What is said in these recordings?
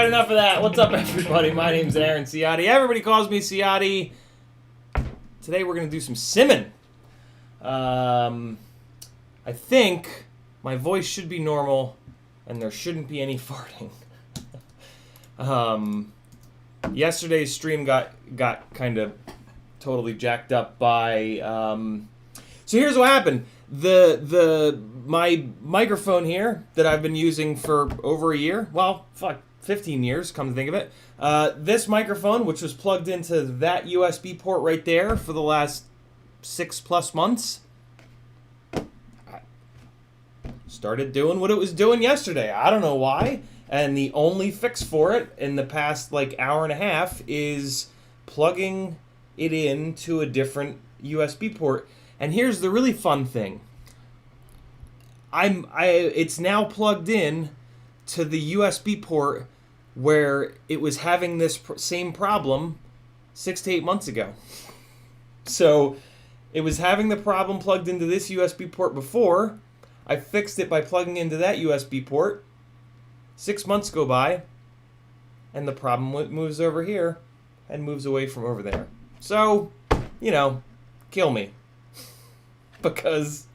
Enough of that. What's up, everybody? My name's Aaron Ciotti. Everybody calls me Ciotti. Today we're going to do some simming. I think my voice should be normal and there shouldn't be any farting. Yesterday's stream got kind of totally jacked up by... So here's what happened. My microphone here that I've been using for over a year, well, 15 years, come to think of it. This microphone, which was plugged into that USB port right there for the last 6+ months, started doing what it was doing yesterday. I don't know why. And the only fix for it in the past hour and a half is plugging it into a different USB port. And here's the really fun thing. It's now plugged in to the USB port where it was having this same problem 6 to 8 months ago. So it was having the problem plugged into this USB port before. I fixed it by plugging into that USB port. 6 months go by, and the problem moves over here and moves away from over there. So, kill me. Because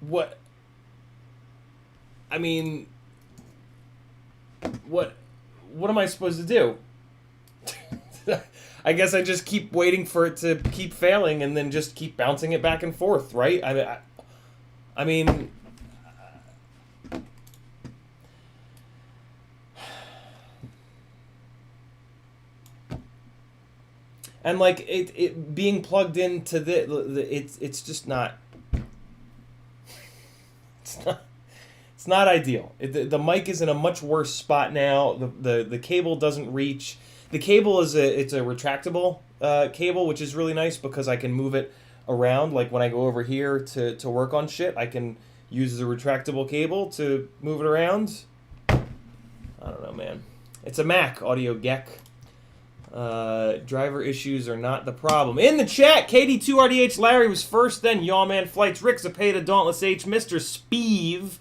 what am I supposed to do? I guess I just keep waiting for it to keep failing and then just keep bouncing it back and forth, right? I mean, and it being plugged into it's just not. It's not ideal. The mic is in a much worse spot now. The cable doesn't reach. The cable it's a retractable cable, which is really nice because I can move it around. Like when I go over here to work on shit, I can use the retractable cable to move it around. I don't know, man. It's a Mac, Audio Geck. Driver issues are not the problem. In the chat, KD2RDH, Larry was first, then Yawman Flights, Rick Zapata, Dauntless H, Mr. Speeve,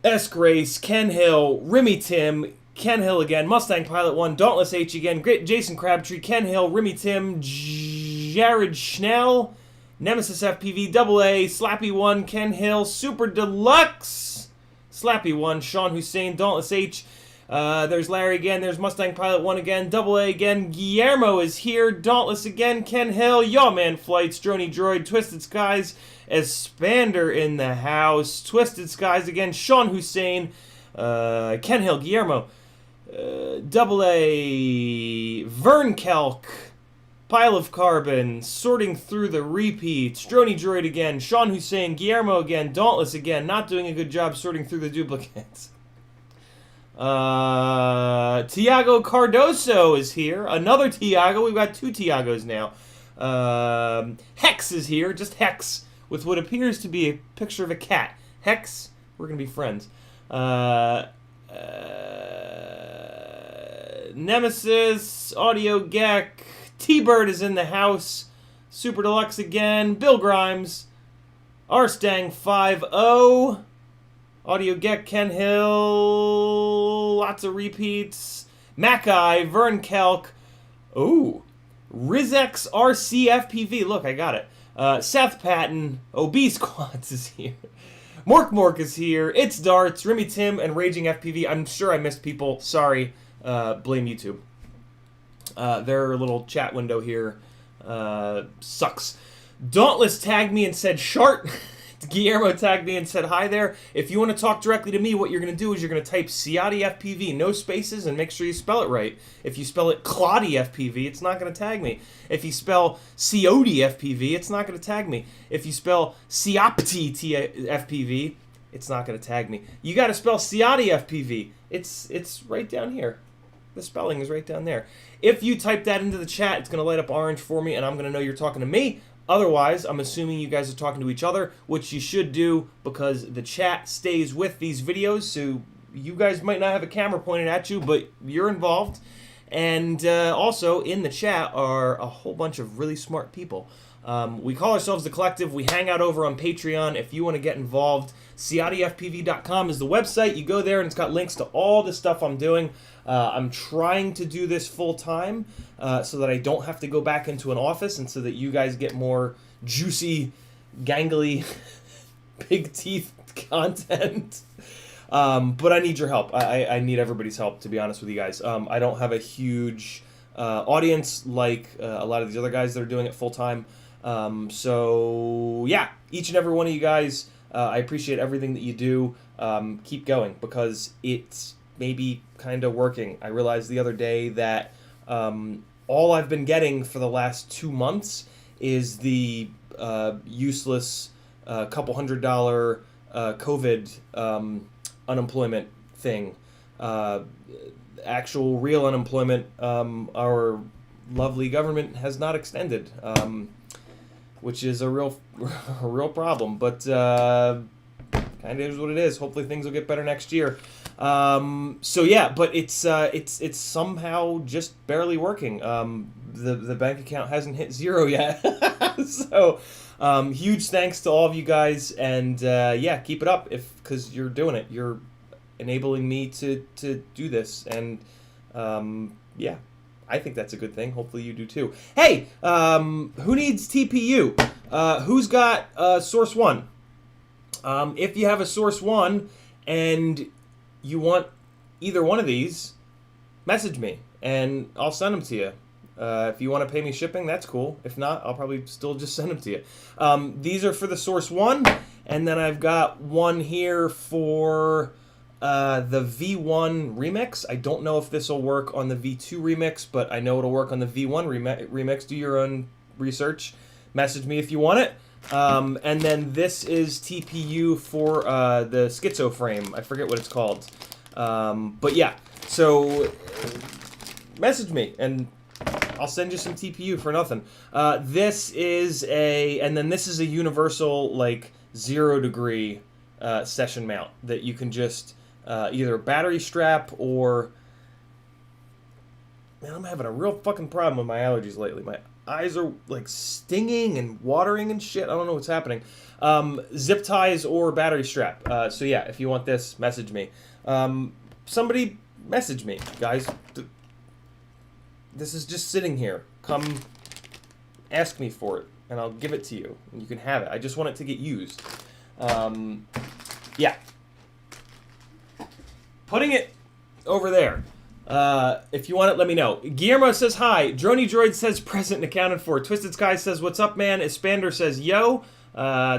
S-Grace, Ken Hill, Rimmy Tim, Ken Hill again, Mustang Pilot 1, Dauntless H again, Jason Crabtree, Ken Hill, Rimmy Tim, Jared Schnell, Nemesis FPV, AA, Slappy 1, Ken Hill, Super Deluxe, Slappy 1, Sean Hussein, Dauntless H, there's Larry again, there's Mustang Pilot 1 again, AA again, Guillermo is here, Dauntless again, Ken Hill, Yawman Flights, Droney Droid, Twisted Skies, Espander in the house, Twisted Skies again, Sean Hussein, Ken Hill, Guillermo, AA, Vern Kelk, Pile of Carbon, sorting through the repeats, Droney Droid again, Sean Hussein, Guillermo again, Dauntless again, not doing a good job sorting through the duplicates. Tiago Cardoso is here. Another Tiago. We've got 2 Tiagos now. Hex is here. Just Hex with what appears to be a picture of a cat. Hex, we're going to be friends. Nemesis, Audio Gek, T-Bird is in the house. Super Deluxe again. Bill Grimes. Arstang 5-0. Audio Gek, Ken Hill. Lots of repeats. Mackay, Vern Kelk. Ooh. Rizex RCFPV. Look, I got it. Seth Patton. Obese Quads is here. Mork is here. It's Darts, Remy Tim, and Raging FPV. I'm sure I missed people. Sorry. Blame YouTube. Their little chat window here sucks. Dauntless tagged me and said Shart. Guillermo tagged me and said hi there. If you want to talk directly to me, what you're going to do is you're going to type CiottiFPV, no spaces, and make sure you spell it right. If you spell it ClottyFPV, it's not going to tag me. If you spell CiottiFPV, it's not going to tag me. If you spell CiottiFPV, it's not going to tag me. You got to spell CiottiFPV. It's right down here. The spelling is right down there. If you type that into the chat, it's going to light up orange for me, and I'm going to know you're talking to me. Otherwise, I'm assuming you guys are talking to each other, which you should do because the chat stays with these videos, so you guys might not have a camera pointed at you, but you're involved. And also, in the chat are a whole bunch of really smart people. We call ourselves The Collective. We hang out over on Patreon. If you want to get involved, CiottiFPV.com is the website. You go there, and it's got links to all the stuff I'm doing. I'm trying to do this full-time so that I don't have to go back into an office and so that you guys get more juicy, gangly, big teeth content. But I need your help. I need everybody's help, to be honest with you guys. I don't have a huge audience like a lot of these other guys that are doing it full-time. So, yeah, each and every one of you guys, I appreciate everything that you do. Keep going because it's maybe kind of working. I realized the other day that all I've been getting for the last 2 months is the useless couple $100 COVID unemployment thing. Actual real unemployment, our lovely government has not extended, which is a real problem. But kind of is what it is. Hopefully things will get better next year. So yeah, but it's somehow just barely working. The bank account hasn't hit 0 yet. So huge thanks to all of you guys, and yeah, keep it up because you're doing it. You're enabling me to do this, and yeah, I think that's a good thing. Hopefully you do too. Hey, who needs TPU? Who's got Source 1? If you have a Source 1 and you want either one of these, message me and I'll send them to you. If you want to pay me shipping, that's cool. If not, I'll probably still just send them to you. These are for the Source 1, and then I've got one here for the V1 Remix. I don't know if this will work on the V2 Remix, but I know it'll work on the V1 Remix. Do your own research. Message me if you want it. And then this is TPU for the Schizo frame. I forget what it's called. But yeah, so message me and I'll send you some TPU for nothing. This is and then this is a universal like 0 degree session mount that you can just either battery strap or, man, I'm having a real fucking problem with my allergies lately. My eyes are like stinging and watering and shit. I don't know what's happening. Zip ties or battery strap. So yeah, if you want this, message me. Somebody message me, guys. This is just sitting here. Come ask me for it, and I'll give it to you, and you can have it. I just want it to get used. Yeah. Putting it over there. If you want it, let me know. Guillermo says hi. Droney Droid says present and accounted for. Twisted Sky says what's up, man. Espander says yo.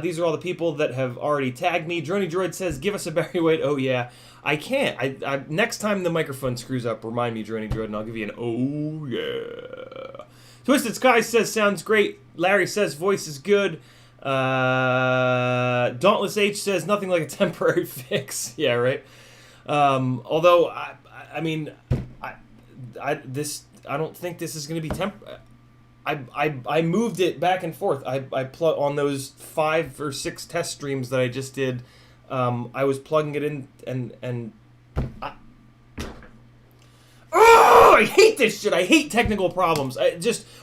These are all the people that have already tagged me. Droney Droid says give us a Barry White. Oh yeah. I can't. I next time the microphone screws up, remind me, Droney Droid, and I'll give you an oh yeah. Twisted Sky says sounds great. Larry says voice is good. Dauntless H says nothing like a temporary fix. Yeah, right. Although I mean, I don't think this is going to be I moved it back and forth. I plug on those 5 or 6 test streams that I just did. I was plugging it in and I hate this shit. I hate technical problems.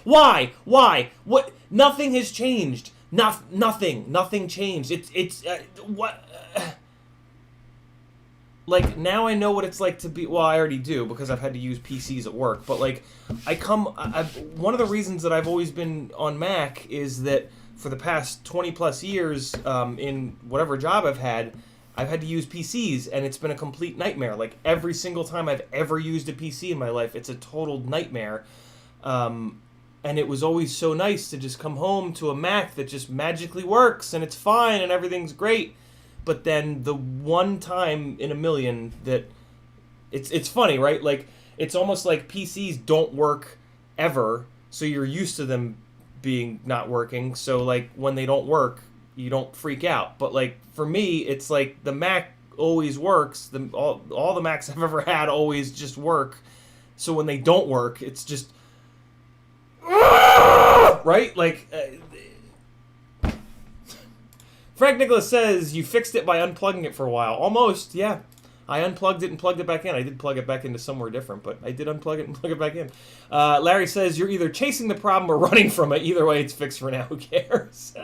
Why? What? Nothing has changed. Nothing changed. It's what? Like, now I know what it's like to be... Well, I already do, because I've had to use PCs at work. But, like, one of the reasons that I've always been on Mac is that for the past 20-plus years, in whatever job I've had to use PCs, and it's been a complete nightmare. Like, every single time I've ever used a PC in my life, it's a total nightmare. And it was always so nice to just come home to a Mac that just magically works, and it's fine, and everything's great. But then the one time in a million that it's funny, right? Like, it's almost like PCs don't work ever, so you're used to them being not working. So, like, when they don't work, you don't freak out. But, like, for me, it's like the Mac always works. All the Macs I've ever had always just work. So when they don't work, it's just... right? Like... Frank Nicholas says, you fixed it by unplugging it for a while. Almost, yeah. I unplugged it and plugged it back in. I did plug it back into somewhere different, but I did unplug it and plug it back in. Larry says, you're either chasing the problem or running from it. Either way, it's fixed for now. Who cares?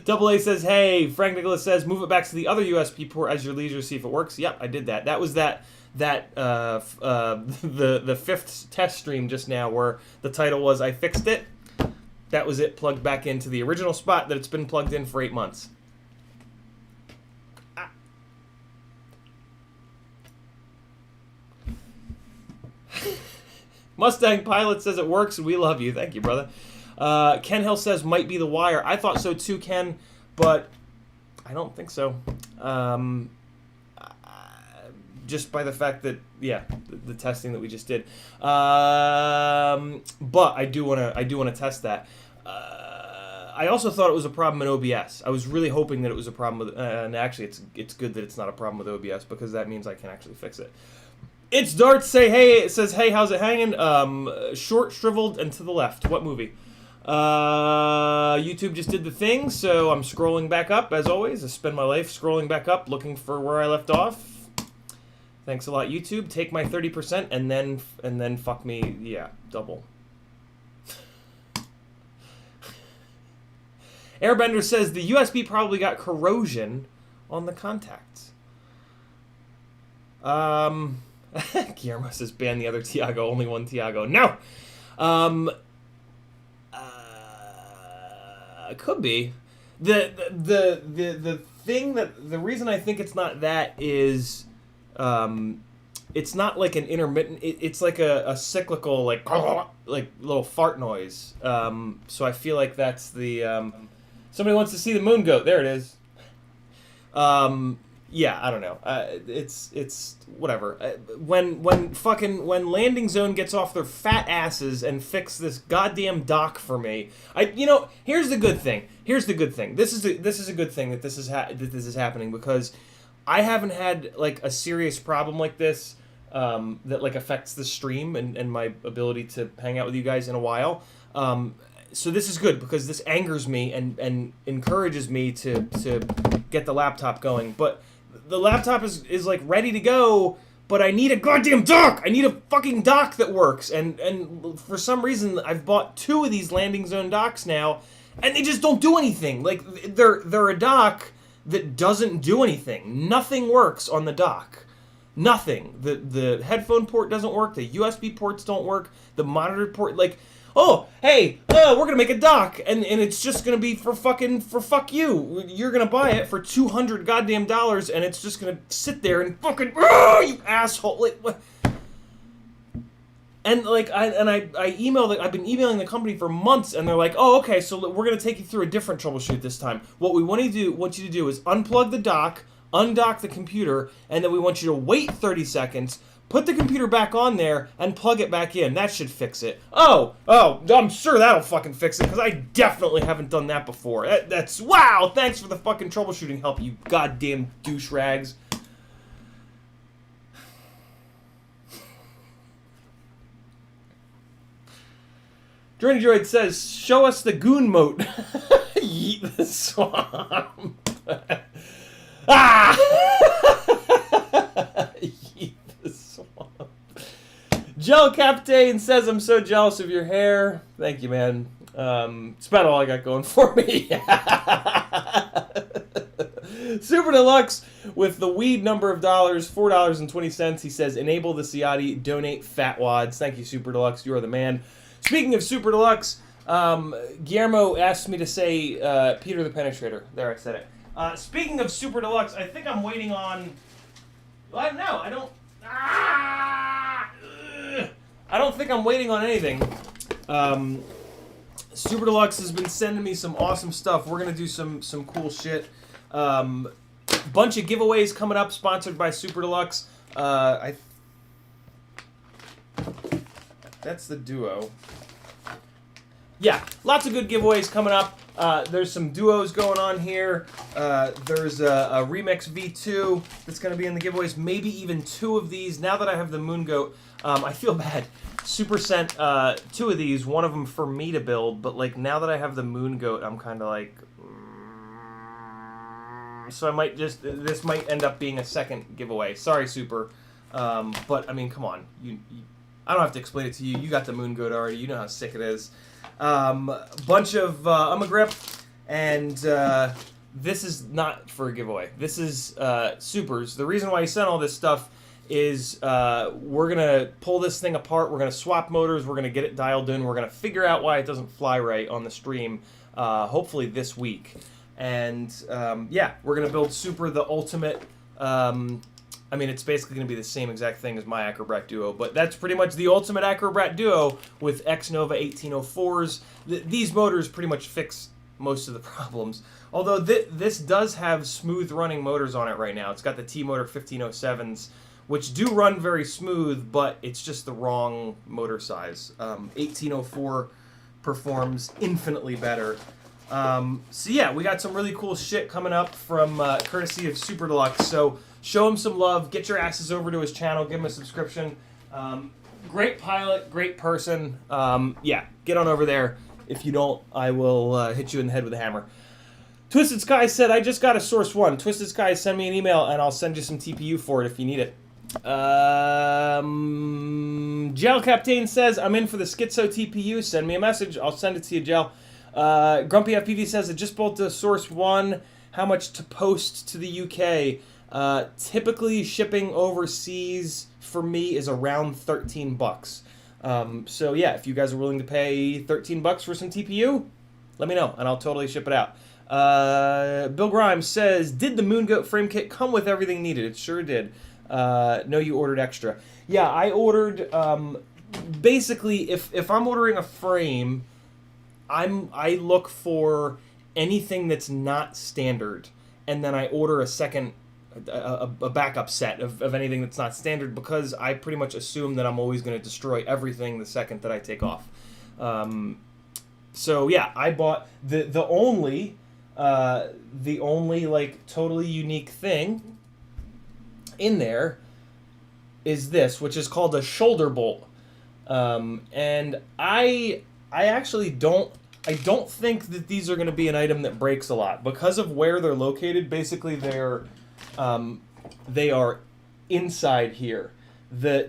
Double A says, hey. Frank Nicholas says, move it back to the other USB port as your leisure, see if it works. Yep, I did that. That was the 5th test stream just now where the title was, I fixed it. That was it, plugged back into the original spot that it's been plugged in for 8 months. Mustang Pilot says it works, and we love you. Thank you, brother. Ken Hill says might be the wire. I thought so too, Ken, but I don't think so. Just by the fact that, yeah, the testing that we just did. But I do wanna test that. I also thought it was a problem in OBS. I was really hoping that it was a problem with, and actually, it's good that it's not a problem with OBS because that means I can actually fix it. It's Darts say hey. It says hey, how's it hanging? Short, shriveled, and to the left. What movie? YouTube just did the thing, so I'm scrolling back up as always. I spend my life scrolling back up, looking for where I left off. Thanks a lot, YouTube. Take my 30% and then fuck me. Yeah, double. Airbender says the USB probably got corrosion on the contacts. Guillermo says ban the other Tiago, only one Tiago. No! It could be. The thing that the reason I think it's not that is it's not like an intermittent, it's like a cyclical like little fart noise. So I feel like that's the somebody wants to see the moon goat. There it is. Yeah, I don't know. It's whatever. When Landing Zone gets off their fat asses and fix this goddamn dock for me, here's the good thing. Here's the good thing. This is a good thing that this is happening because I haven't had like a serious problem like this that like affects the stream and my ability to hang out with you guys in a while. So this is good because this angers me and encourages me to get the laptop going. But the laptop is like ready to go, but I need a goddamn dock. I need a fucking dock that works. And for some reason I've bought 2 of these Landing Zone docks now, and they just don't do anything. Like they're a dock that doesn't do anything. Nothing works on the dock. Nothing. The headphone port doesn't work. The USB ports don't work. The monitor port, like, oh, hey, we're gonna make a dock, and it's just gonna be for fuck you. You're gonna buy it for $200 goddamn dollars, and it's just gonna sit there and fucking, you asshole. Like, what? And like I emailed. I've been emailing the company for months, and they're like, "Oh, okay, so we're gonna take you through a different troubleshoot this time. What we want you to do is unplug the dock, undock the computer, and then we want you to wait 30 seconds." Put the computer back on there and plug it back in. That should fix it. Oh, I'm sure that'll fucking fix it, because I definitely haven't done that before. That's, wow, thanks for the fucking troubleshooting help, you goddamn douche rags. Journey Droid says, show us the goon moat. Yeet the swamp. Ah! Yeet the swamp. Gel Captain says, I'm so jealous of your hair. Thank you, man. It's about all I got going for me. Super Deluxe with the weed number of dollars, $4.20. He says, enable the Ciotti, donate fat wads. Thank you, Super Deluxe. You are the man. Speaking of Super Deluxe, Guillermo asked me to say Peter the Penetrator. There, I said it. Speaking of Super Deluxe, I think I'm waiting on... Well, no, I don't... I don't think I'm waiting on anything. Super Deluxe has been sending me some awesome stuff. We're going to do some cool shit. Bunch of giveaways coming up, sponsored by Super Deluxe. That's the Duo. Yeah, lots of good giveaways coming up. There's some duos going on here. There's a Remix V2 that's going to be in the giveaways. Maybe even 2 of these. Now that I have the Moon Goat, I feel bad. Super sent 2 of these, one of them for me to build, but like now that I have the Moon Goat, I'm kind of like... So I might just... This might end up being a second giveaway. Sorry, Super. But, I mean, come on. I don't have to explain it to you. You got the Moon Goat already. You know how sick it is. Bunch of grip, and this is not for a giveaway. This is Supers. The reason why he sent all this stuff is we're going to pull this thing apart. We're going to swap motors. We're going to get it dialed in. We're going to figure out why it doesn't fly right on the stream, hopefully this week. And, yeah, we're going to build Super the ultimate... I mean, it's basically going to be the same exact thing as my Acrobat Duo, but that's pretty much the ultimate Acrobat Duo with X-Nova 1804s. These motors pretty much fix most of the problems. Although this does have smooth running motors on it right now. It's got the T-Motor 1507s, which do run very smooth, but it's just the wrong motor size. 1804 performs infinitely better. So yeah, we got some really cool shit coming up from courtesy of Super Deluxe. So show him some love. Get your asses over to his channel. Give him a subscription. Great pilot. Great person. Yeah, get on over there. If you don't, I will hit you in the head with a hammer. Twisted Sky said, I just got a Source 1. Twisted Sky, send me an email, and I'll send you some TPU for it if you need it. Gel Captain says, I'm in for the Schizo TPU. Send me a message. I'll send it to you, Gel. Grumpy FPV says, I just built the Source 1. How much to post to the UK? Typically, shipping overseas for me is around $13. So yeah, if you guys are willing to pay $13 for some TPU, let me know, and I'll totally ship it out. Bill Grimes says, did the Moon Goat frame kit come with everything needed? It sure did. No, you ordered extra. Yeah, I ordered, basically, if I'm ordering a frame, I look for anything that's not standard, and then I order a second, a backup set of anything that's not standard, because I pretty much assume that I'm always going to destroy everything the second that I take off. So yeah, I bought the only like totally unique thing in there is this, which is called a shoulder bolt. And I actually don't think that these are going to be an item that breaks a lot because of where they're located. Basically, they are inside here.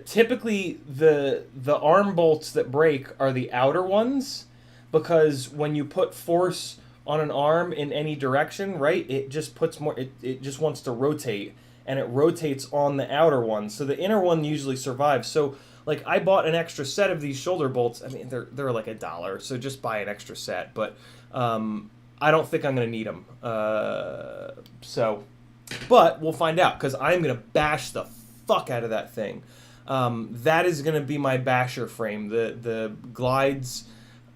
Typically the arm bolts that break are the outer ones, because when you put force on an arm in any direction, right, it just puts more. It just wants to rotate, and it rotates on the outer one. So the inner one usually survives. So like I bought an extra set of these shoulder bolts. I mean, they're like $1, so just buy an extra set. But I don't think I'm gonna need them. But we'll find out, because I'm gonna bash the fuck out of that thing. That is gonna be my basher frame. The glides.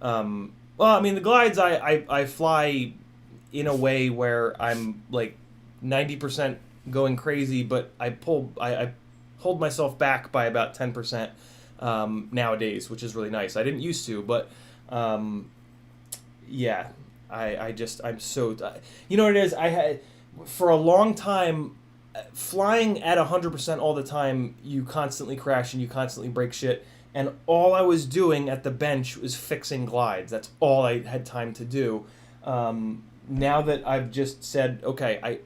Well, I mean, the glides I fly in a way where I'm like 90% going crazy, but I hold myself back by about 10% nowadays, which is really nice. I didn't used to, but yeah, I'm so, you know what it is? I had, for a long time, flying at 100% all the time, you constantly crash and you constantly break shit. And all I was doing at the bench was fixing glides. That's all I had time to do. Now that I've just said, okay,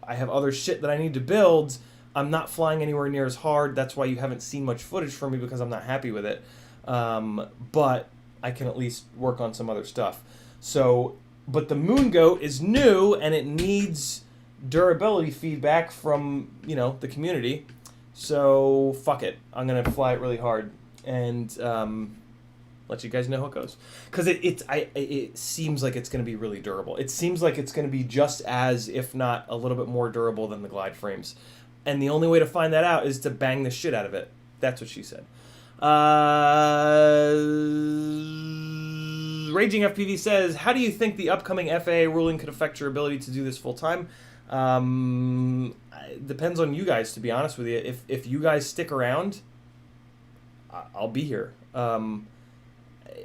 I have other shit that I need to build, I'm not flying anywhere near as hard. That's why you haven't seen much footage from me, because I'm not happy with it. But I can at least work on some other stuff. So, but the Moon Goat is new, and it needs durability feedback from, you know, the community. So fuck it, I'm gonna fly it really hard and let you guys know how it goes, because it seems like it's gonna be really durable. It seems like it's gonna be just as, if not a little bit more durable than the glide frames, and the only way to find that out is to bang the shit out of it. That's what she said. Raging FPV says, how do you think the upcoming FAA ruling could affect your ability to do this full time? It depends on you guys, to be honest with you. If you guys stick around, I'll be here.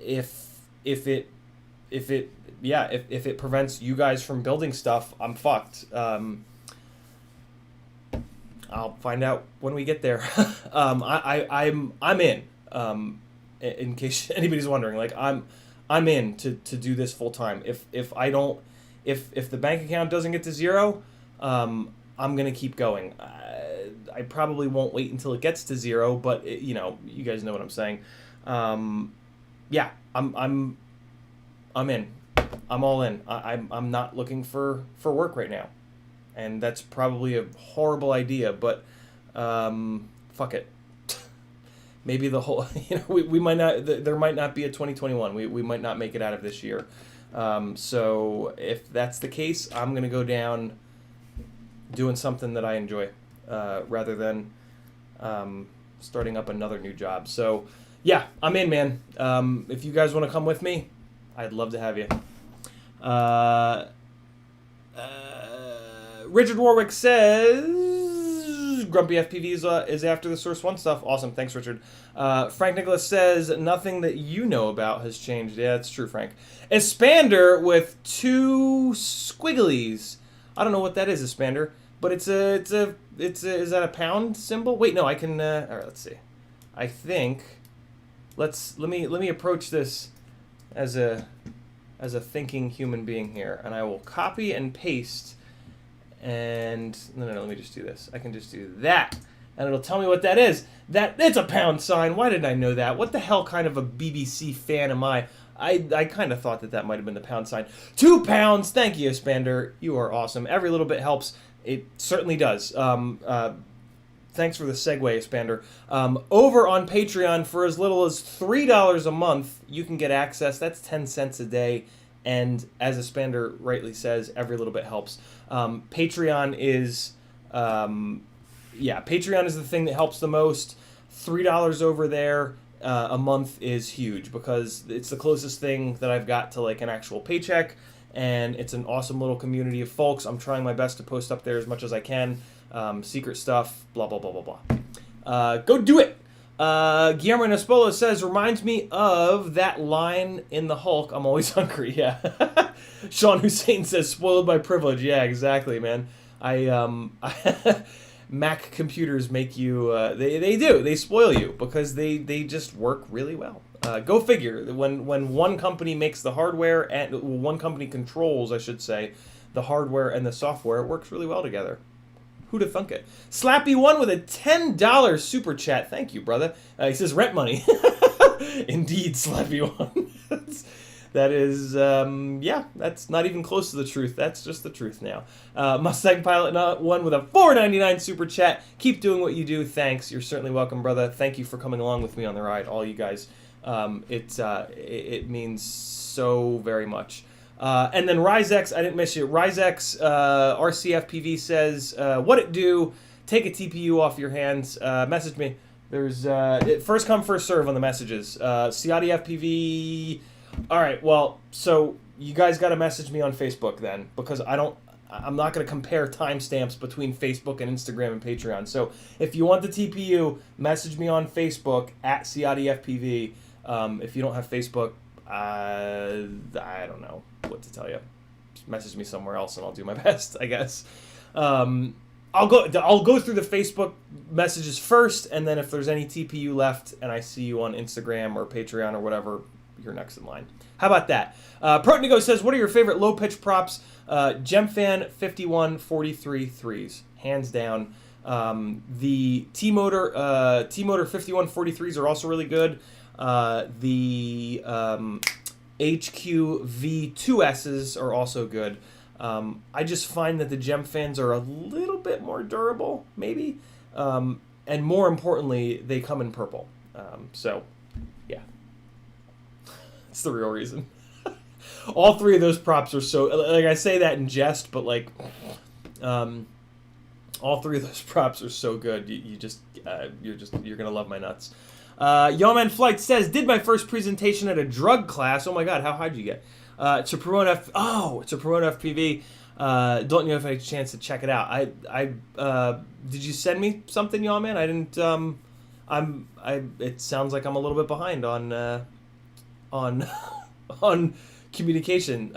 If it prevents you guys from building stuff, I'm fucked. I'll find out when we get there. I'm in. In case anybody's wondering, like I'm in to do this full time. If the bank account doesn't get to zero, I'm gonna keep going. I probably won't wait until it gets to zero, but you know, you guys know what I'm saying. Yeah, I'm in. I'm all in. I'm not looking for work right now, and that's probably a horrible idea. But fuck it. Maybe the whole, you know, we might not. There might not be a 2021. We might not make it out of this year. So if that's the case, I'm gonna go down doing something that I enjoy, rather than starting up another new job. So yeah, I'm in, man. If you guys want to come with me, I'd love to have you. Richard Warwick says Grumpy FPV is after the Source 1 stuff. Awesome. Thanks, Richard. Frank Nicholas says nothing that you know about has changed. Yeah, that's true, Frank. Expander with 2 squigglies. I don't know what that is, Expander, but it's is that a pound symbol? Wait, no, I can. All right, let's see. I think let me approach this as a thinking human being here, and I will copy and paste. And no, let me just do this. I can just do that, and it'll tell me what that is. It's a pound sign. Why didn't I know that? What the hell kind of a BBC fan am I? I kind of thought that might have been the pound sign. 2 pounds. Thank you, Expander. You are awesome. Every little bit helps. It certainly does. Thanks for the segue, Expander. Over on Patreon, for as little as $3 a month, you can get access. That's 10 cents a day. And as Expander rightly says, every little bit helps. Patreon is, Patreon is the thing that helps the most. $3 over there a month is huge, because it's the closest thing that I've got to like an actual paycheck, and it's an awesome little community of folks. I'm trying my best to post up there as much as I can. Secret stuff, blah, blah, blah, blah, blah. Go do it! Guillermo Nespola says, reminds me of that line in the Hulk, I'm always hungry. Yeah. Sean Hussein says, spoiled by privilege. Yeah, exactly, man. Mac computers make you, they do. They spoil you because they just work really well. Go figure. When one company makes the hardware, and one company controls, I should say, the hardware and the software, it works really well together. Who'd have thunk it? Slappy1 with a $10 super chat. Thank you, brother. He says rent money. Indeed, Slappy1. That is, that's not even close to the truth. That's just the truth now. Mustang Pilot 1 with a $4.99 super chat. Keep doing what you do. Thanks. You're certainly welcome, brother. Thank you for coming along with me on the ride, all you guys. It means so very much. And then RiseX, I didn't miss you. RiseX RCFPV says, what it do? Take a TPU off your hands. Message me. There's first come, first serve on the messages. CiottiFPV. All right, well, so you guys got to message me on Facebook then, because I don't I'm not going to compare timestamps between Facebook and Instagram and Patreon. So if you want the TPU, message me on Facebook at CiottiFPV. If you don't have Facebook, I don't know what to tell you. Just message me somewhere else and I'll do my best, I guess. I'll go through the Facebook messages first, and then if there's any TPU left and I see you on Instagram or Patreon or whatever, you're next in line. How about that? Protnigo says, what are your favorite low-pitch props? Gemfan 5143 threes, hands down. The T-Motor 5143s are also really good. The HQ V2Ss are also good. I just find that the Gemfans are a little bit more durable, maybe. And more importantly, they come in purple. So, yeah. That's the real reason. All three of those props are so... Like, I say that in jest, but, like... all three of those props are so good. You're gonna love my nuts. Yawman Flight says, did my first presentation at a drug class. Oh my god, how high did you get? To promote FPV. Don't know if I had a chance to check it out. Did you send me something, Yawman? I didn't. It sounds like I'm a little bit behind on communication.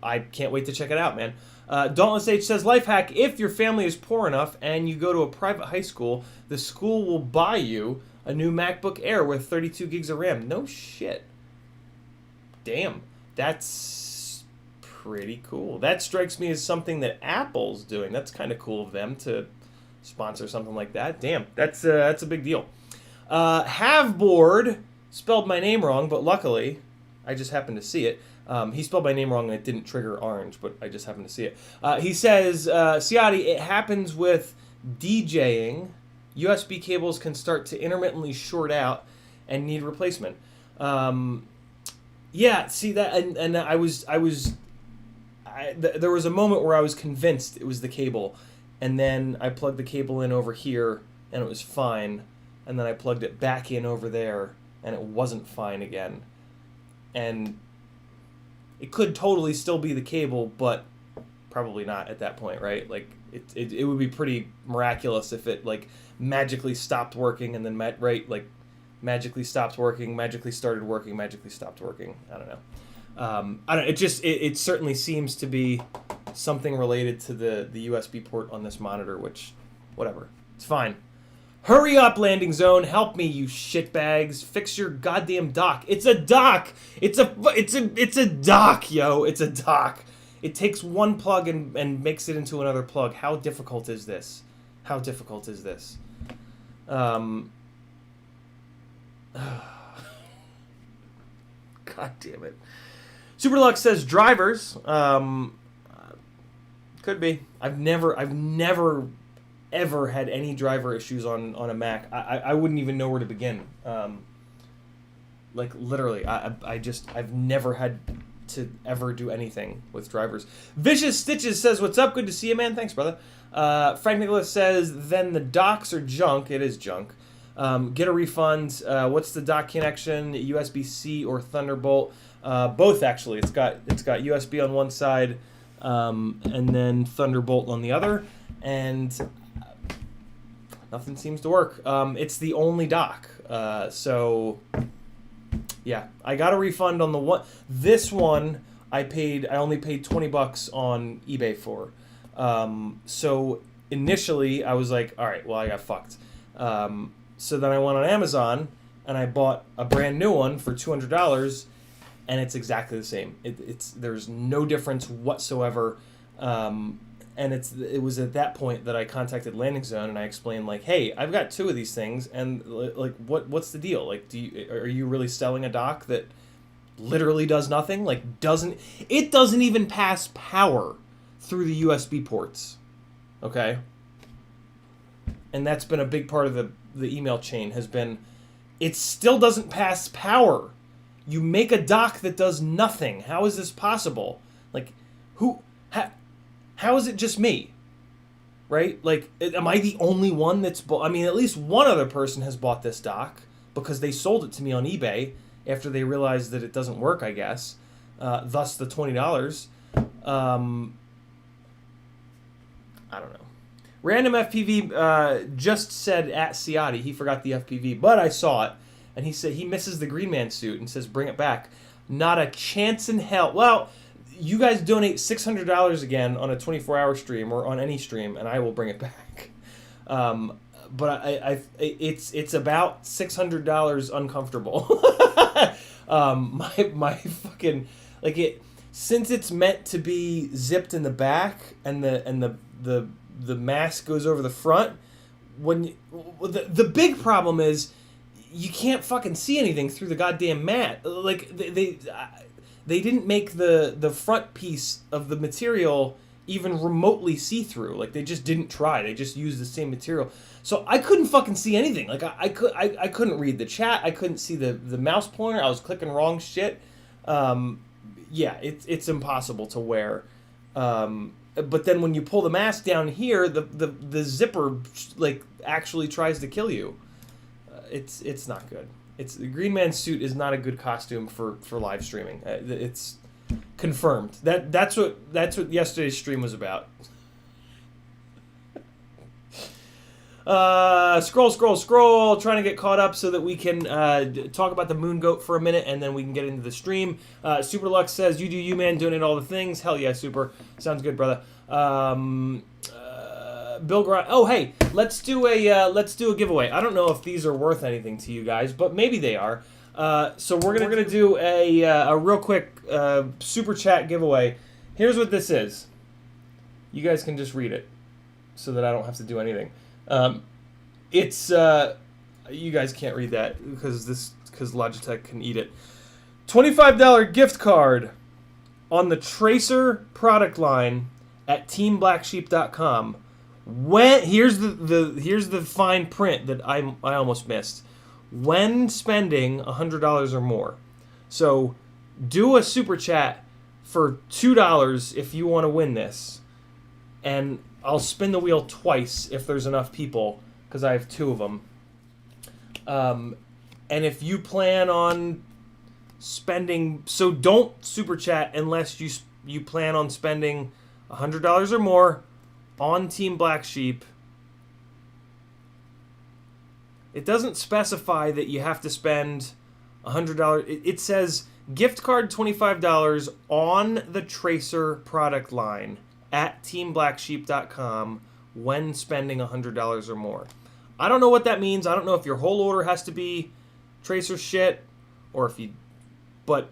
I can't wait to check it out, man. Dauntless H says, life hack, if your family is poor enough and you go to a private high school, the school will buy you a new MacBook Air with 32 gigs of RAM. No shit. Damn. That's pretty cool. That strikes me as something that Apple's doing. That's kind of cool of them to sponsor something like that. Damn. That's a big deal. Haveboard spelled my name wrong, but luckily I just happened to see it. He spelled my name wrong and it didn't trigger orange, but I just happened to see it. He says, Ciotti, it happens with DJing. USB cables can start to intermittently short out and need replacement. Yeah, see that, and there was a moment where I was convinced it was the cable, and then I plugged the cable in over here and it was fine, and then I plugged it back in over there and it wasn't fine again. And it could totally still be the cable, but probably not at that point, right? Like it would be pretty miraculous if it like magically stopped working and then magically stopped working, magically started working, magically stopped working. I don't know. It certainly seems to be something related to the USB port on this monitor, which whatever. It's fine. Hurry up, landing zone. Help me, you shitbags. Fix your goddamn dock. It's a dock. It's a dock, yo. It's a dock. It takes one plug and makes it into another plug. How difficult is this? How difficult is this? God damn it. Superlux says drivers. Could be. I've never ever had any driver issues on a Mac. I wouldn't even know where to begin. Like literally, I've never had to ever do anything with drivers. Vicious Stitches says, what's up? Good to see you, man. Thanks, brother. Frank Nicholas says, then the docks are junk. It is junk. Get a refund. What's the dock connection? USB-C or Thunderbolt? Both, actually. It's got USB on one side and then Thunderbolt on the other. And nothing seems to work. It's the only dock. So yeah, I got a refund on the one. This one I only paid $20 on eBay for. So initially I was like, all right, well, I got fucked. So then I went on Amazon and I bought a brand new one for $200, and it's exactly the same. There's no difference whatsoever. And it was at that point that I contacted Landing Zone and I explained, like, hey, I've got two of these things, and like, what's the deal? Like, are you really selling a dock that literally does nothing? Like, doesn't even pass power through the USB ports? Okay, and that's been a big part of the email chain, has been, it still doesn't pass power. You make a dock that does nothing. How is this possible? Like, how is it just me? Right? Like, am I the only one that's bought? I mean, at least one other person has bought this dock because they sold it to me on eBay after they realized that it doesn't work, I guess. Thus the $20. I don't know. Random FPV just said at Ciotti he forgot the FPV, but I saw it, and he said he misses the Green Man suit and says bring it back. Not a chance in hell. Well, you guys donate $600 again on a 24-hour stream or on any stream, and I will bring it back. But it's about $600 uncomfortable. My fucking like it, since it's meant to be zipped in the back and the mask goes over the front. When the big problem is you can't fucking see anything through the goddamn mat. Like they didn't make the front piece of the material even remotely see-through. Like they just didn't try. They just used the same material. So I couldn't fucking see anything. Like I couldn't read the chat. I couldn't see the mouse pointer. I was clicking wrong shit. Yeah, it's impossible to wear. But then when you pull the mask down here, the zipper like actually tries to kill you. It's not good. The Green Man suit is not a good costume for live streaming. It's confirmed. That's what yesterday's stream was about. Scroll. Trying to get caught up so that we can talk about the moon goat for a minute, and then we can get into the stream. Super Lux says, "You do you, man. Donate all the things." Hell yeah, Super. Sounds good, brother. Bill Grind. Oh, hey, let's do a giveaway. I don't know if these are worth anything to you guys, but maybe they are. So we're gonna do a real quick super chat giveaway. Here's what this is. You guys can just read it, so that I don't have to do anything. It's you guys can't read that because Logitech can eat it. $25 gift card on the Tracer product line at teamblacksheep.com. Here's the fine print that I almost missed. When spending $100 or more. So do a super chat for $2 if you want to win this. And I'll spin the wheel twice if there's enough people, because I have 2 of them. And if you plan on spending... So don't super chat unless you plan on spending $100 or more on Team Black Sheep. It doesn't specify that you have to spend $100. It says gift card $25 on the Tracer product line at teamblacksheep.com when spending $100 or more. I don't know what that means. I don't know if your whole order has to be Tracer shit or if you... But,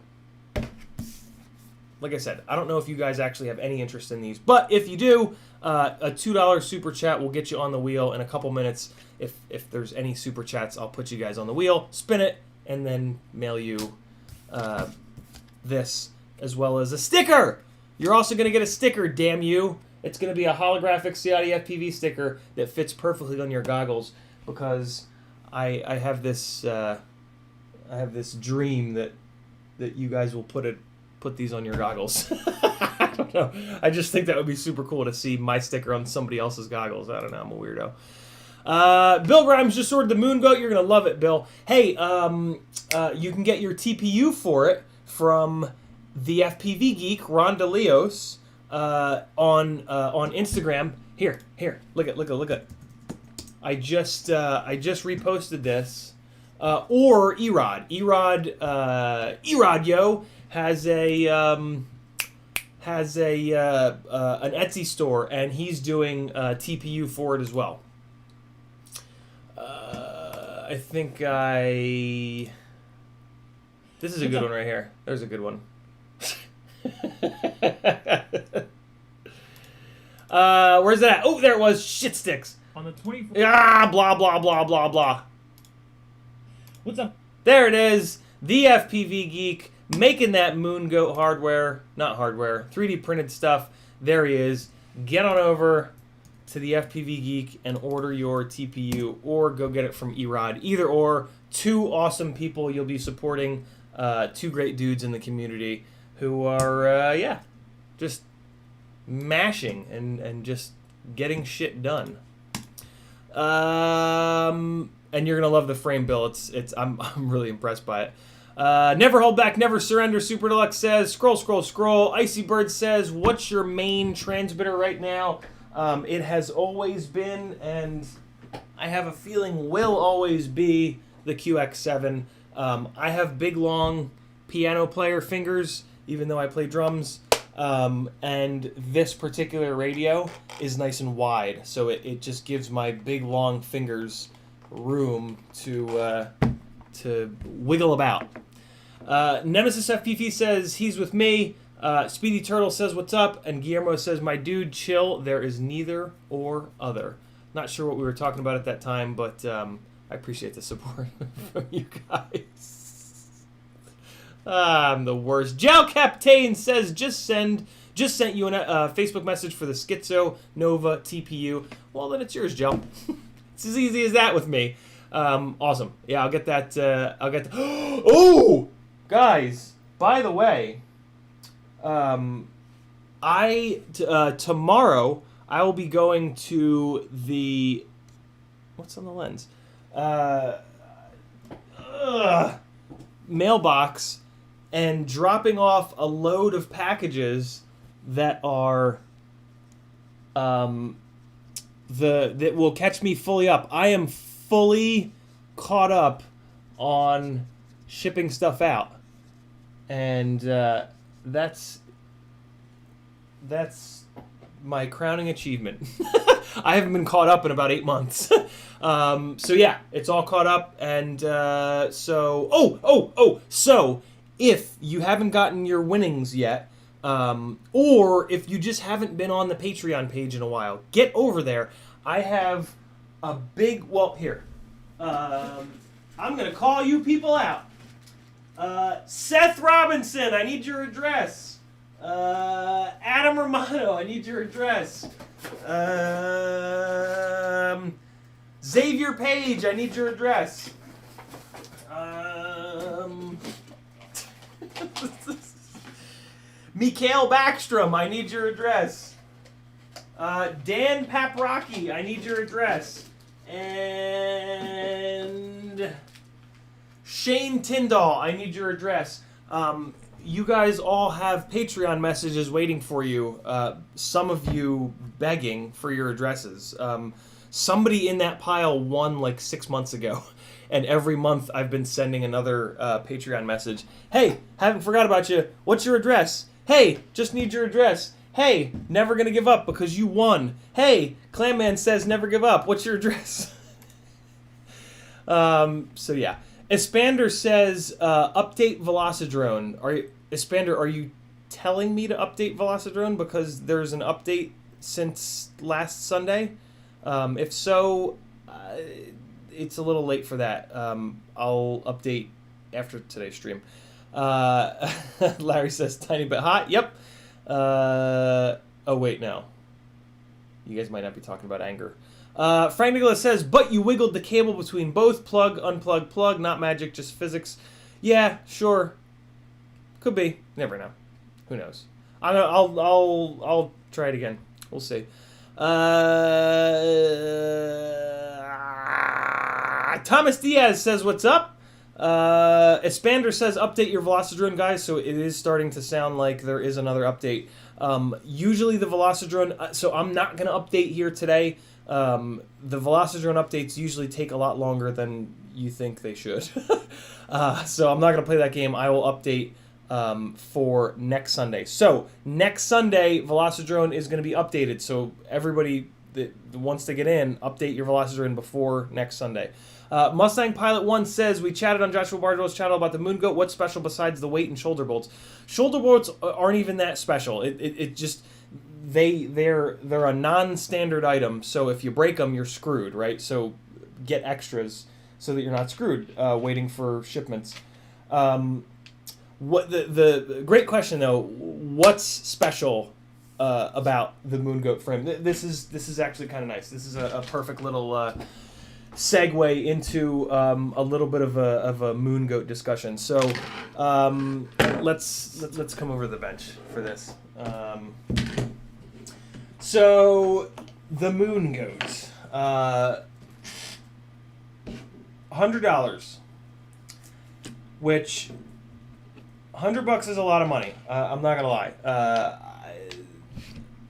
like I said, I don't know if you guys actually have any interest in these. But if you do, a $2 super chat will get you on the wheel in a couple minutes. If there's any super chats, I'll put you guys on the wheel, spin it, and then mail you this, as well as a sticker. You're also going to get a sticker, damn you. It's going to be a holographic CiottiFPV sticker that fits perfectly on your goggles, because I have this dream that you guys will put these on your goggles. I don't know. I just think that would be super cool to see my sticker on somebody else's goggles. I don't know. I'm a weirdo. Bill Grimes just ordered the Moon Goat. You're going to love it, Bill. Hey, you can get your TPU for it from the FPV Geek, Ron DeLeos, on Instagram. Here. Look at. I just reposted this. Or Erod. Erod, yo, has an Etsy store, and he's doing TPU for it as well. I think this is a good one right here. There's a good one. Where's that at? Oh, there it was. Shit sticks. On the 24th. Blah, blah, blah, blah, blah. What's up? There it is. The FPV Geek making that Moon Goat hardware. Not hardware. 3D printed stuff. There he is. Get on over to the FPV Geek and order your TPU, or go get it from Erod. Either or. 2 awesome people you'll be supporting. 2 great dudes in the community who are, just mashing and just getting shit done. And you're gonna love the frame, Bill. I'm really impressed by it. Never hold back, never surrender. Super Deluxe says, scroll. Icy Bird says, what's your main transmitter right now? It has always been, and I have a feeling will always be, the QX7. I have big, long piano player fingers, even though I play drums. And this particular radio is nice and wide, so it just gives my big, long fingers room to wiggle about. Nemesis FPV says he's with me. Speedy Turtle says what's up, and Guillermo says, my dude, chill. There is neither or other. Not sure what we were talking about at that time, but I appreciate the support from you guys. I'm the worst. Jow Captain says just sent you a Facebook message for the Schizo Nova TPU. Well, then it's yours, Joe. It's as easy as that with me. Awesome. Yeah, I'll get that. Oh, guys! By the way, tomorrow I will be going to the what's on the lens mailbox and dropping off a load of packages that are that will catch me fully up. I am fully caught up on shipping stuff out, and that's my crowning achievement. I haven't been caught up in about 8 months. So yeah, it's all caught up, and so if you haven't gotten your winnings yet, or if you just haven't been on the Patreon page in a while, get over there. I have a big, here. I'm going to call you people out. Seth Robinson, I need your address. Adam Romano, I need your address. Xavier Page, I need your address. Mikhail Backstrom, I need your address. Dan Paprocki, I need your address. And Shane Tyndall, I need your address. You guys all have Patreon messages waiting for you. Some of you begging for your addresses. Somebody in that pile won like 6 months ago. And every month I've been sending another Patreon message. Hey, haven't forgot about you. What's your address? Hey, just need your address. Hey, never gonna give up because you won. Hey, Clamman says never give up. What's your address? So yeah. Espander says, update Velocidrone. Espander, are you telling me to update Velocidrone because there's an update since last Sunday? If so, it's a little late for that. I'll update after today's stream. Larry says, tiny bit hot. Yep. Oh, wait, no. You guys might not be talking about anger. Frank Nicholas says, but you wiggled the cable between both. Plug, unplug, plug. Not magic, just physics. Yeah, sure. Could be. Never know. Who knows? I'll try it again. We'll see. Thomas Diaz says, what's up? Espander says, update your Velocidrone, guys. So it is starting to sound like there is another update. Usually the Velocidrone, so I'm not going to update here today. The Velocidrone updates usually take a lot longer than you think they should. So I'm not going to play that game. I will update for next Sunday. So next Sunday, Velocidrone is going to be updated. So everybody that wants to get in, update your Velocidrone before next Sunday. Mustang Pilot 1 says, we chatted on Joshua Bardwell's channel about the Moon Goat. What's special besides the weight and shoulder bolts? Shoulder bolts aren't even that special. It just, they're a non-standard item. So if you break them, you're screwed, right? So get extras so that you're not screwed waiting for shipments. What the great question though? What's special about the Moon Goat frame? This is actually kind of nice. This is a perfect little segue into a little bit of a Moon Goat discussion. So let's come over to the bench for this. So the Moon Goat, $100, which $100 is a lot of money. I'm not gonna lie.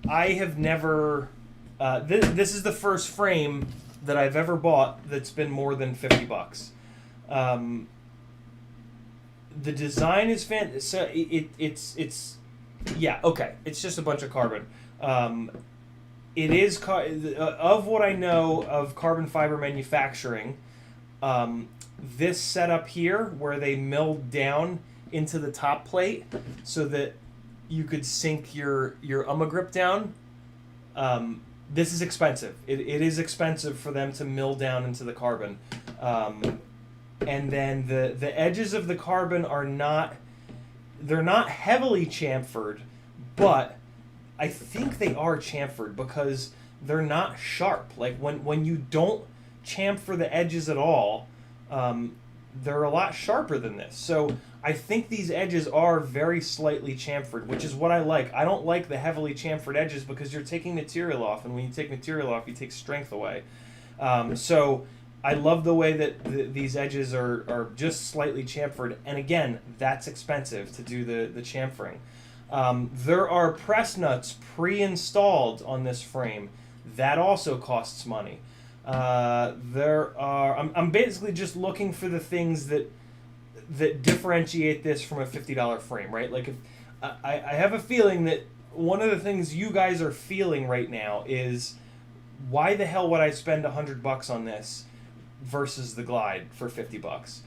I have never This is the first frame that I've ever bought that's been more than $50. The design is so it's yeah, okay. It's just a bunch of carbon. It is of what I know of carbon fiber manufacturing. This setup here, where they milled down into the top plate so that you could sink your grip down. This is expensive. It is expensive for them to mill down into the carbon. And then the edges of the carbon are they're not heavily chamfered, but I think they are chamfered because they're not sharp. Like when you don't chamfer the edges at all, they're a lot sharper than this. So I think these edges are very slightly chamfered, which is what I like. I don't like the heavily chamfered edges because you're taking material off, and when you take material off, you take strength away. So I love the way that these edges are just slightly chamfered, and again, that's expensive to do the chamfering. There are press nuts pre-installed on this frame. That also costs money. I'm basically just looking for the things that differentiate this from a $50 frame, right? Like, if I have a feeling that one of the things you guys are feeling right now is, why the hell would I spend $100 on this versus the Glide for $50?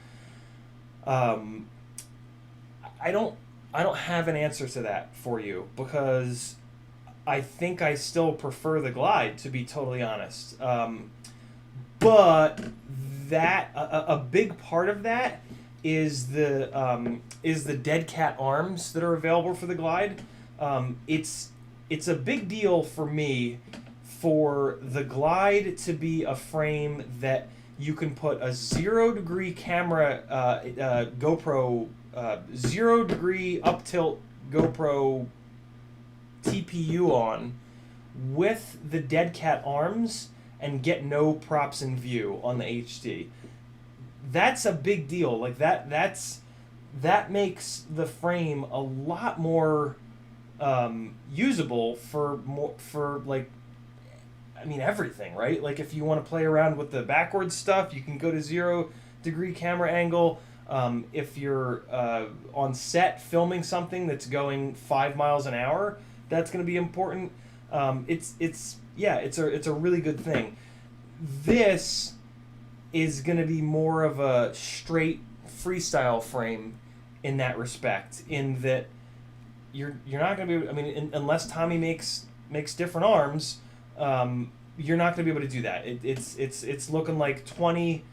I don't have an answer to that for you, because I think I still prefer the Glide, to be totally honest. But that a big part of that is the dead cat arms that are available for the Glide. It's a big deal for me for the Glide to be a frame that you can put a 0-degree camera GoPro 0-degree up tilt GoPro TPU on with the dead cat arms and get no props in view on the HD. That's a big deal. Like that makes the frame a lot more usable for like, I mean, everything, right? Like, if you want to play around with the backwards stuff, you can go to 0-degree camera angle. If you're on set filming something that's going 5 miles an hour, that's going to be important. It's a really good thing. This is going to be more of a straight freestyle frame in that respect, in that you're not going to be, I mean, unless Tommy makes different arms, you're not going to be able to do that. It's looking like 20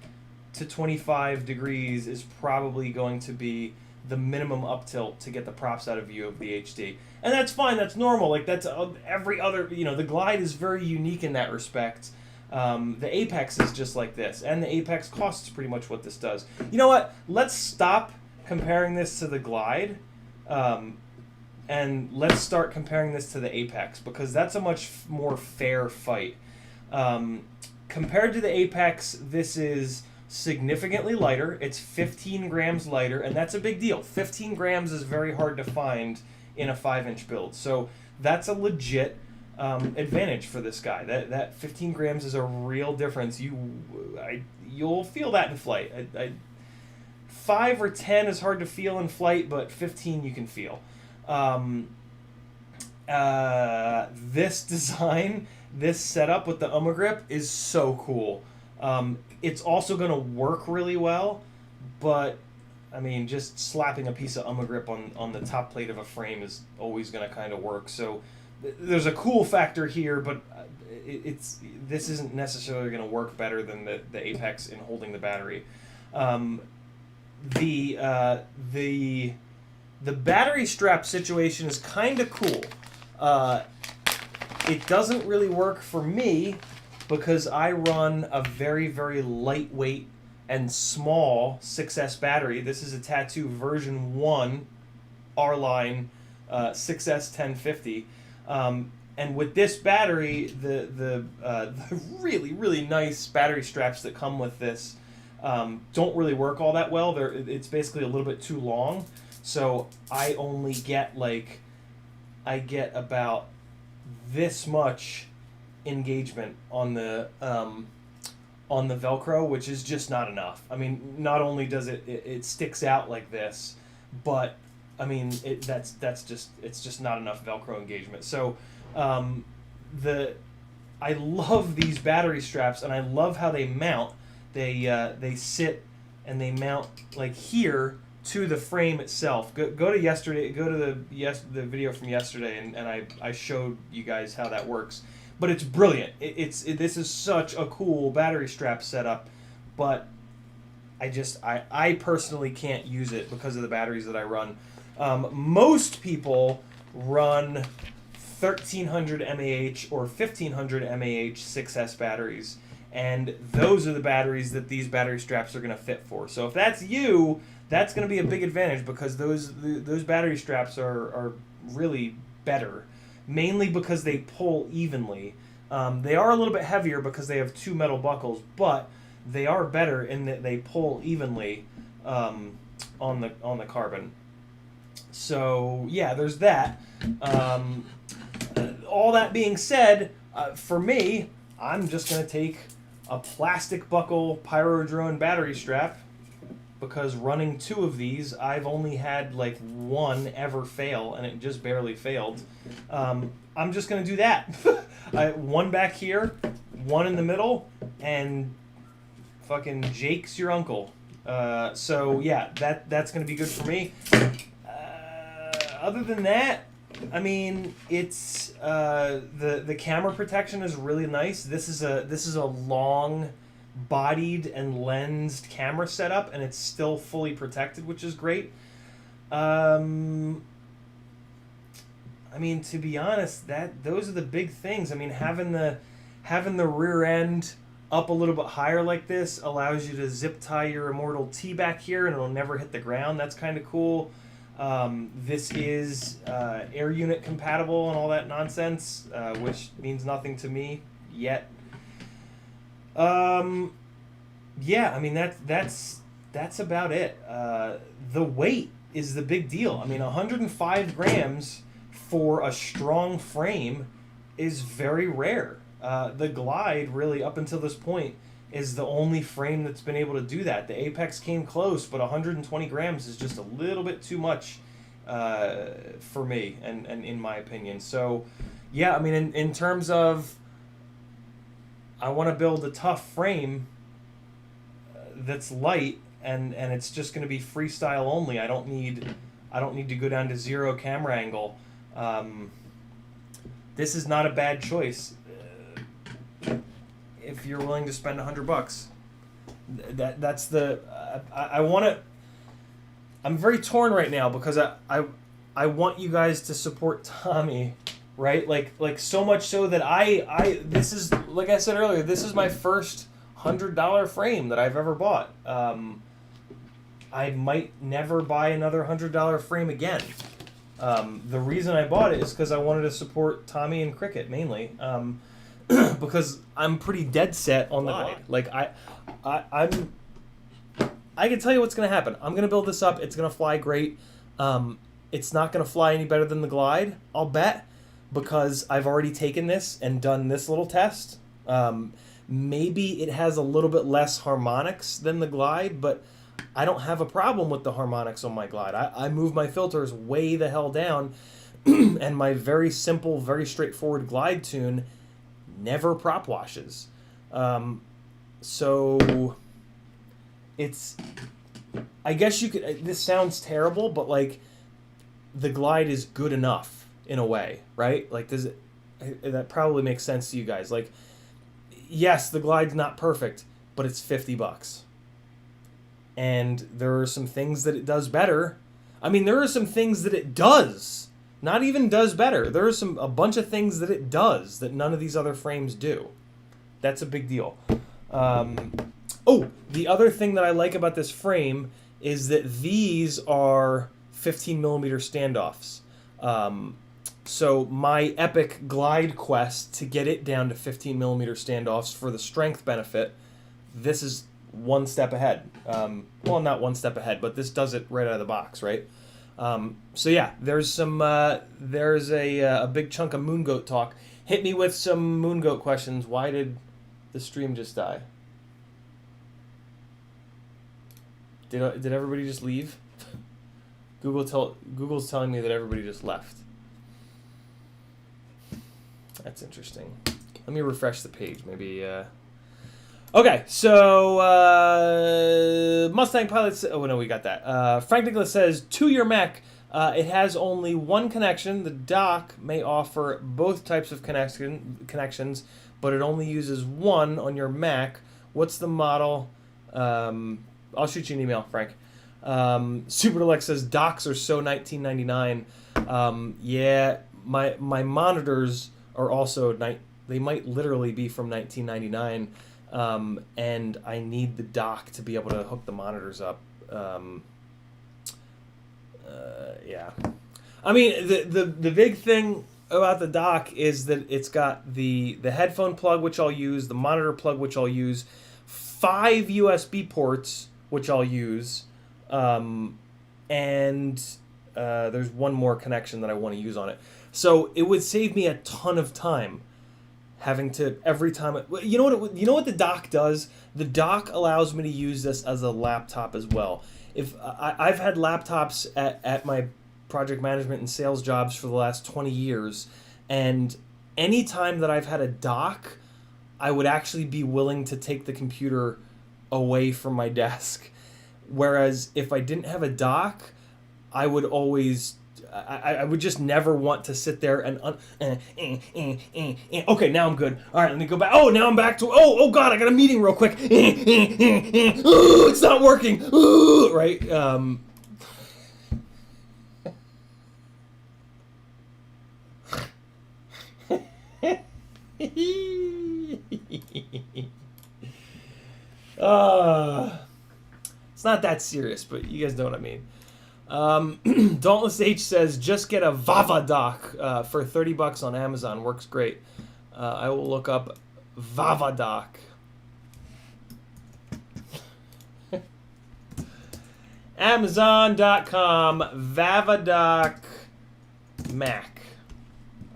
to 25 degrees is probably going to be the minimum up tilt to get the props out of view of the HD. And that's fine, that's normal. Like, that's every other, the Glide is very unique in that respect. The Apex is just like this, and the Apex costs pretty much what this does. You know what? Let's stop comparing this to the Glide, and let's start comparing this to the Apex, because that's a much more fair fight. Compared to the Apex, this is significantly lighter. It's 15 grams lighter, and that's a big deal. 15 grams is very hard to find in a 5-inch build, so that's a legit advantage for this guy. That 15 grams is a real difference. You'll feel that in flight. 5 or 10 is hard to feel in flight, but 15 you can feel. This design, this setup with the grip is so cool. It's also going to work really well, but I mean, just slapping a piece of grip on the top plate of a frame is always going to kind of work. So there's a cool factor here, but this isn't necessarily going to work better than the Apex in holding the battery. The battery strap situation is kind of cool. It doesn't really work for me because I run a very, very lightweight and small 6S battery. This is a Tattoo version 1 R-Line 6S 1050. And with this battery, the really, really nice battery straps that come with this don't really work all that well. It's basically a little bit too long. So I only get I get about this much engagement on the Velcro, which is just not enough. I mean, not only does it sticks out like this, but I mean it's just not enough Velcro engagement. So I love these battery straps, and I love how they mount. They sit and they mount like here to the frame itself. Go to yesterday. Go to the video from yesterday, and I showed you guys how that works. But it's brilliant. This is such a cool battery strap setup, but I personally can't use it because of the batteries that I run. Most people run 1300 mAh or 1500 mAh 6S batteries, and those are the batteries that these battery straps are going to fit for. So if that's you, that's going to be a big advantage, because those battery straps are really better, mainly because they pull evenly. They are a little bit heavier because they have two metal buckles, but they are better in that they pull evenly on the carbon. So yeah, there's that. All that being said, for me, I'm just going to take a plastic buckle Pyrodrone battery strap, because running two of these, I've only had like one ever fail, and it just barely failed. I'm just going to do that. One back here, one in the middle, and fucking Jake's your uncle. So yeah, that's going to be good for me. Other than that, I mean, it's the camera protection is really nice. This is a long bodied and lensed camera setup, and it's still fully protected, which is great. I mean, to be honest, those are the big things. I mean, having the rear end up a little bit higher like this allows you to zip tie your Immortal T back here, and it'll never hit the ground. That's kind of cool. This is air unit compatible and all that nonsense, which means nothing to me yet. Yeah, I mean that's about it. The weight is the big deal. I mean, 105 grams for a strong frame is very rare. The Glide, really, up until this point, is the only frame that's been able to do that. The Apex came close, but 120 grams is just a little bit too much for me, and in my opinion. So, yeah, I mean, in terms of, I want to build a tough frame that's light, and it's just going to be freestyle only. I don't need to go down to zero camera angle. This is not a bad choice. If you're willing to spend $100, that's the I want to. I'm very torn right now, because I want you guys to support Tommy, right? Like so much so that this is, like I said earlier, this is my first $100 frame that I've ever bought. I might never buy another $100 frame again. The reason I bought it is because I wanted to support Tommy and Cricket mainly. Because I'm pretty dead set on the Glide. Like I can tell you what's going to happen. I'm going to build this up. It's going to fly great. It's not going to fly any better than the Glide, I'll bet, because I've already taken this and done this little test. Maybe it has a little bit less harmonics than the Glide, but I don't have a problem with the harmonics on my Glide. I move my filters way the hell down, and my very simple, very straightforward Glide tune never prop washes. So it's, I guess you could, this sounds terrible, but like the Glide is good enough in a way, right? Like that probably makes sense to you guys. Like, yes, the Glide's not perfect, but it's $50. And there are some things that it does better. I mean, there are some things that it does. Not even does better. There are a bunch of things that it does that none of these other frames do. That's a big deal. Oh, the other thing that I like about this frame is that these are 15 millimeter standoffs. So my epic Glide quest to get it down to 15 millimeter standoffs for the strength benefit, this is one step ahead. Well, not one step ahead, but this does it right out of the box, right? So yeah, there's a big chunk of Moon Goat talk. Hit me with some Moon Goat questions. Why did the stream just die? Did everybody just leave? Google's telling me that everybody just left. That's interesting. Let me refresh the page. Maybe. Okay, so Mustang Pilots. Oh no, we got that. Frank Nicholas says, to your Mac, it has only one connection. The dock may offer both types of connections, but it only uses one on your Mac. What's the model? I'll shoot you an email, Frank. Super Deluxe says docks are so 1999. Yeah, my monitors are also they might literally be from 1999. And I need the dock to be able to hook the monitors up. Yeah. I mean, the big thing about the dock is that it's got the headphone plug, which I'll use, the monitor plug, which I'll use, 5 USB ports, which I'll use, and there's one more connection that I want to use on it. So it would save me a ton of time having to every time. You know what the dock does? The dock allows me to use this as a laptop as well. If I've had laptops at my project management and sales jobs for the last 20 years, and any time that I've had a dock, I would actually be willing to take the computer away from my desk. Whereas if I didn't have a dock, I would always, I would just never want to sit there and okay, now I'm good. All right, let me go back. Oh, now I'm back to oh god, I got a meeting real quick. Ooh, it's not working. Ooh, right? It's not that serious, but you guys know what I mean. Dauntless H says, just get a Vava dock for $30 on Amazon. Works great. I will look up Vava dock. Amazon.com, Vavadock Mac.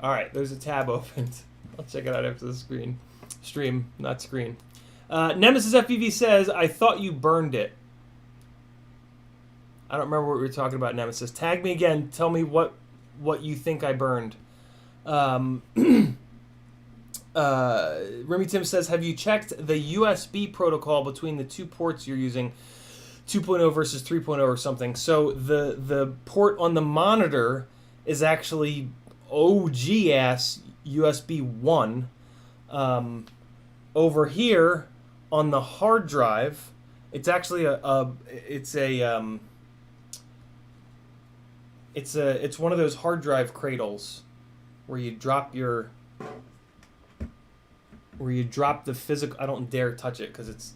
All right, there's a tab opened. I'll check it out after the stream, not screen. Nemesis FPV says, I thought you burned it. I don't remember what we were talking about, Nemesis. Tag me again. Tell me what you think I burned. Remy Tim says, have you checked the USB protocol between the two ports you're using, 2.0 versus 3.0 or something? So the port on the monitor is actually OG-ass USB 1. Over here on the hard drive, it's actually it's one of those hard drive cradles where you drop the physical. I don't dare touch it because it's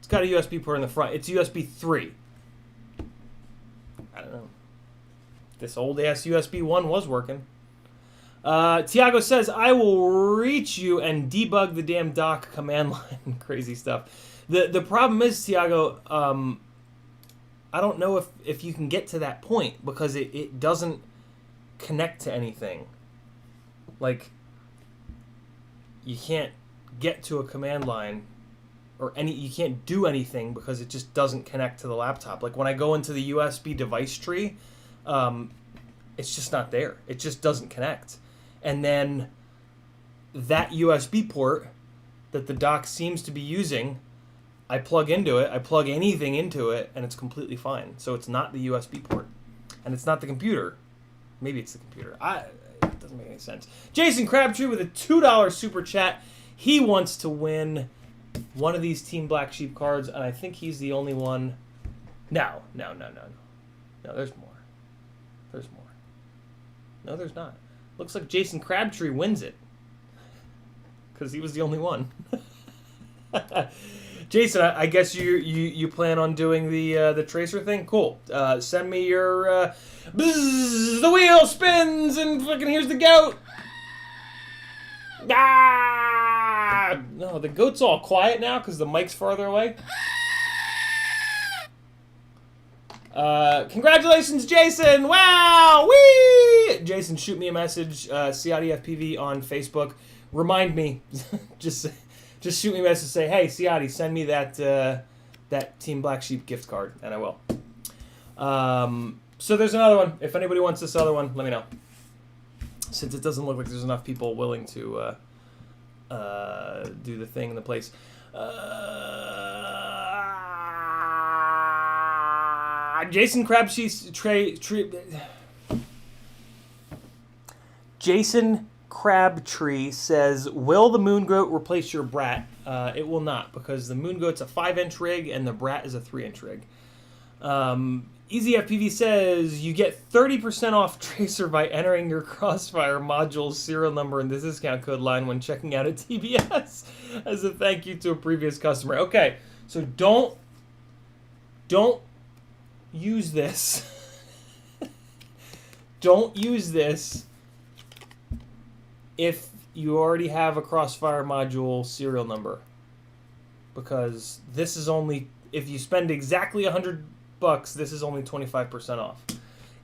got a USB port in the front. It's USB 3. I don't know. This old ass USB 1 was working. Tiago says, I will reach you and debug the damn dock command line. Crazy stuff. The problem is, Tiago, I don't know if you can get to that point because it doesn't connect to anything. Like, you can't get to a command line or you can't do anything because it just doesn't connect to the laptop. Like when I go into the USB device tree, it's just not there. It just doesn't connect. And then that USB port that the dock seems to be using, I plug into it, I plug anything into it, and it's completely fine. So it's not the USB port. And it's not the computer. Maybe it's the computer. It doesn't make any sense. Jason Crabtree with a $2 super chat. He wants to win one of these Team Black Sheep cards, and I think he's the only one. No, there's more. There's more. No, there's not. Looks like Jason Crabtree wins it. Because he was the only one. Jason, I guess you plan on doing the Tracer thing? Cool. Send me your bzzz, the wheel spins and fucking here's the goat. Ah! No, the goat's all quiet now because the mic's farther away. Congratulations, Jason! Wow! Whee! Jason, shoot me a message, CiottiFPV on Facebook. Remind me, just shoot me a message, say, hey, Ciotti, send me that Team Black Sheep gift card, and I will. So there's another one. If anybody wants this other one, let me know. Since it doesn't look like there's enough people willing to do the thing in the place. Jason Crabtree says, will the Moon Goat replace your Brat? It will not, because the Moon Goat's a 5-inch rig and the Brat is a 3-inch rig. EasyFPV says, you get 30% off Tracer by entering your Crossfire module's serial number in the discount code line when checking out at TBS as a thank you to a previous customer. Okay, so don't use this. Don't use this if you already have a Crossfire module serial number, because this is only, if you spend exactly $100, this is only 25% off.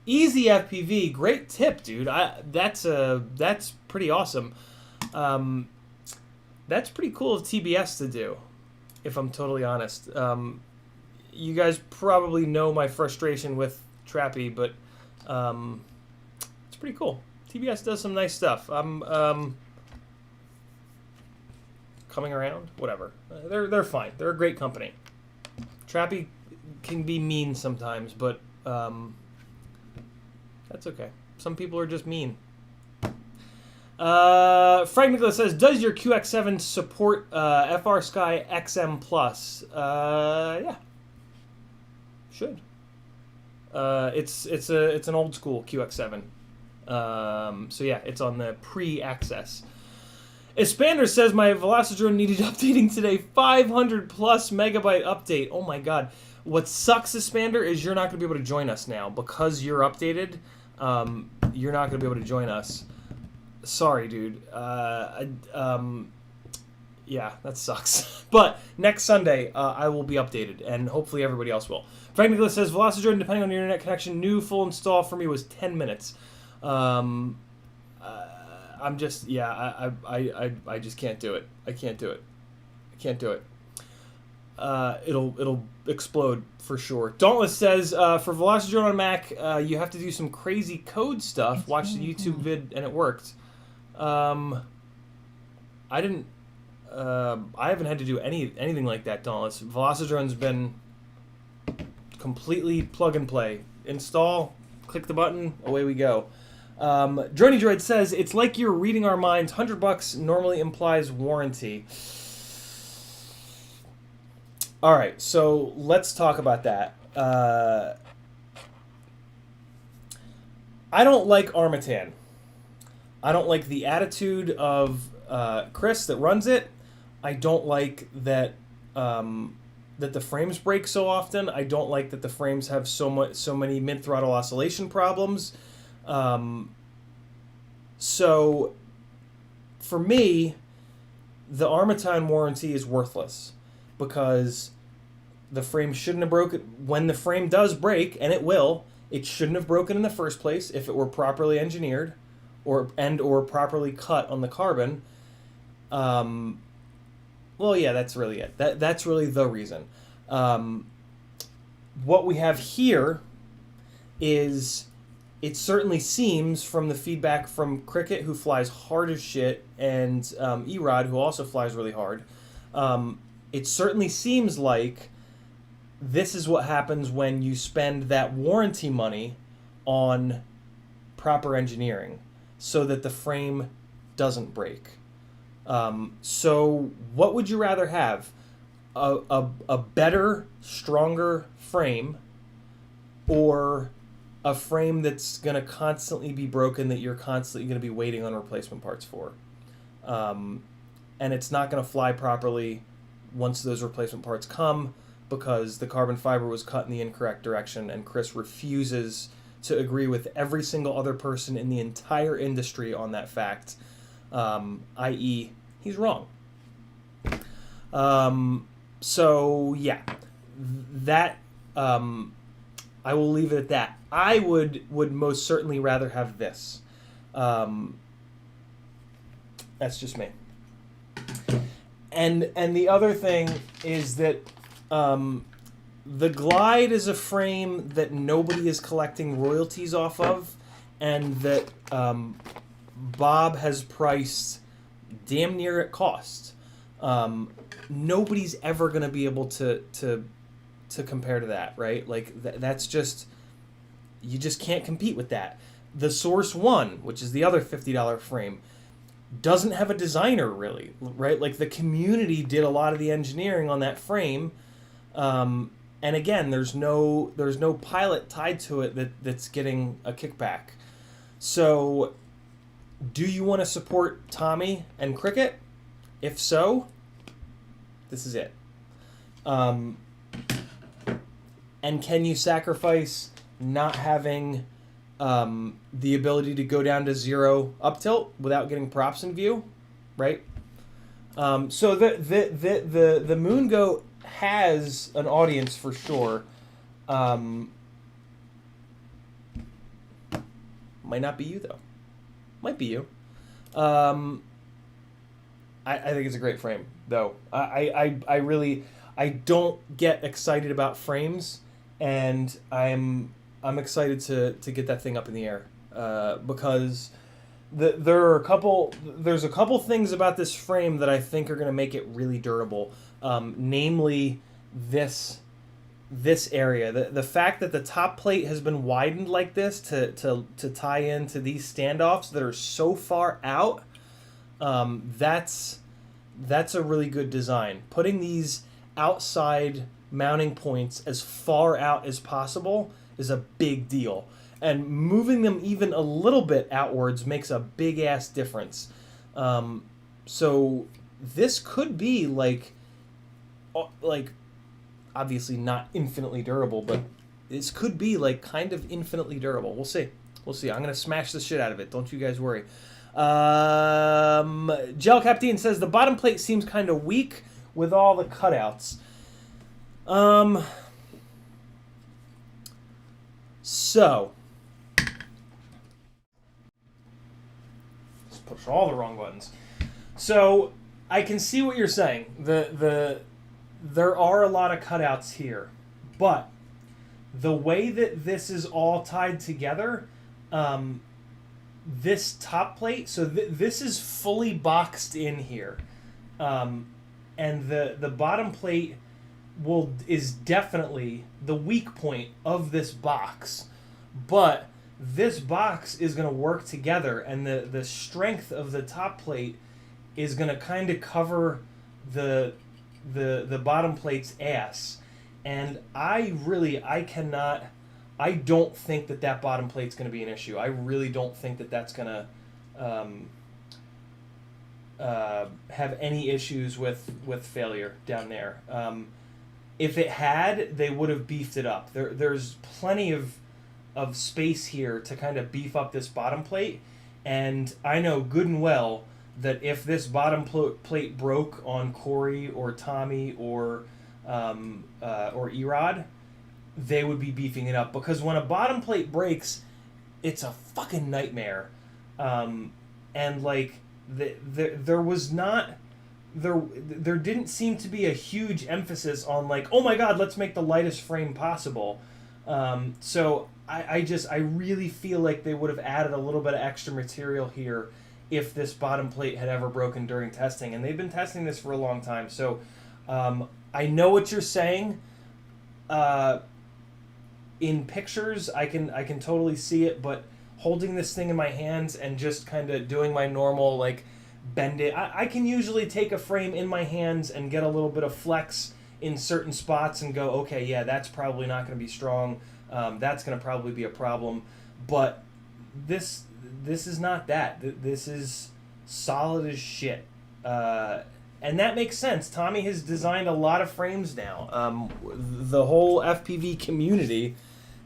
Easy FPV, great tip, dude. That's pretty awesome. That's pretty cool of TBS to do, if I'm totally honest. You guys probably know my frustration with Trappy, but it's pretty cool. TBS does some nice stuff. I'm coming around, whatever. They're fine. They're a great company. Trappy can be mean sometimes, but that's okay. Some people are just mean. Frank Nicholas says, does your QX7 support FR Sky XM Plus? Yeah. Should. It's an old school QX7. So yeah, it's on the pre-access. Expander says, my Velocidrone needed updating today. 500 plus megabyte update. Oh my god. What sucks, Expander, is you're not going to be able to join us now. Because you're updated, you're not going to be able to join us. Sorry, dude. Yeah, that sucks. But next Sunday, I will be updated, and hopefully everybody else will. Frank Nicholas says, Velocidrone, depending on your internet connection, new full install for me was 10 minutes. I'm just, yeah, I just can't do it. I can't do it. I can't do it. It'll explode for sure. Dauntless says, for Velocidrone on Mac, you have to do some crazy code stuff. Watch the YouTube vid, and it worked. I haven't had to do anything like that, Dauntless. Velocidrone's been completely plug and play. Install, click the button, away we go. Drony Droid says, it's like you're reading our minds. $100 normally implies warranty. All right, so let's talk about that. I don't like Armatan. I don't like the attitude of Chris that runs it. I don't like that that the frames break so often. I don't like that the frames have so many mid-throttle oscillation problems. So for me, the Armatan warranty is worthless, because the frame shouldn't have broken. When the frame does break, and it will, it shouldn't have broken in the first place if it were properly engineered or properly cut on the carbon. Well, yeah, that's really it. That's really the reason. What we have here is, it certainly seems from the feedback from Cricket, who flies hard as shit, and Erod, who also flies really hard, it certainly seems like this is what happens when you spend that warranty money on proper engineering so that the frame doesn't break. So what would you rather have? A better, stronger frame, or a frame that's going to constantly be broken, that you're constantly going to be waiting on replacement parts for? And it's not going to fly properly once those replacement parts come, because the carbon fiber was cut in the incorrect direction, and Chris refuses to agree with every single other person in the entire industry on that fact, i.e., he's wrong. So, yeah, that I will leave it at that. I would most certainly rather have this. That's just me. And the other thing is that the Glide is a frame that nobody is collecting royalties off of, and that Bob has priced damn near at cost. Nobody's ever going to be able to compare to that, right? Like that's just, you just can't compete with that. The Source One, which is the other $50 frame, doesn't have a designer really, right? Like the community did a lot of the engineering on that frame, and again, there's no pilot tied to it that's getting a kickback. So, do you want to support Tommy and Cricket? If so, this is it. And can you sacrifice not having the ability to go down to 0 up tilt without getting props in view, right? So the Moon Goat has an audience for sure. Might not be you though. Might be you. I think it's a great frame though. I really don't get excited about frames, and I'm excited to get that thing up in the air because there's a couple things about this frame that I think are going to make it really durable. Namely, this area, the fact that the top plate has been widened like this to tie into these standoffs that are so far out. That's a really good design. Putting these outside mounting points as far out as possible is a big deal, and moving them even a little bit outwards makes a big ass difference. So this could be like obviously not infinitely durable, but this could be like kind of infinitely durable. We'll see. I'm gonna smash the shit out of it. Don't you guys worry. Gel Captain says the bottom plate seems kind of weak with all the cutouts. So let's push all the wrong buttons. So I can see what you're saying. There are a lot of cutouts here, but the way that this is all tied together, this top plate, so this is fully boxed in here, and the bottom plate is definitely the weak point of this box, but this box is going to work together, and the strength of the top plate is going to kind of cover the bottom plate's ass. And I don't think that bottom plate's going to be an issue. I really don't think that that's going to have any issues with failure down there. If it had, they would have beefed it up. There's plenty of space here to kind of beef up this bottom plate, and I know good and well that if this bottom plate broke on Corey or Tommy or Erod, they would be beefing it up, because when a bottom plate breaks, it's a fucking nightmare. And like there didn't seem to be a huge emphasis on like, oh my god, let's make the lightest frame possible. So I really feel like they would have added a little bit of extra material here if this bottom plate had ever broken during testing, and they've been testing this for a long time. So I know what you're saying. In pictures, I can totally see it, but holding this thing in my hands and just kind of doing my normal like bend it, I can usually take a frame in my hands and get a little bit of flex in certain spots and go, okay, yeah, that's probably not going to be strong. That's going to probably be a problem. But this is not that. This is solid as shit. And that makes sense. Tommy has designed a lot of frames now. The whole FPV community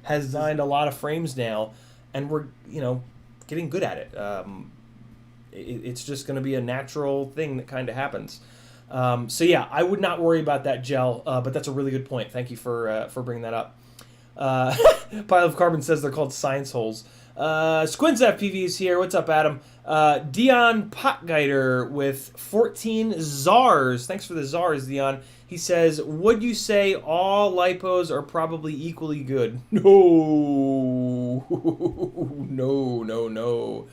has designed a lot of frames now, and we're getting good at it. It's just going to be a natural thing that kind of happens. So yeah, I would not worry about that, Gel. But that's a really good point. Thank you for bringing that up. Pile of Carbon says they're called science holes. Squints FPV is here. What's up, Adam? Dion Potgeider with 14 czars. Thanks for the czars, Dion. He says, would you say all lipos are probably equally good? No. No.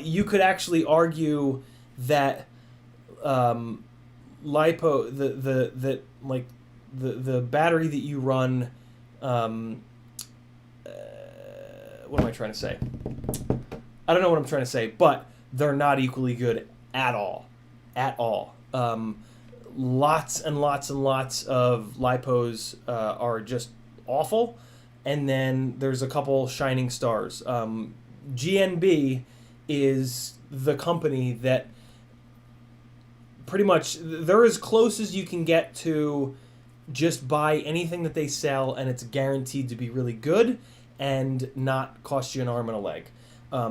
You could actually argue that lipo, the battery that you run, what am I trying to say? I don't know what I'm trying to say, but they're not equally good at all. At all. Lots and lots and lots of lipos are just awful, and then there's a couple shining stars. GNB is the company that pretty much, they're as close as you can get to just buy anything that they sell and it's guaranteed to be really good and not cost you an arm and a leg.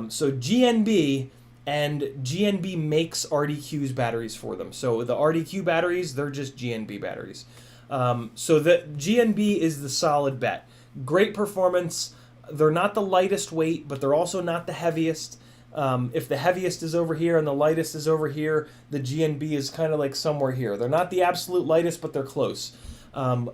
So GNB makes RDQ's batteries for them. So the RDQ batteries, they're just GNB batteries. So the GNB is the solid bet. Great performance. They're not the lightest weight, but they're also not the heaviest. If the heaviest is over here and the lightest is over here, the GNB is kind of like somewhere here. They're not the absolute lightest, but they're close. They're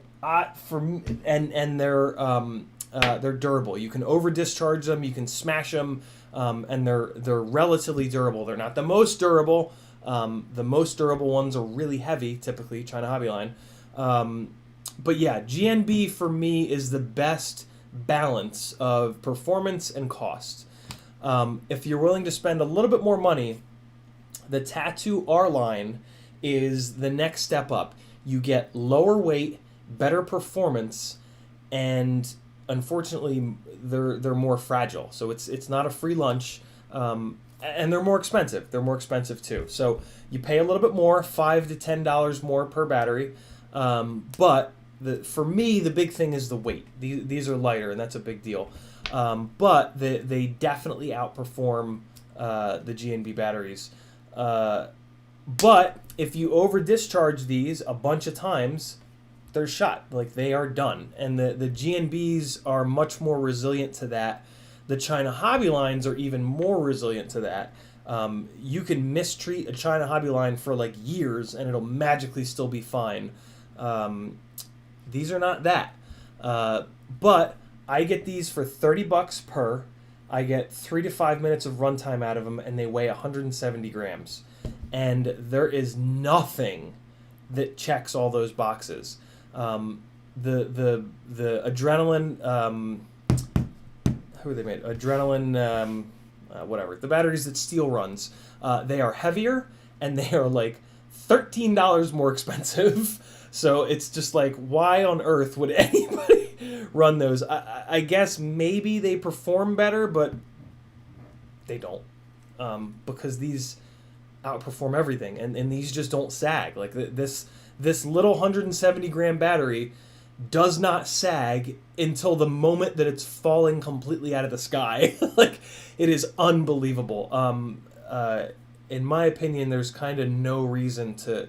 durable. You can over discharge them, you can smash them, and they're relatively durable. They're not the most durable. The most durable ones are really heavy, typically China Hobby Line. But yeah, GNB for me is the best balance of performance and cost. If you're willing to spend a little bit more money, the Tattoo R line is the next step up. You get lower weight, better performance, and unfortunately they're more fragile. So it's not a free lunch, and they're more expensive. They're more expensive too. So you pay a little bit more, $5 to $10 more per battery. But for me, the big thing is the weight. These are lighter, and that's a big deal. But they definitely outperform the GNB batteries. But if you over discharge these a bunch of times, they're shot. Like, they are done. And the GNBs are much more resilient to that. The China Hobby Lines are even more resilient to that. You can mistreat a China Hobby Line for like years and it'll magically still be fine. These are not that. But I get these for $30 per. I get 3 to 5 minutes of runtime out of them, and they weigh 170 grams. And there is nothing that checks all those boxes. The Adrenaline, who are they made? Adrenaline, whatever. The batteries that Steel runs, they are heavier, and they are like $13 more expensive. So it's just like, why on earth would anybody run those? I guess maybe they perform better, but they don't. Because these outperform everything, and these just don't sag. Like this little 170 gram battery does not sag until the moment that it's falling completely out of the sky. Like, it is unbelievable. In my opinion, there's kind of no reason to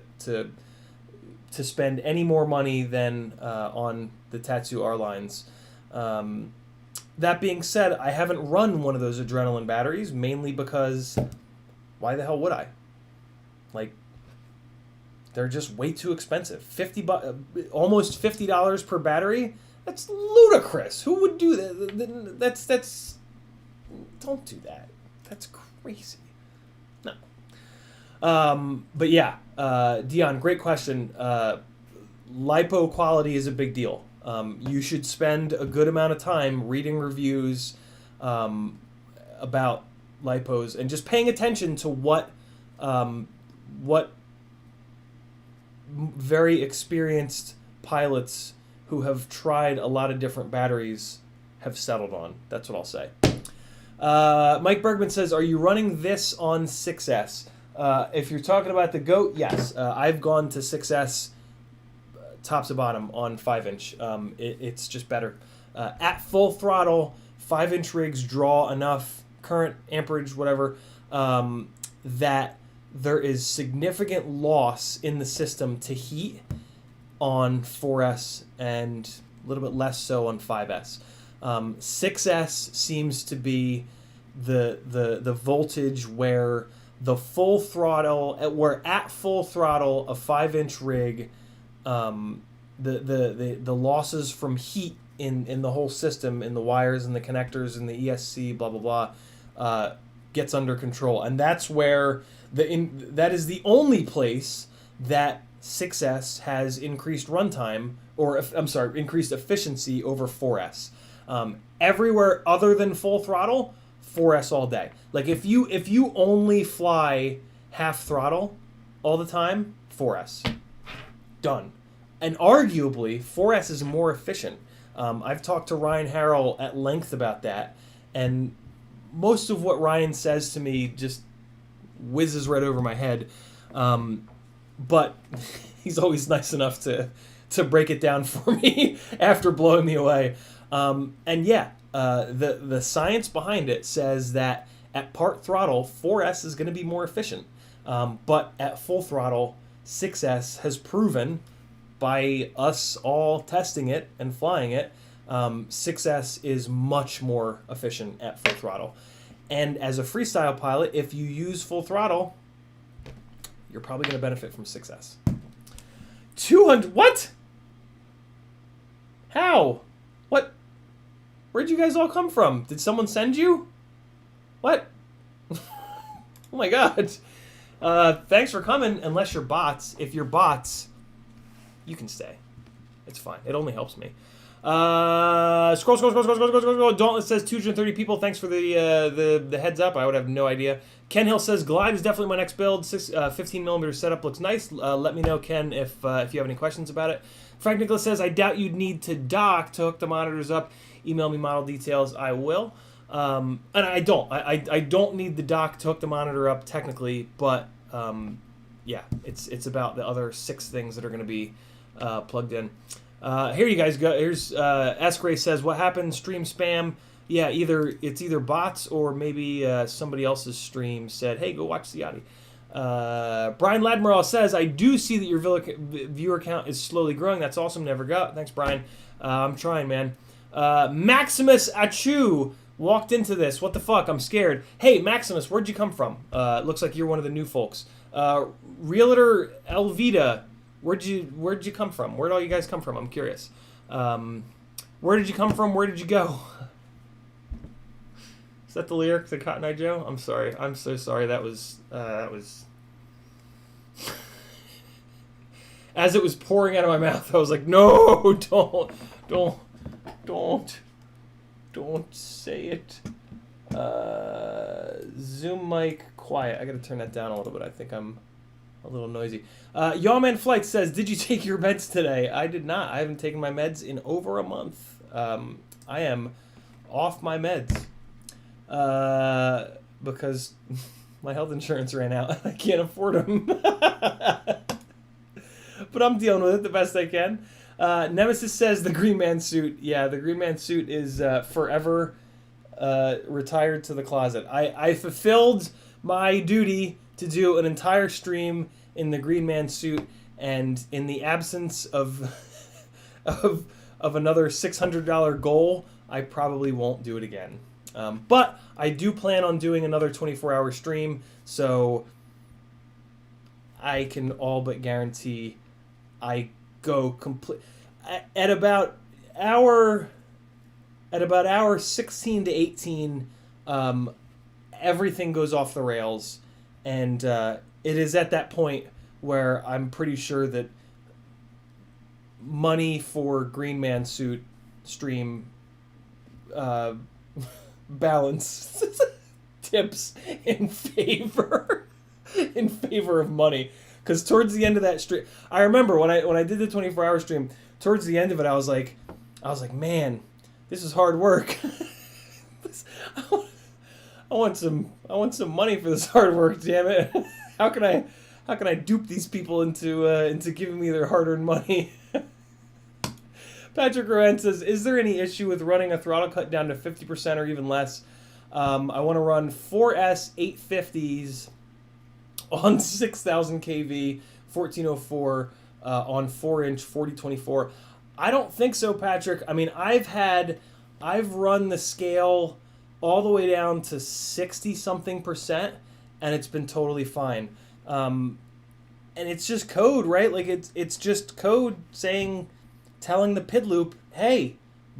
spend any more money than on the Tattoo R lines. That being said, I haven't run one of those Adrenaline batteries, mainly because why the hell would I? Like, they're just way too expensive. Almost $50 per battery? That's ludicrous. Who would do that? That's don't do that. That's crazy. No. But yeah, Dion, great question. Lipo quality is a big deal. You should spend a good amount of time reading reviews about lipos and just paying attention to what very experienced pilots who have tried a lot of different batteries have settled on. That's what I'll say. Mike Bergman says, are you running this on 6S? If you're talking about the GOAT, yes. I've gone to 6S top to bottom on 5-inch. It's just better. At full throttle, 5-inch rigs draw enough current, amperage, whatever, that there is significant loss in the system to heat on 4S and a little bit less so on 5S. 6S seems to be the voltage where the full throttle, where at full throttle, a 5-inch rig, the losses from heat in the whole system, in the wires and the connectors and the ESC, blah blah blah, gets under control, and that's where that is the only place that 6S has increased runtime, or I'm sorry, increased efficiency over 4S. Everywhere other than full throttle, 4S all day. Like if you only fly half throttle all the time, 4S. Done. And arguably, 4S is more efficient. I've talked to Ryan Harrell at length about that, and most of what Ryan says to me just whizzes right over my head. But he's always nice enough to break it down for me after blowing me away. And yeah, the science behind it says that at part throttle, 4S is going to be more efficient. But at full throttle, 6S has proven, by us all testing it and flying it, 6S is much more efficient at full throttle. And as a freestyle pilot, if you use full throttle, you're probably going to benefit from 6S. 200... What? How? What? Where'd you guys all come from? Did someone send you? What? Oh my god. Thanks for coming, unless you're bots. If you're bots, you can stay. It's fine. It only helps me. Scroll. Dauntless says 230 people. Thanks for the heads up. I would have no idea. Ken Hill says Glide is definitely my next build. 15mm setup looks nice. Let me know, Ken, if you have any questions about it. Frank Nicholas says I doubt you'd need to dock to hook the monitors up. Email me model details. I will. And I don't. I don't need the dock to hook the monitor up technically, but yeah, it's about the other 6 things that are going to be plugged in. Here you guys go. Here's S-Gray says, what happened? Stream spam. Yeah, it's either bots or maybe somebody else's stream said, hey, go watch Ciotti. Brian Ladmiral says, I do see that your viewer count is slowly growing. That's awesome. Never got. Thanks, Brian. I'm trying, man. Maximus Achu walked into this. What the fuck? I'm scared. Hey, Maximus, where'd you come from? Looks like you're one of the new folks. Realtor Elvita, where'd you come from? Where'd all you guys come from? I'm curious. Where did you come from? Where did you go? Is that the lyric to Cotton Eye Joe? I'm sorry. I'm so sorry. That was as it was pouring out of my mouth, I was like, no, don't say it. Zoom mic quiet. I gotta turn that down a little bit. I think I'm a little noisy. Yawman Flight says, did you take your meds today? I did not. I haven't taken my meds in over a month. I am off my meds because my health insurance ran out. I can't afford them. But I'm dealing with it the best I can. Nemesis says the Green Man suit. Yeah, the Green Man suit is forever retired to the closet. I fulfilled my duty to do an entire stream in the Green Man suit, and in the absence of another $600 goal, I probably won't do it again. But I do plan on doing another 24-hour stream, so I can all but guarantee I go complete at about hour 16 to 18. Everything goes off the rails, and it is at that point where I'm pretty sure that money for Green Man suit stream balance tips in favor of money. Because towards the end of that stream, I remember when I did the 24-hour stream, towards the end of it, I was like, man, this is hard work. I want some money for this hard work, damn it. How can I dupe these people into giving me their hard-earned money? Patrick Rowan says, is there any issue with running a throttle cut down to 50% or even less? I want to run 4S 850s on 6,000 kV, 1404 on 4-inch 4024. I don't think so, Patrick. I mean, I've run the scale all the way down to 60-something%, and it's been totally fine. And it's just code, right? Like it's just code telling the PID loop, hey,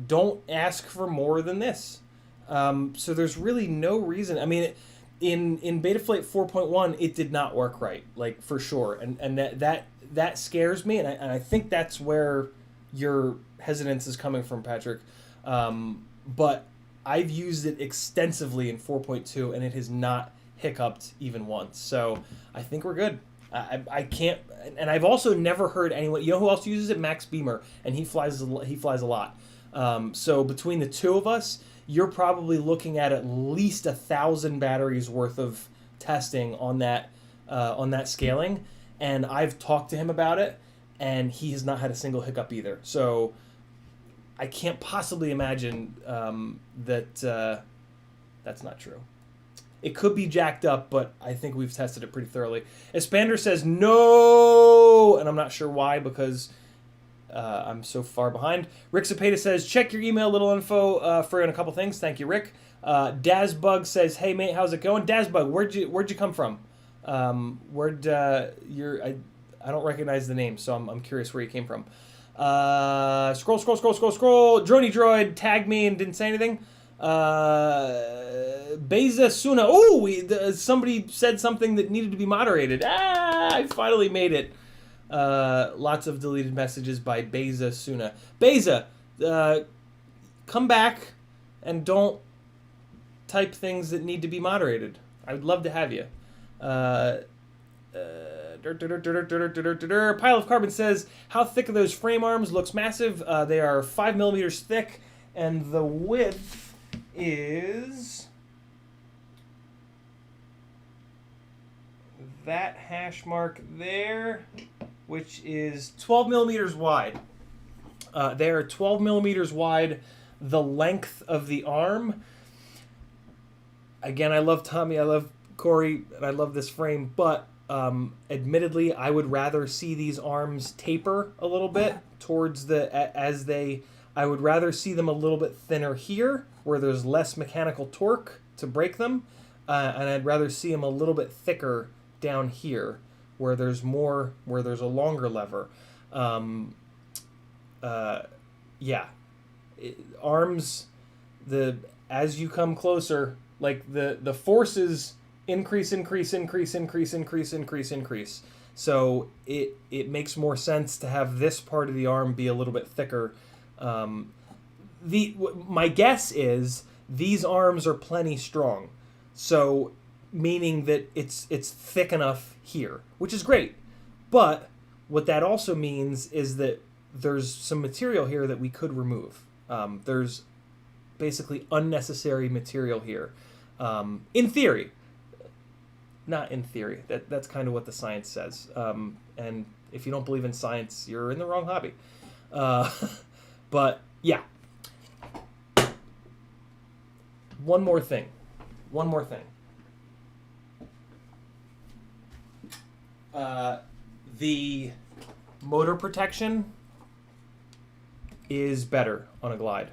don't ask for more than this. So there's really no reason. I mean, in Betaflight 4.1, it did not work right, like for sure, and that scares me, and I think that's where your hesitance is coming from, Patrick. But I've used it extensively in 4.2, and it has not hiccuped even once. So I think we're good. I can't, and I've also never heard anyone. You know who else uses it? Max Beamer, and he flies a lot. So between the two of us, you're probably looking at least 1,000 batteries worth of testing on that scaling. And I've talked to him about it, and he has not had a single hiccup either. So I can't possibly imagine that that's not true. It could be jacked up, but I think we've tested it pretty thoroughly. Espander says no, and I'm not sure why, because I'm so far behind. Rick Zapata says, check your email, little info for a couple things. Thank you, Rick. Dazbug says, hey, mate, how's it going? Dazbug, where'd you come from? I don't recognize the name, so I'm curious where you came from. Scroll. Drony Droid tagged me and didn't say anything. Beza Suna. Oh, somebody said something that needed to be moderated. I finally made it. Lots of deleted messages by Beza Suna. Beza, come back and don't type things that need to be moderated. I would love to have you. Pile of Carbon says, how thick are those frame arms? Looks massive. They are 5 millimeters thick, and the width is that hash mark there, which is 12 millimeters wide. They are 12 millimeters wide, the length of the arm. Again, I love Tommy, I love Corey, and I love this frame, but admittedly, I would rather see these arms taper a little bit towards I would rather see them a little bit thinner here, where there's less mechanical torque to break them, and I'd rather see them a little bit thicker down here, where there's a longer lever. Arms, as you come closer, like the forces increase. So it makes more sense to have this part of the arm be a little bit thicker. My guess is these arms are plenty strong, so meaning that it's thick enough here, which is great. But what that also means is that there's some material here that we could remove. There's basically unnecessary material here. In theory, not in theory. That's kind of what the science says. And if you don't believe in science, you're in the wrong hobby. But yeah. One more thing. The motor protection is better on a glide.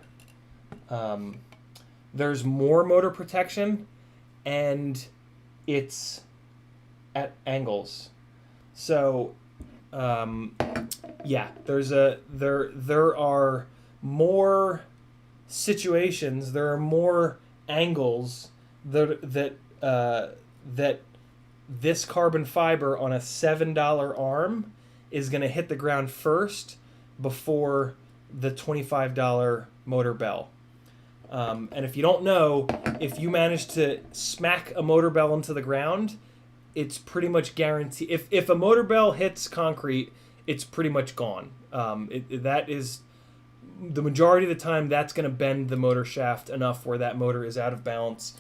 There's more motor protection, and it's at angles. So, there are more situations, there are more angles that this carbon fiber on a $7 arm is going to hit the ground first before the $25 motor bell. And if you don't know, if you manage to smack a motor bell into the ground, it's pretty much guaranteed. If a motor bell hits concrete, it's pretty much gone. That is the majority of the time. That's going to bend the motor shaft enough where that motor is out of balance.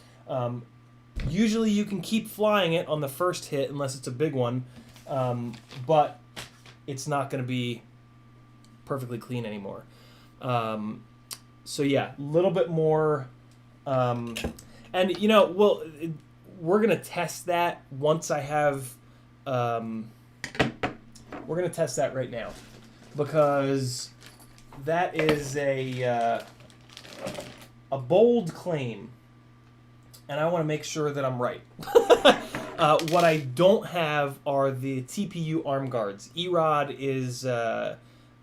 Usually, you can keep flying it on the first hit unless it's a big one, but it's not going to be perfectly clean anymore. So yeah, a little bit more, and we're gonna test that once I have. We're gonna test that right now, because that is a bold claim, and I want to make sure that I'm right. What I don't have are the TPU arm guards. Erod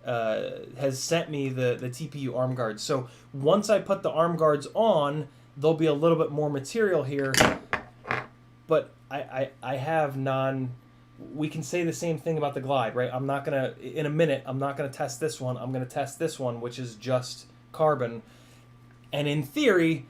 has sent me the TPU arm guards. So once I put the arm guards on, there'll be a little bit more material here. But I have we can say the same thing about the Glide, right? I'm not going to, in a minute, I'm not going to test this one. I'm going to test this one, which is just carbon. And in theory,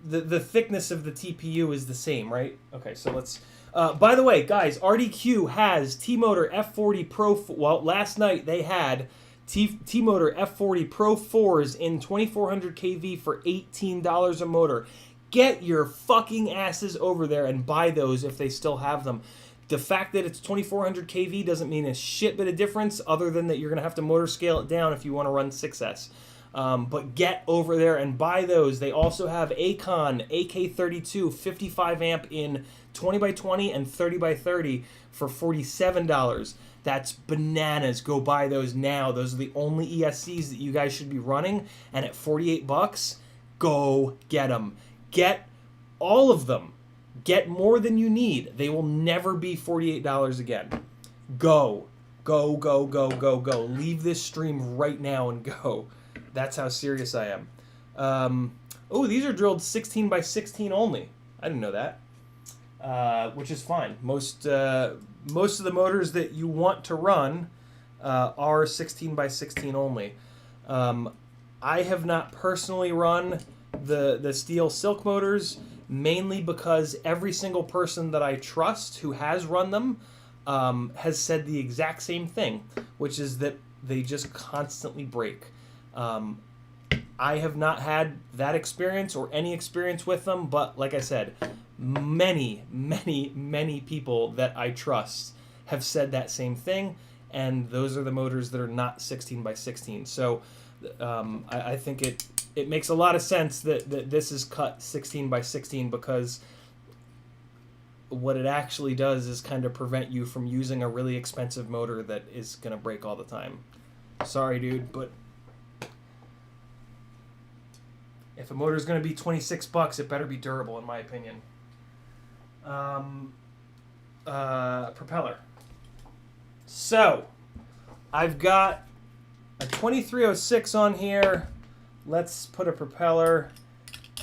the thickness of the TPU is the same, right? Okay, so let's... by the way, guys, RDQ has T-Motor F40 Pro... Well, last night they had T-Motor F40 Pro 4s in 2400 kV for $18 a motor. Get your fucking asses over there and buy those if they still have them. The fact that it's 2400 kV doesn't mean a shit bit of difference other than that you're going to have to motor scale it down if you want to run 6S. But get over there and buy those. They also have Acon AK32 55 amp in 20x20 and 30x30 for $47. That's bananas. Go buy those now. Those are the only ESCs that you guys should be running. And at $48, go get them. Get all of them. Get more than you need. They will never be $48 again. Go. Go, go, go, go, go. Leave this stream right now and go. That's how serious I am. Oh, these are drilled 16 by 16 only. I didn't know that. Which is fine. Most of the motors that you want to run are 16 by 16 only. I have not personally run the steel silk motors, mainly because every single person that I trust who has run them has said the exact same thing, which is that they just constantly break. I have not had that experience or any experience with them, but like I said, many, many, many people that I trust have said that same thing, and those are the motors that are not 16 by 16. So I think it makes a lot of sense that this is cut 16 by 16, because what it actually does is kind of prevent you from using a really expensive motor that is going to break all the time. Sorry, dude, but if a motor is going to be $26, it better be durable, in my opinion. Propeller. So, I've got a 2306 on here. Let's put a propeller,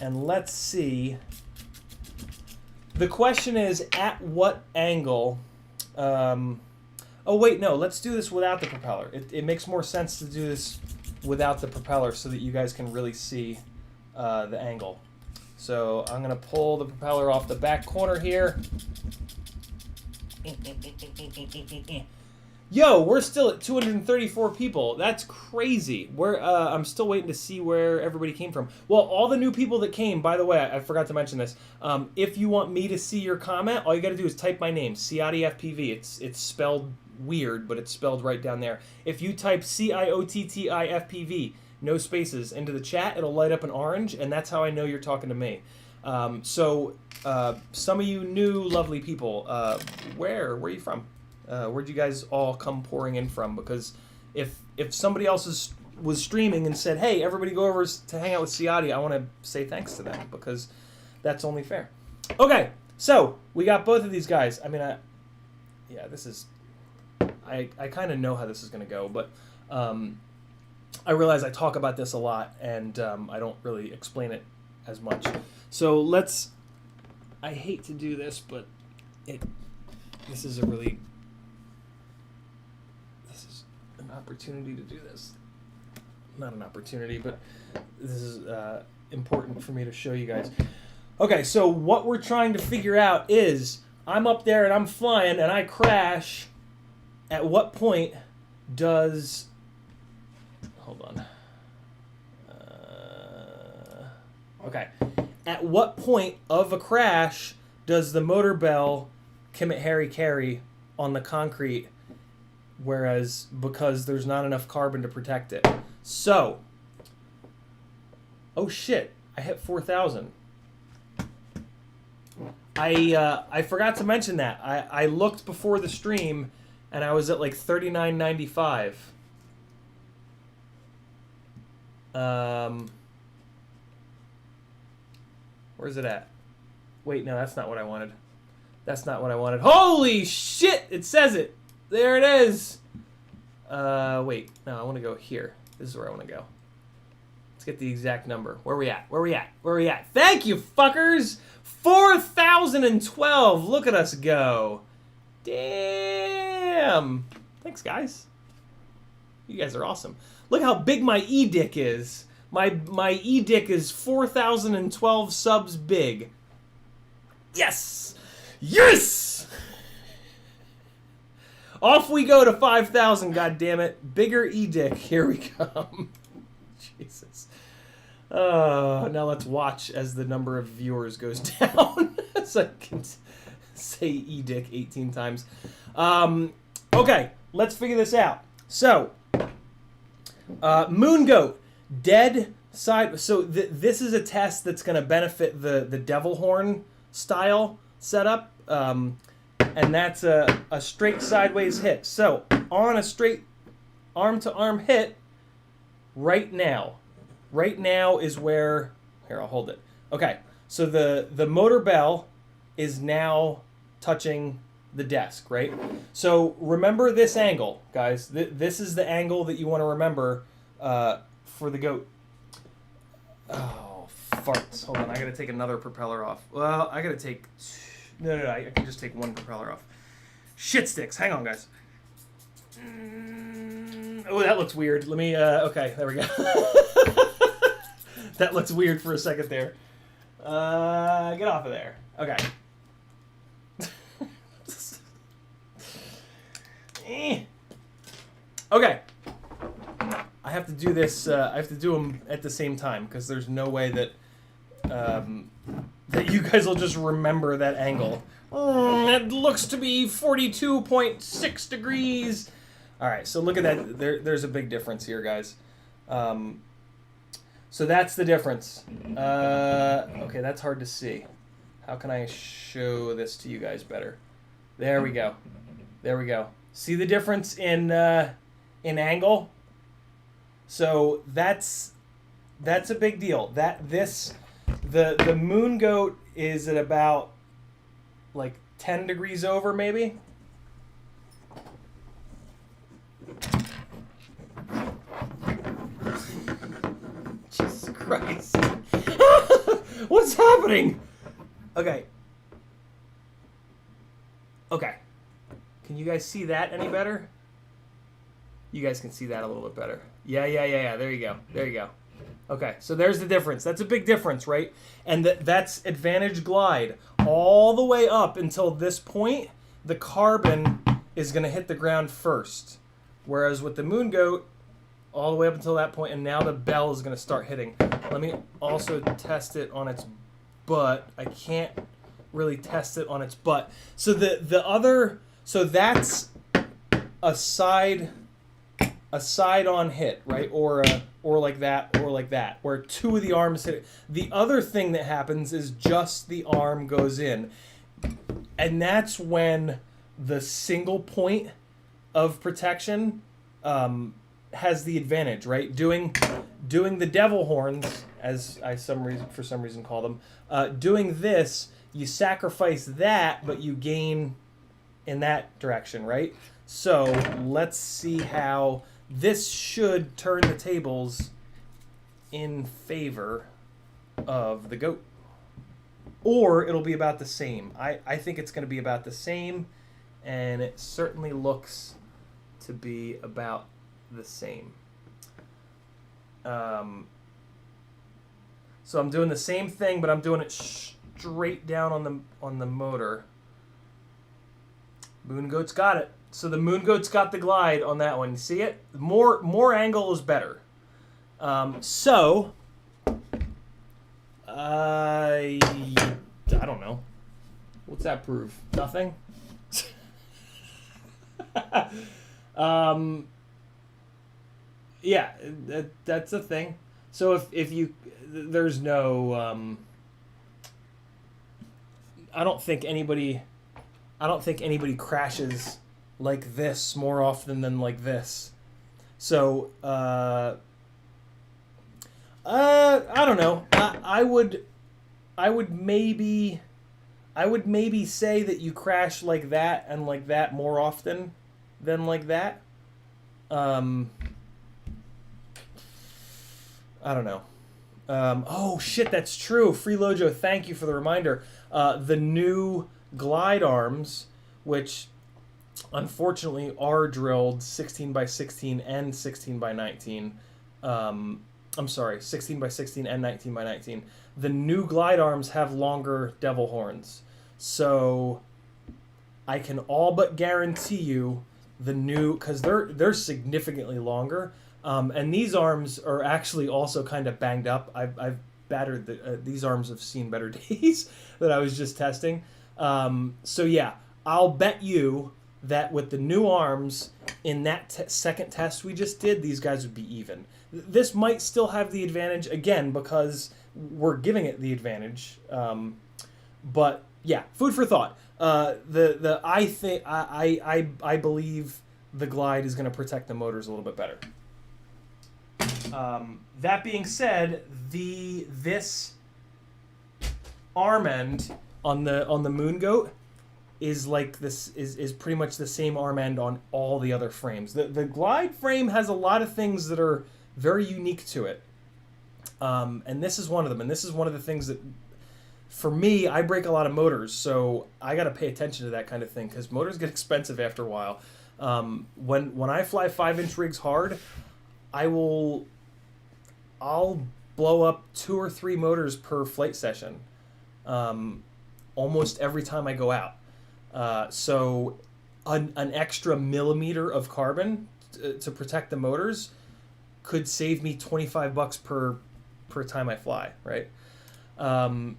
and let's see. The question is, at what angle... oh, wait, no. Let's do this without the propeller. It makes more sense to do this without the propeller so that you guys can really see the angle. So I'm going to pull the propeller off the back corner here. Yo, we're still at 234 people. That's crazy. I'm still waiting to see where everybody came from. Well, all the new people that came, by the way, I forgot to mention this. If you want me to see your comment, all you got to do is type my name, CiottiFPV. It's spelled weird, but it's spelled right down there. If you type CiottiFPV, no spaces, into the chat, it'll light up an orange, and that's how I know you're talking to me. So some of you new lovely people, where are you from? Where'd you guys all come pouring in from? Because if somebody else was streaming and said, hey, everybody go over to hang out with Ciotti, I want to say thanks to them, because that's only fair. Okay, so we got both of these guys. I mean, I kind of know how this is going to go, but I realize I talk about this a lot, and I don't really explain it as much. So I hate to do this, but this is an opportunity to do this. Not an opportunity, but this is important for me to show you guys. Okay, so what we're trying to figure out is, I'm up there and I'm flying and I crash. At what point does... Hold on. Okay. At what point of a crash does the motor bell commit hara-kiri on the concrete, because there's not enough carbon to protect it? So, oh shit, I hit 4,000. I forgot to mention that. I looked before the stream and I was at like 39.95. Where's it at? Wait, no, that's not what I wanted. That's not what I wanted. Holy shit! It says it. There it is. Wait. No, I want to go here. This is where I want to go. Let's get the exact number. Where we at? Where we at? Where we at? Thank you, fuckers! 4,012. Look at us go. Damn. Thanks, guys. You guys are awesome. Look how big my E-dick is. My E-dick is 4,012 subs big. Yes! Yes! Off we go to 5,000, goddammit. Bigger E-dick. Here we come. Jesus. Now let's watch as the number of viewers goes down. So I can say E-dick 18 times. Okay, let's figure this out. So, Moon Goat. Dead side. So this is a test that's going to benefit the devil horn style setup. And that's a straight sideways hit. So on a straight arm to arm hit, right now is where, here, I'll hold it. Okay, so the motor bell is now touching the desk, right? So remember this angle, guys. This is the angle that you want to remember for the goat. Oh, farts. Hold on, I gotta take another propeller off. Well, I gotta take... No, I can just take one propeller off. Shit sticks. Hang on, guys. Oh, that looks weird. Let me, okay, there we go. That looks weird for a second there. Get off of there. Okay. Okay. I have to do this, I have to do them at the same time, because there's no way that, that you guys will just remember that angle. It looks to be 42.6 degrees. All right, so look at that. There's a big difference here, guys. So that's the difference. Okay, that's hard to see. How can I show this to you guys better? There we go. There we go. See the difference in angle? So that's a big deal. The Moon Goat is at about like 10 degrees over, maybe. Jesus Christ. What's happening? Okay. Okay. Can you guys see that any better? You guys can see that a little bit better. Yeah. There you go. There you go. Okay, so there's the difference. That's a big difference, right? And that's advantage glide. All the way up until this point, the carbon is going to hit the ground first. Whereas with the Moon Goat, all the way up until that point, and now the bell is going to start hitting. Let me also test it on its butt. I can't really test it on its butt. So so that's a side on hit, right? Or like that, where two of the arms hit it. The other thing that happens is just the arm goes in. And that's when the single point of protection has the advantage, right? Doing the devil horns, as I for some reason call them, doing this, you sacrifice that, but you gain in that direction, right? So let's see how this should turn the tables in favor of the goat. Or it'll be about the same. I think it's going to be about the same, and it certainly looks to be about the same. So I'm doing the same thing, but I'm doing it straight down on the motor. Moon Goat's got it. So the Moon Goat's got the glide on that one. You see it? More angle is better. So I don't know. What's that prove? Nothing? Yeah, that's a thing. So if you, there's no, I don't think anybody crashes like this more often than like this. So I don't know. I would maybe say that you crash like that and like that more often than like that. I don't know. Oh shit, that's true. Freelojo, thank you for the reminder. The new glide arms, which unfortunately are drilled 16 by 16 and 16 by 19. I'm sorry, 16 by 16 and 19 by 19. The new glide arms have longer devil horns. So I can all but guarantee you the new, because they're significantly longer. And these arms are actually also kind of banged up. I've battered these arms have seen better days that I was just testing. So yeah, I'll bet you that with the new arms in that second test we just did, these guys would be even. This might still have the advantage again because we're giving it the advantage. But yeah, food for thought. I believe the glide is going to protect the motors a little bit better. That being said, this arm end on the Moon Goat is like this is pretty much the same arm end on all the other frames. The glide frame has a lot of things that are very unique to it, and this is one of them. And this is one of the things that, for me, I break a lot of motors, so I got to pay attention to that kind of thing because motors get expensive after a while. When I fly 5-inch rigs hard, I'll blow up 2 or 3 motors per flight session, almost every time I go out. So an extra millimeter of carbon to protect the motors could save me $25 per time I fly, right?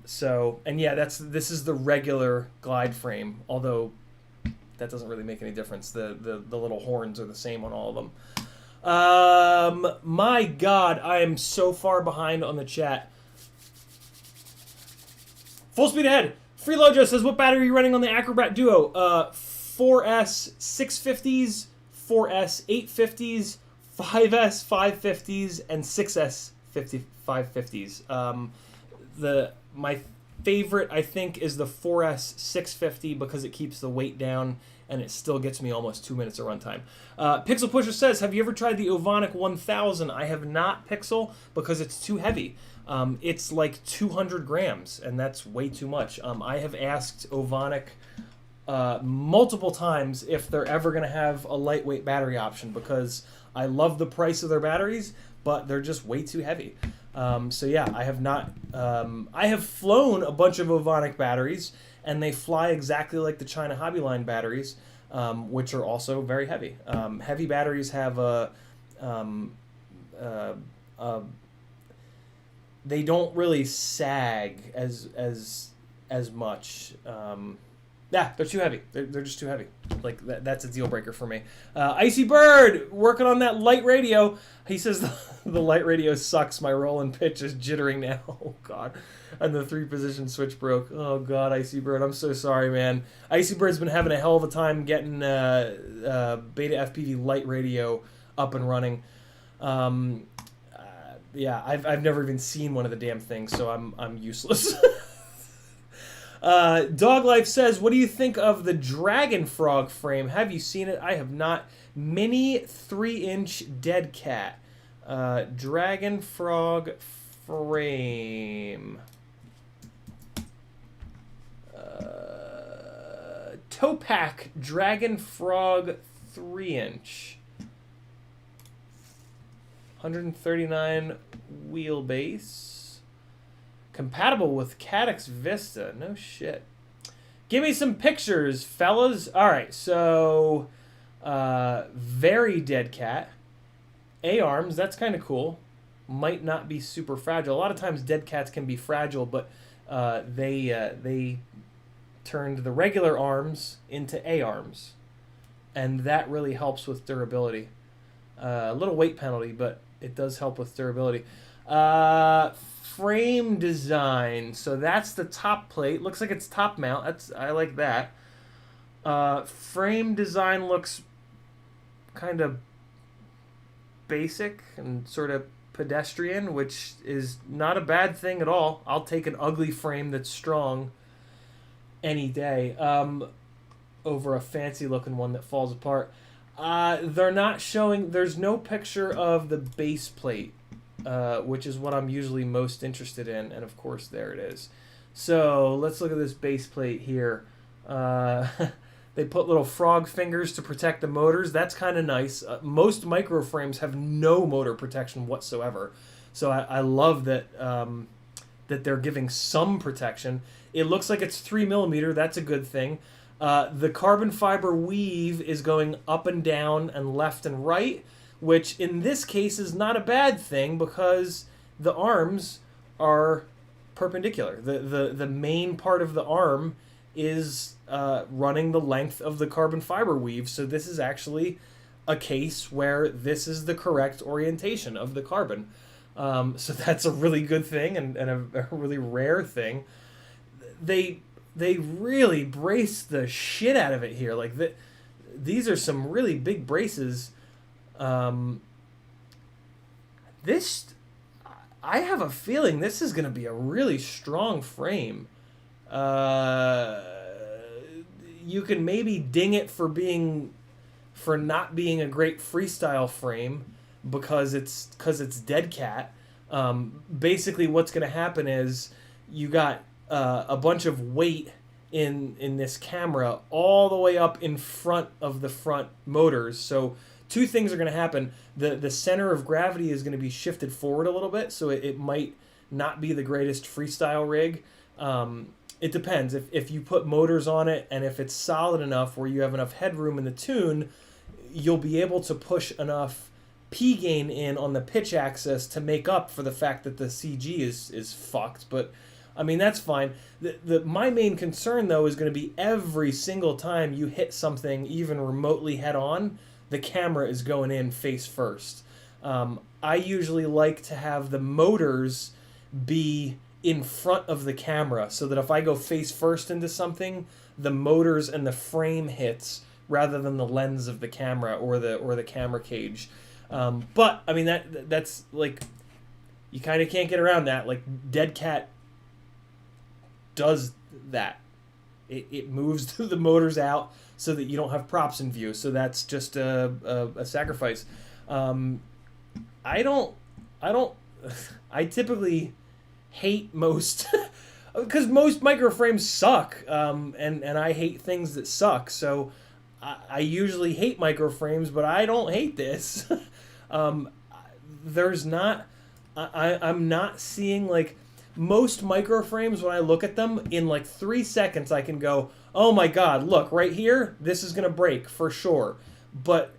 So, and yeah, this is the regular glide frame, although that doesn't really make any difference. The little horns are the same on all of them. My God, I am so far behind on the chat. Full speed ahead. Freelojo says, what battery are you running on the Acrobat Duo? 4S 650s, 4S 850s, 5S 550s, and 6S 550s. My favorite, I think, is the 4S 650 because it keeps the weight down and it still gets me almost 2 minutes of runtime. Pixel Pusher says, have you ever tried the Ovonic 1000? I have not, Pixel, because it's too heavy. It's like 200 grams, and that's way too much. I have asked Ovonic multiple times if they're ever going to have a lightweight battery option because I love the price of their batteries, but they're just way too heavy. So yeah, I have not. I have flown a bunch of Ovonic batteries, and they fly exactly like the China Hobby Line batteries, which are also very heavy. Heavy batteries have they don't really sag as much. Yeah, they're too heavy. They're just too heavy. Like that's a deal breaker for me. Icy Bird working on that light radio. He says the light radio sucks. My roll and pitch is jittering now. Oh God, and the 3-position switch broke. Oh God, Icy Bird, I'm so sorry, man. Icy Bird's been having a hell of a time getting Beta FPV light radio up and running. Yeah, I've never even seen one of the damn things, so I'm useless. Dog Life says, what do you think of the Dragon Frog frame? Have you seen it? I have not. Mini 3-inch dead cat. Dragon Frog frame. Topak Dragon Frog 3-inch. 139 wheelbase. Compatible with Caddx Vista. No shit. Give me some pictures, fellas. Alright, so very dead cat. A-arms, that's kind of cool. Might not be super fragile. A lot of times dead cats can be fragile, but they turned the regular arms into A-arms. And that really helps with durability. A little weight penalty, but it does help with durability. Frame design. So that's the top plate. Looks like it's top mount. I like that. Frame design looks kind of basic and sort of pedestrian, which is not a bad thing at all. I'll take an ugly frame that's strong any day over a fancy looking one that falls apart. They're not showing, there's no picture of the base plate, which is what I'm usually most interested in, and of course there it is. So let's look at this base plate here. They put little frog fingers to protect the motors. That's kind of nice. Most micro frames have no motor protection whatsoever, so I love that that they're giving some protection. It looks like it's 3mm. That's a good thing. The carbon fiber weave is going up and down and left and right, which in this case is not a bad thing because the arms are perpendicular. The main part of the arm is running the length of the carbon fiber weave, so this is actually a case where this is the correct orientation of the carbon. So that's a really good thing and a really rare thing. They really brace the shit out of it here. Like these are some really big braces. This, I have a feeling this is going to be a really strong frame. You can maybe ding it for not being a great freestyle frame because it's dead cat. Basically, what's going to happen is you got a bunch of weight in this camera all the way up in front of the front motors. So two things are going to happen. The center of gravity is going to be shifted forward a little bit, so it might not be the greatest freestyle rig. It depends. If you put motors on it and if it's solid enough where you have enough headroom in the tune, you'll be able to push enough P gain in on the pitch axis to make up for the fact that the CG is fucked. But I mean, that's fine. My main concern though is going to be every single time you hit something even remotely head on, the camera is going in face first. I usually like to have the motors be in front of the camera so that if I go face first into something, the motors and the frame hits rather than the lens of the camera or the camera cage. But I mean that's like, you kind of can't get around that. Like Dead Cat does that. It moves the motors out so that you don't have props in view. So that's just a sacrifice. I typically hate most because most microframes suck, and I hate things that suck, so I usually hate microframes, but I don't hate this. There's not I'm not seeing, like, most microframes when I look at them in like 3 seconds I can go, oh my god, look right here, this is gonna break for sure. But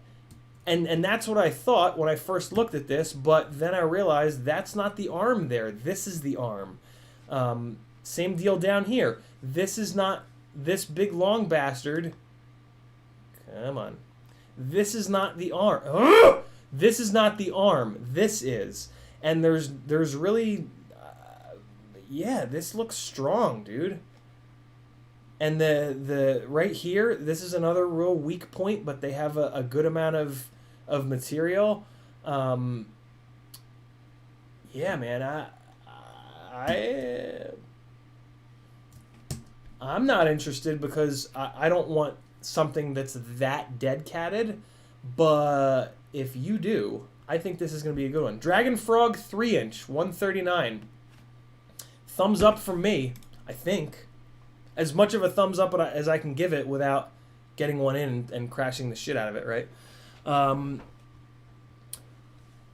And that's what I thought when I first looked at this, but then I realized that's not the arm there. This is the arm. Same deal down here. This is not this big long bastard. Come on. This is not the arm. Ugh! This is not the arm. This is. And there's really... yeah, this looks strong, dude. And the right here, this is another real weak point, but they have a good amount of material. Yeah, man, I'm not interested because I don't want something that's that dead catted, but if you do, I think this is going to be a good one. Dragon Frog 3-inch, 139. Thumbs up from me, I think. As much of a thumbs up as I can give it without getting one in and crashing the shit out of it, right? All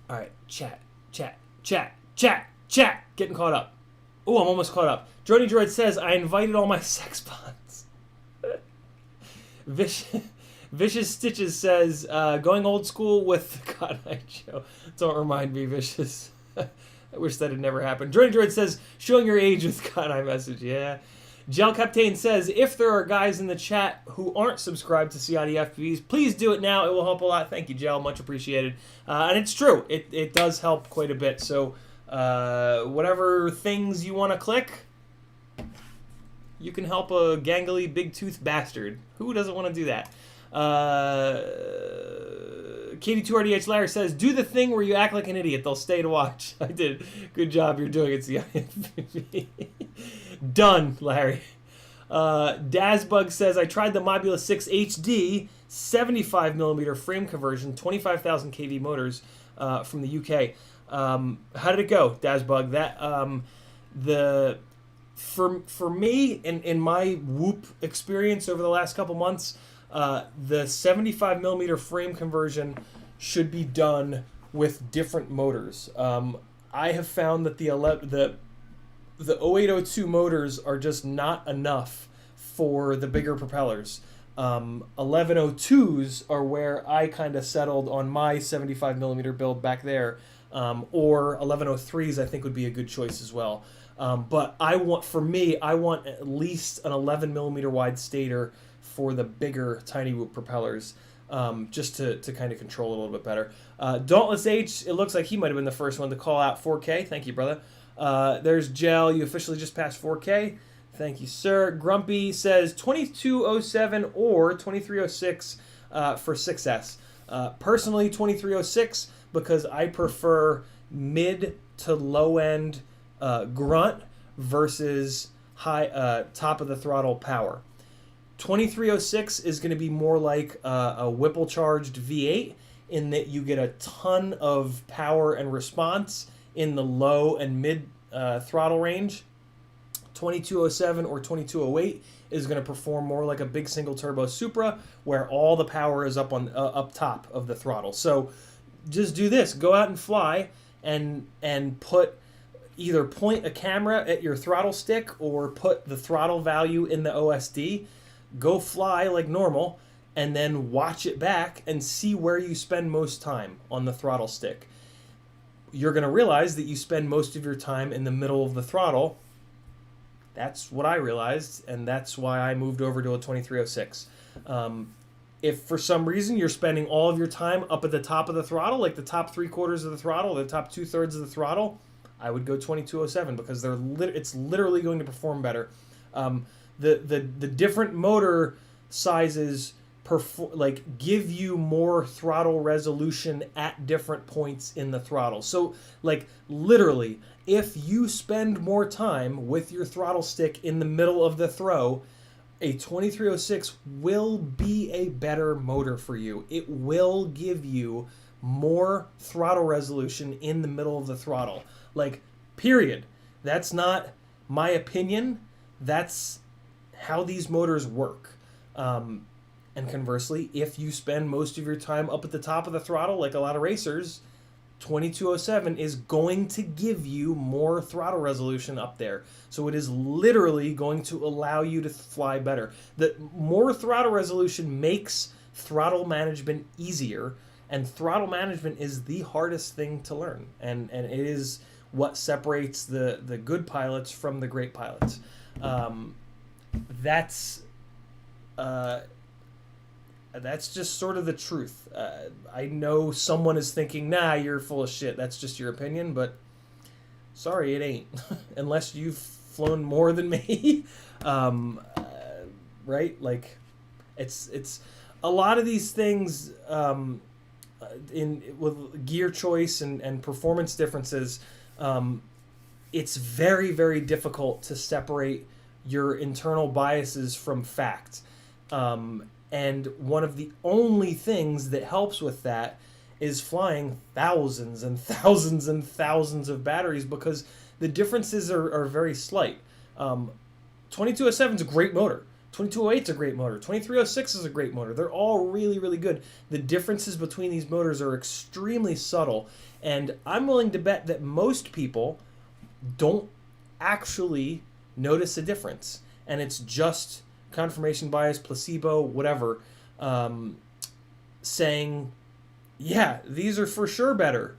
right, chat. Getting caught up. Oh, I'm almost caught up. Drony Droid says, I invited all my sex bots. Vicious Stitches says, going old school with the God Night Show. Don't remind me, Vicious. I wish that had never happened. Drony Droid says, showing your age with God Night message. Yeah. Gel Captain says, if there are guys in the chat who aren't subscribed to CiottiFPVs, please do it now. It will help a lot. Thank you, Gel. Much appreciated. And it's true. It does help quite a bit. So whatever things you want to click, you can help a gangly, big-toothed bastard. Who doesn't want to do that? KD2RDH Larry says, do the thing where you act like an idiot. They'll stay to watch. I did. Good job. You're doing it, CiottiFPV. Done, Larry. Dazbug says, I tried the Mobula 6 HD 75mm frame conversion, 25,000 kV motors from the UK. How did it go, Dazbug? For me, in my Whoop experience over the last couple months, the 75mm frame conversion should be done with different motors. I have found that the 0802 motors are just not enough for the bigger propellers. 1102s are where I kind of settled on my 75mm build back there, or 1103s I think would be a good choice as well. But I want at least an 11mm wide stator for the bigger Tiny Whoop propellers, just to kind of control it a little bit better. Dauntless H, it looks like he might have been the first one to call out 4K. Thank you, brother. There's Gel, you officially just passed 4K. Thank you, sir. Grumpy says 2207 or 2306 for 6S. Personally, 2306 because I prefer mid to low end grunt versus high top of the throttle power. 2306 is going to be more like a Whipple charged V8 in that you get a ton of power and response in the low and mid throttle range. 2207 or 2208 is going to perform more like a big single turbo Supra where all the power is up top of the throttle. So just do this. Go out and fly and either point a camera at your throttle stick or put the throttle value in the OSD. Go fly like normal and then watch it back and see where you spend most time on the throttle stick. You're going to realize that you spend most of your time in the middle of the throttle. That's what I realized, and that's why I moved over to a 2306. If for some reason you're spending all of your time up at the top of the throttle, like the top 3/4 of the throttle, the top 2/3 of the throttle, I would go 2207 because it's literally going to perform better. The different motor sizes give you more throttle resolution at different points in the throttle. So like literally, if you spend more time with your throttle stick in the middle of the throw, a 2306 will be a better motor for you. It will give you more throttle resolution in the middle of the throttle. Like, period. That's not my opinion. That's how these motors work. And conversely, if you spend most of your time up at the top of the throttle, like a lot of racers, 2207 is going to give you more throttle resolution up there. So it is literally going to allow you to fly better. The more throttle resolution makes throttle management easier, and throttle management is the hardest thing to learn. And it is what separates the good pilots from the great pilots. That's just sort of the truth. I know someone is thinking, nah, you're full of shit. That's just your opinion, but sorry, it ain't. Unless you've flown more than me. Right? Like, it's a lot of these things with gear choice and performance differences, it's very, very difficult to separate your internal biases from fact. And one of the only things that helps with that is flying thousands and thousands and thousands of batteries because the differences are very slight. 2207 is a great motor. 2208 is a great motor. 2306 is a great motor. They're all really, really good. The differences between these motors are extremely subtle. And I'm willing to bet that most people don't actually notice a difference. And it's just confirmation bias, placebo, whatever, saying, yeah, these are for sure better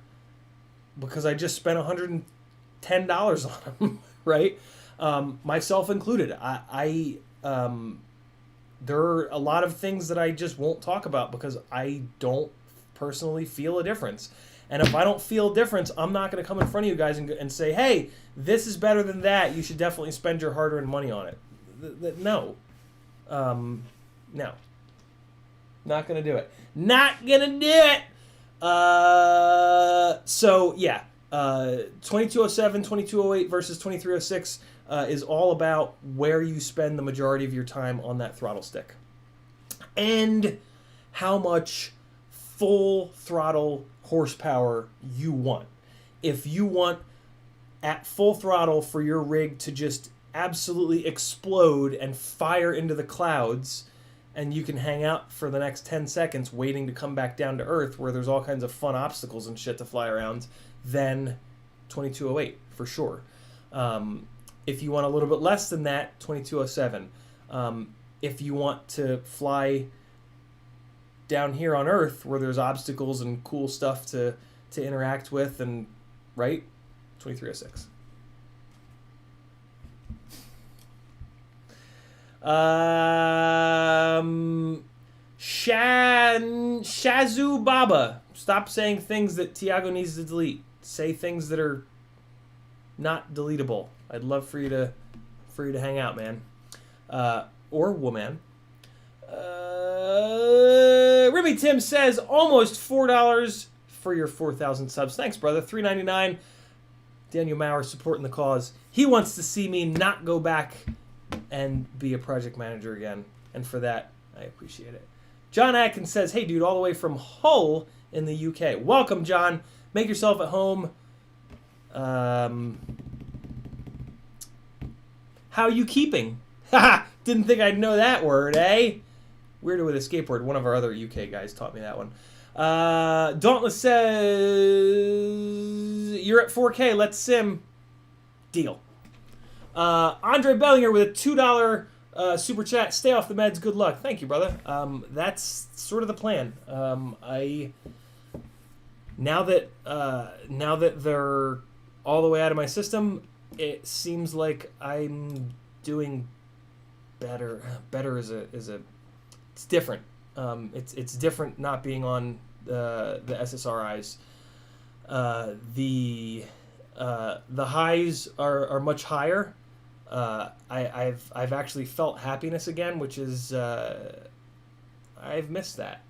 because I just spent $110 on them, right? Myself included. There are a lot of things that I just won't talk about because I don't personally feel a difference. And if I don't feel a difference, I'm not going to come in front of you guys and say, hey, this is better than that. You should definitely spend your hard-earned money on it. No. No. Not going to do it. Not going to do it! So yeah, 2207, 2208 versus 2306 is all about where you spend the majority of your time on that throttle stick, and how much full throttle horsepower you want. If you want at full throttle for your rig to just absolutely explode and fire into the clouds, and you can hang out for the next 10 seconds waiting to come back down to earth where there's all kinds of fun obstacles and shit to fly around, then 2208 for sure. If you want a little bit less than that, 2207. If you want to fly down here on earth where there's obstacles and cool stuff to interact with, and right, 2306. Shazu Baba, stop saying things that Tiago needs to delete. Say things that are not deletable. I'd love for you to hang out, man, or woman. Ribby Tim says almost $4 for your 4,000 subs. Thanks, brother. $3.99. Daniel Maurer supporting the cause. He wants to see me not go back and be a project manager again, and for that I appreciate it. John Atkins says, hey dude, all the way from Hull in the UK. Welcome, John. Make yourself at home. How you keeping? Haha, didn't think I'd know that word, eh? Weirdo with a skateboard. One of our other UK guys taught me that one. Dauntless says, you're at 4K, let's sim. Deal. Andre Bellinger with a $2 super chat. Stay off the meds. Good luck. Thank you, brother. That's sort of the plan. Now that they're all the way out of my system, it seems like I'm doing better. Better is a it's different. It's different not being on the SSRIs. The highs are much higher. I've actually felt happiness again, which is I've missed that.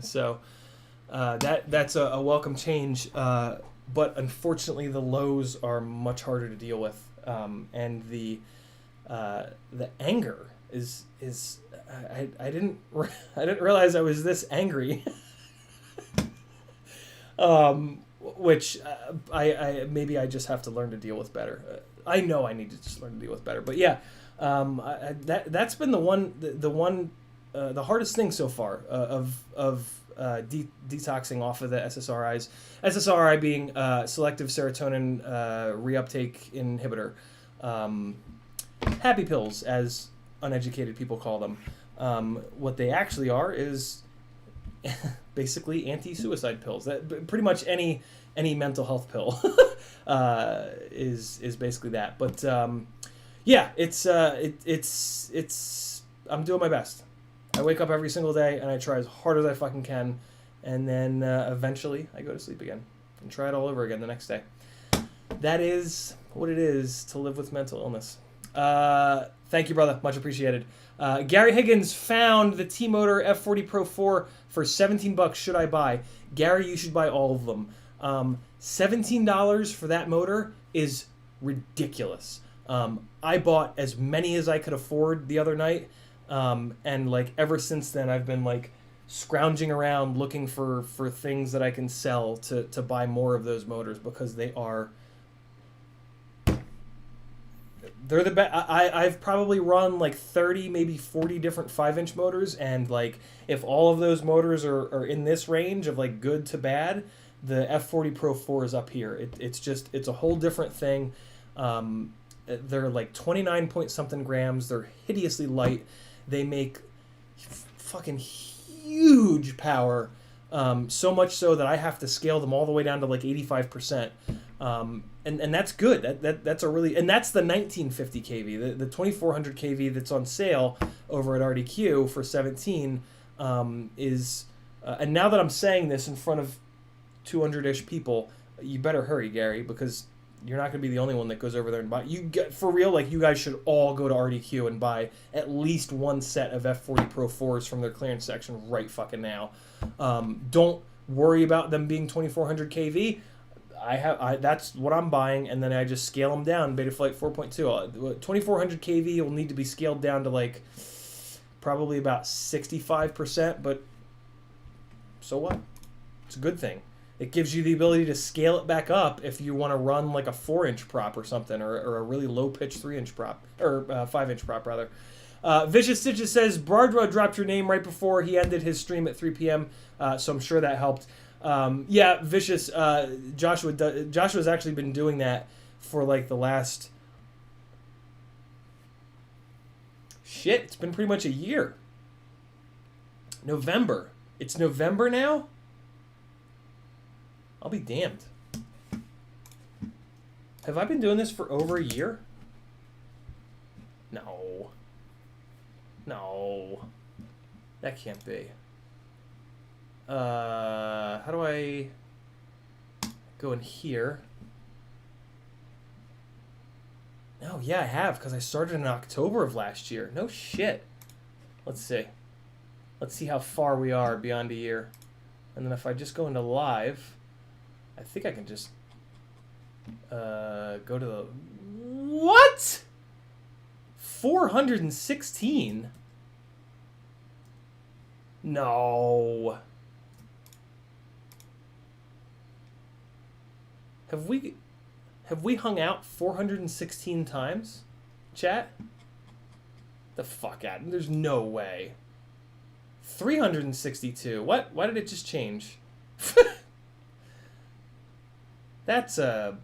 So that's a welcome change. But unfortunately, the lows are much harder to deal with, and the anger is I didn't realize I was this angry. Which I maybe I just have to learn to deal with better. I know I need to just learn to deal with better. But yeah, that's been the hardest thing so far of detoxing off of the SSRIs. SSRI being selective serotonin reuptake inhibitor, happy pills as uneducated people call them. What they actually are is basically anti-suicide pills. That pretty much any mental health pill is basically that. But yeah, it's I'm doing my best. I wake up every single day and I try as hard as I fucking can, and then eventually I go to sleep again and try it all over again the next day. That is what it is to live with mental illness. Thank you, brother. Much appreciated. Gary Higgins found the T-Motor F40 Pro 4 for $17. Should I buy? Gary, you should buy all of them. $17 for that motor is ridiculous. I bought as many as I could afford the other night, and like ever since then I've been like scrounging around looking for things that I can sell to buy more of those motors, because they're the best. I've probably run like 30, maybe 40 different 5-inch motors, and like if all of those motors are in this range of like good to bad, the F40 Pro 4 is up here. It's a whole different thing. They're like 29 point something grams. They're hideously light. They make fucking huge power. So much so that I have to scale them all the way down to like 85%. And that's good. That's a really, and that's the 1950 kV. The 2400 kV that's on sale over at RDQ for 17 is, and now that I'm saying this in front of 200-ish people, you better hurry, Gary, because you're not going to be the only one that goes over there and buy. For real, like, you guys should all go to RDQ and buy at least one set of F40 Pro 4s from their clearance section right fucking now. Don't worry about them being 2400 kV, that's what I'm buying, and then I just scale them down. Betaflight 4.2, 2400 kV will need to be scaled down to like probably about 65%, but so what? It's a good thing. It gives you the ability to scale it back up if you want to run like a 4-inch prop or something, or a really low pitch 3-inch prop, or 5-inch prop rather. Vicious Stitches says Bardwa dropped your name right before he ended his stream at 3 p.m. So I'm sure that helped. Yeah, Vicious. Joshua's actually been doing that for like the last. Shit, it's been pretty much a year. November. It's November now? I'll be damned. Have I been doing this for over a year? No. No. That can't be. How do I go in here? No, yeah, I have, because I started in October of last year. No shit. Let's see. Let's see how far we are beyond a year. And then if I just go into live, I think I can just go to the... What? 416? No. Have we hung out 416 times? Chat? The fuck out. There's no way. 362. What? Why did it just change? That's a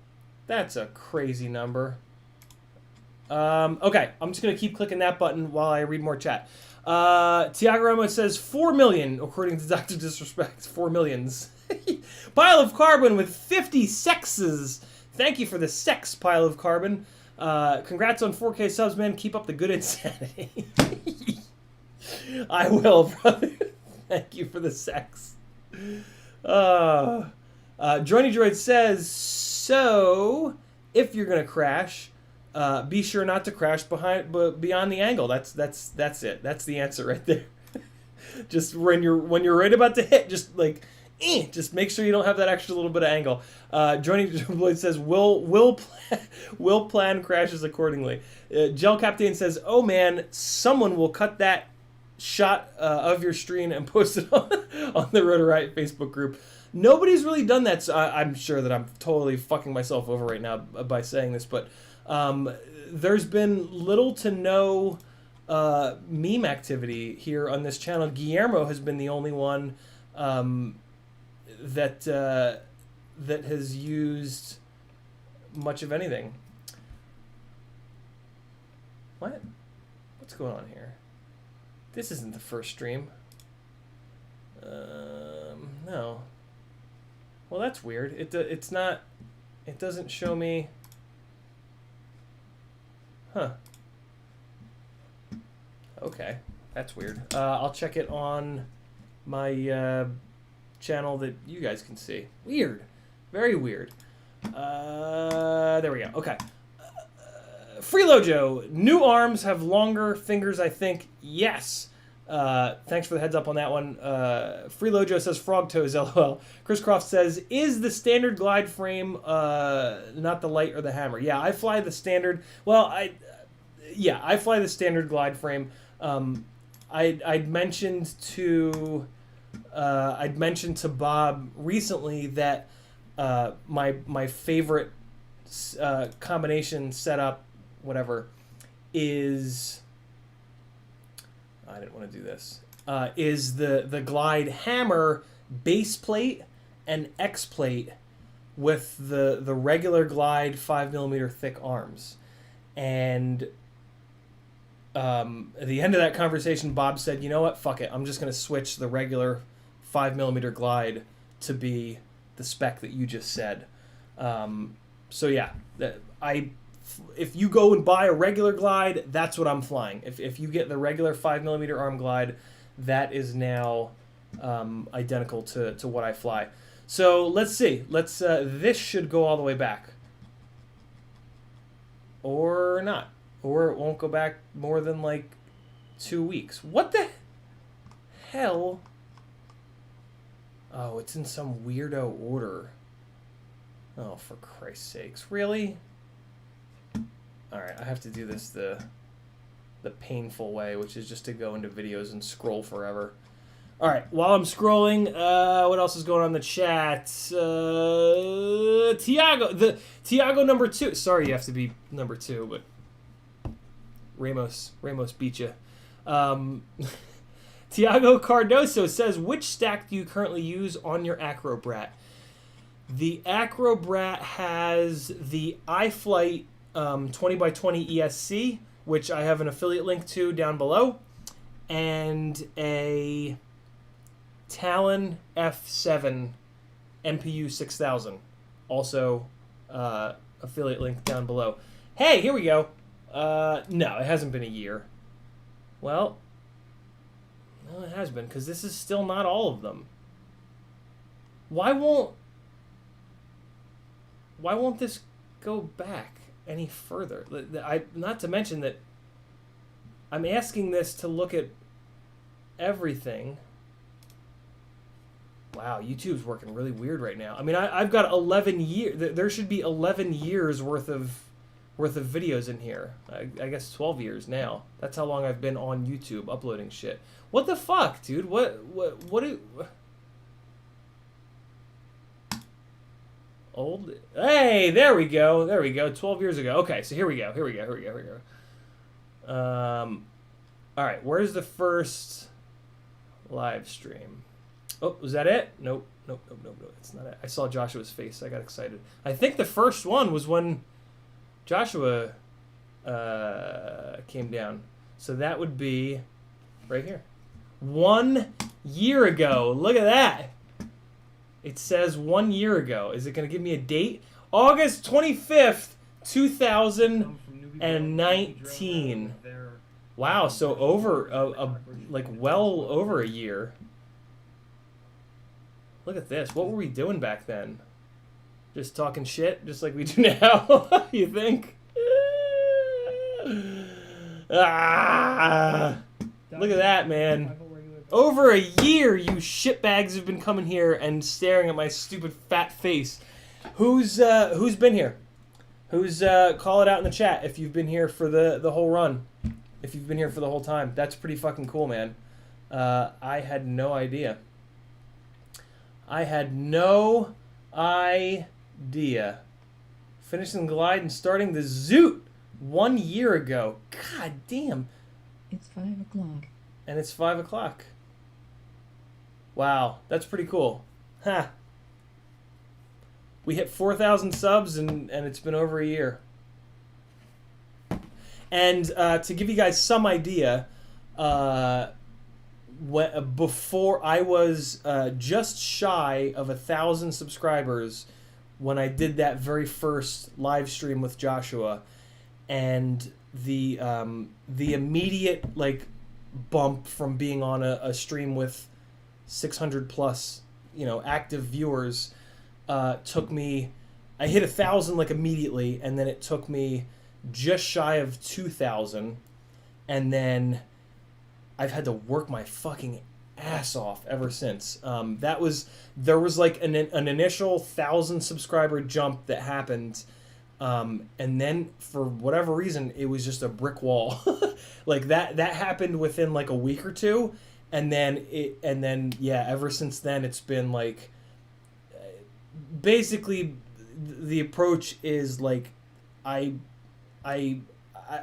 crazy number. Okay, I'm just gonna keep clicking that button while I read more chat. Tiago Ramos says 4 million, according to Dr. Disrespect. 4 millions. Pile of Carbon with 50 sexes. Thank you for the sex, Pile of Carbon. Congrats on 4K subs, man. Keep up the good insanity. I will, brother. Thank you for the sex. Droiny Droid says, so if you're gonna crash, be sure not to crash beyond the angle. That's it. That's the answer right there. Just when you're right about to hit, just like, just make sure you don't have that extra little bit of angle. Droiny Droid says, will plan crashes accordingly. Gel Captain says, oh man, someone will cut that shot of your stream and post it on the Rotor Riot Facebook group. Nobody's really done that, so I'm sure that I'm totally fucking myself over right now by saying this, but there's been little to no meme activity here on this channel. Guillermo has been the only one that has used much of anything. What? What's going on here? This isn't the first stream. No. Well, that's weird. It's not. It doesn't show me. Huh. Okay, that's weird. I'll check it on my channel that you guys can see. Weird. Very weird. There we go. Okay. Freelojo, new arms have longer fingers, I think. Yes. Thanks for the heads up on that one. Freelojo says frog toes, lol. Chris Croft says, is the standard glide frame not the light or the hammer? Yeah, I fly the standard. Well, I fly the standard glide frame. I'd mentioned to Bob recently that my favorite combination setup, whatever, is I didn't want to do this. Is the glide hammer base plate and X plate with the regular glide 5mm thick arms. And at the end of that conversation, Bob said, you know what, fuck it, I'm just going to switch the regular 5mm glide to be the spec that you just said. So yeah, if you go and buy a regular glide, that's what I'm flying. If you get the regular 5mm arm glide, that is now identical to what I fly. So let's see. This should go all the way back. Or not. Or it won't go back more than like 2 weeks. What the hell Oh, it's in some weirdo order. Oh, for Christ's sakes. Really? Alright, I have to do this the painful way, which is just to go into videos and scroll forever. Alright, while I'm scrolling, what else is going on in the chat? Tiago number 2. Sorry you have to be number 2, but Ramos beat you. Tiago Cardoso says, which stack do you currently use on your Acrobrat? The Acrobrat has the iFlight 20x20 ESC, which I have an affiliate link to down below, and a Talon F7 MPU 6000, also affiliate link down below. Hey, here we go. No, it hasn't been a year. Well, no, it has been, because this is still not all of them. Why won't this go back any further? Not to mention that I'm asking this to look at everything. Wow, YouTube's working really weird right now. I mean, I've got 11 years. There should be 11 years worth of videos in here. I guess 12 years now. That's how long I've been on YouTube uploading shit. What the fuck, dude? What old? Hey, there we go. 12 years ago. Okay, so here we go. All right, where's the first live stream? Oh, was that it? Nope. That's not it. I saw Joshua's face. I got excited. I think the first one was when Joshua came down. So that would be right here. 1 year ago. Look at that. It says 1 year ago. Is it going to give me a date? August 25th, 2019. Wow, so over well over a year. Look at this. What were we doing back then? Just talking shit, just like we do now. You think? Look at that, man. Over a year, you shitbags have been coming here and staring at my stupid fat face. Who's been here? Call it out in the chat if you've been here for the whole run. If you've been here for the whole time. That's pretty fucking cool, man. I had no idea. Finishing the glide and starting the zoot 1 year ago. God damn. It's 5 o'clock. And it's 5 o'clock. Wow, that's pretty cool. Ha. We hit 4,000 subs and it's been over a year. And to give you guys some idea, before I was just shy of 1,000 subscribers when I did that very first live stream with Joshua, and the immediate bump from being on a stream with 600 plus active viewers took me. I hit 1,000 immediately, and then it took me just shy of 2,000, and then I've had to work my fucking ass off ever since. There was an initial 1,000 subscriber jump that happened, and then for whatever reason it was just a brick wall. that happened within a week or two, and then ever since then it's been basically the approach is I'm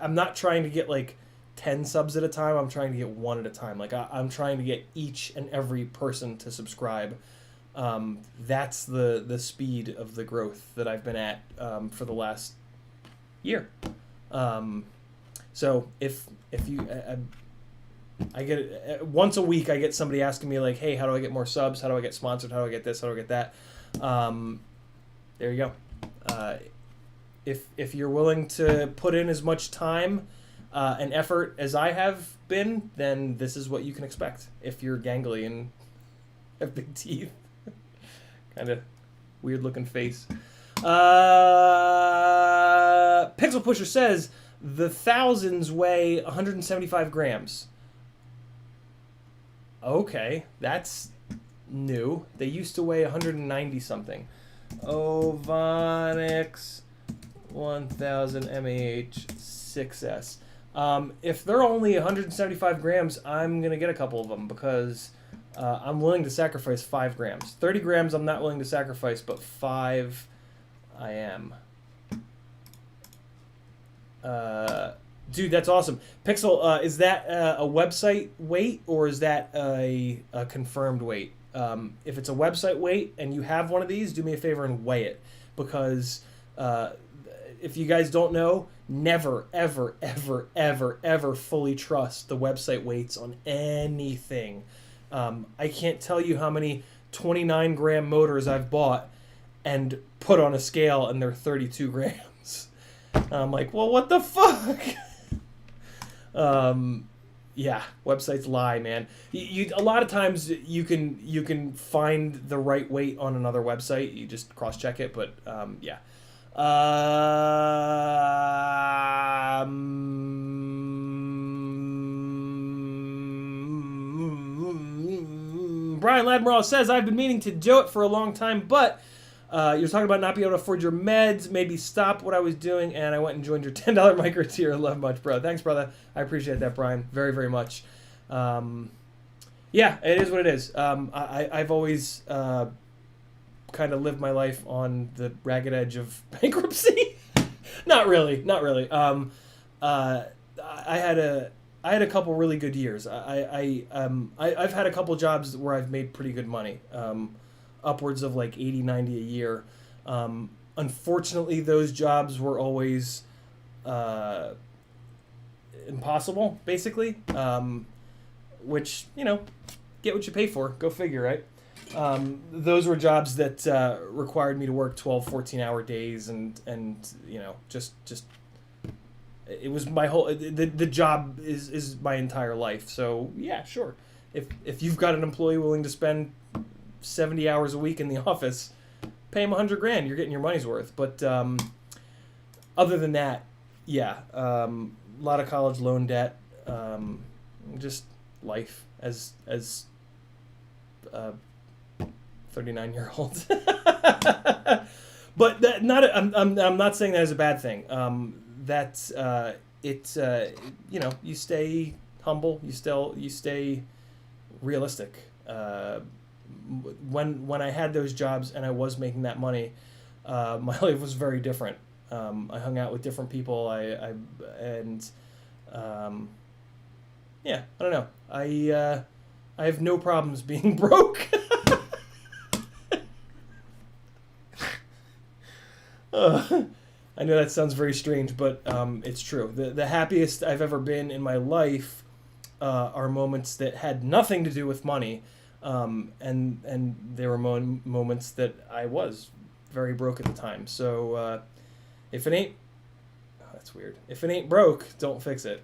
not trying to get 10 subs at a time. I'm trying to get one at a time. I'm trying to get each and every person to subscribe. That's the speed of the growth that I've been at for the last year. So if you I get once a week I get somebody asking me hey, how do I get more subs? How do I get sponsored? How do I get this? How do I get that? There you go. If you're willing to put in as much time and effort as I have been, then this is what you can expect if you're gangly and have big teeth. Kind of weird looking face. Pixel Pusher says the thousands weigh 175 grams. Okay, that's new. They used to weigh 190 something. Ovonics 1000 mAh 6S. If they're only 175 grams, I'm going to get a couple of them because I'm willing to sacrifice 5 grams. 30 grams I'm not willing to sacrifice, but 5 I am. Dude, that's awesome. Pixel, is that a website weight or is that a confirmed weight? If it's a website weight and you have one of these, do me a favor and weigh it. Because if you guys don't know, never, ever, ever, ever, ever fully trust the website weights on anything. I can't tell you how many 29-gram motors I've bought and put on a scale and they're 32 grams. I'm like, well, what the fuck? Yeah, websites lie, man. A lot of times you can find the right weight on another website. You just cross-check it, but yeah. Brian Ladmiral says, I've been meaning to do it for a long time, but you're talking about not being able to afford your meds, maybe stop what I was doing, and I went and joined your $10 micro tier. Love much, bro. Thanks, brother. I appreciate that, Brian, very, very much. Yeah, it is what it is. I've always kind of lived my life on the ragged edge of bankruptcy. Not really. I had a couple really good years. I've had a couple jobs where I've made pretty good money. Upwards of like 80, 90 a year. Unfortunately, those jobs were always impossible, basically. Which, get what you pay for. Go figure, right? Those were jobs that required me to work 12, 14-hour days and just it was my whole the job is my entire life. So yeah, sure. If you've got an employee willing to spend 70 hours a week in the office, pay him $100,000. You're getting your money's worth. But other than that, yeah, a lot of college loan debt, just life as 39-year-old. But that I'm not saying that as a bad thing. You stay humble, you stay realistic. When I had those jobs and I was making that money, my life was very different. I hung out with different people. I don't know. I have no problems being broke. I know that sounds very strange, but it's true. The happiest I've ever been in my life are moments that had nothing to do with money. And there were moments that I was very broke at the time. So if it ain't, that's weird. If it ain't broke, don't fix it.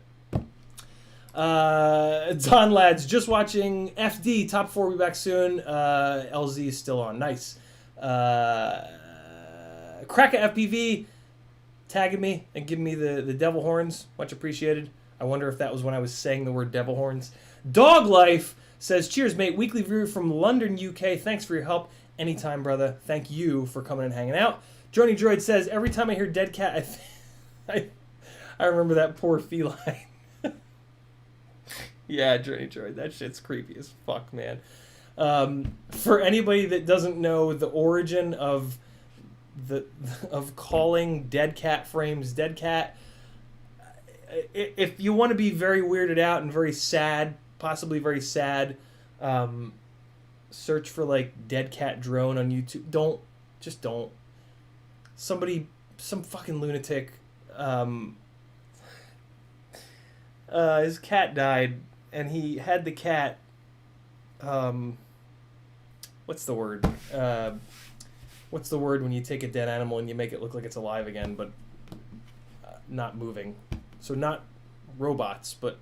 Don Lads, just watching FD top 4. Will be back soon. LZ is still on. Nice. Cracker FPV tagging me and giving me the devil horns. Much appreciated. I wonder if that was when I was saying the word devil horns. Dog Life says, cheers, mate. Weekly viewer from London, UK. Thanks for your help. Anytime, brother. Thank you for coming and hanging out. Johnny Droid says, every time I hear dead cat, I remember that poor feline. Yeah, Johnny Droid. That shit's creepy as fuck, man. For anybody that doesn't know the origin of calling dead cat frames dead cat, if you want to be very weirded out and very sad, possibly very sad, search for like dead cat drone on YouTube. Don't. Some fucking lunatic, his cat died and he had the cat, what's the word when you take a dead animal and you make it look like it's alive again, but not moving? So not robots, but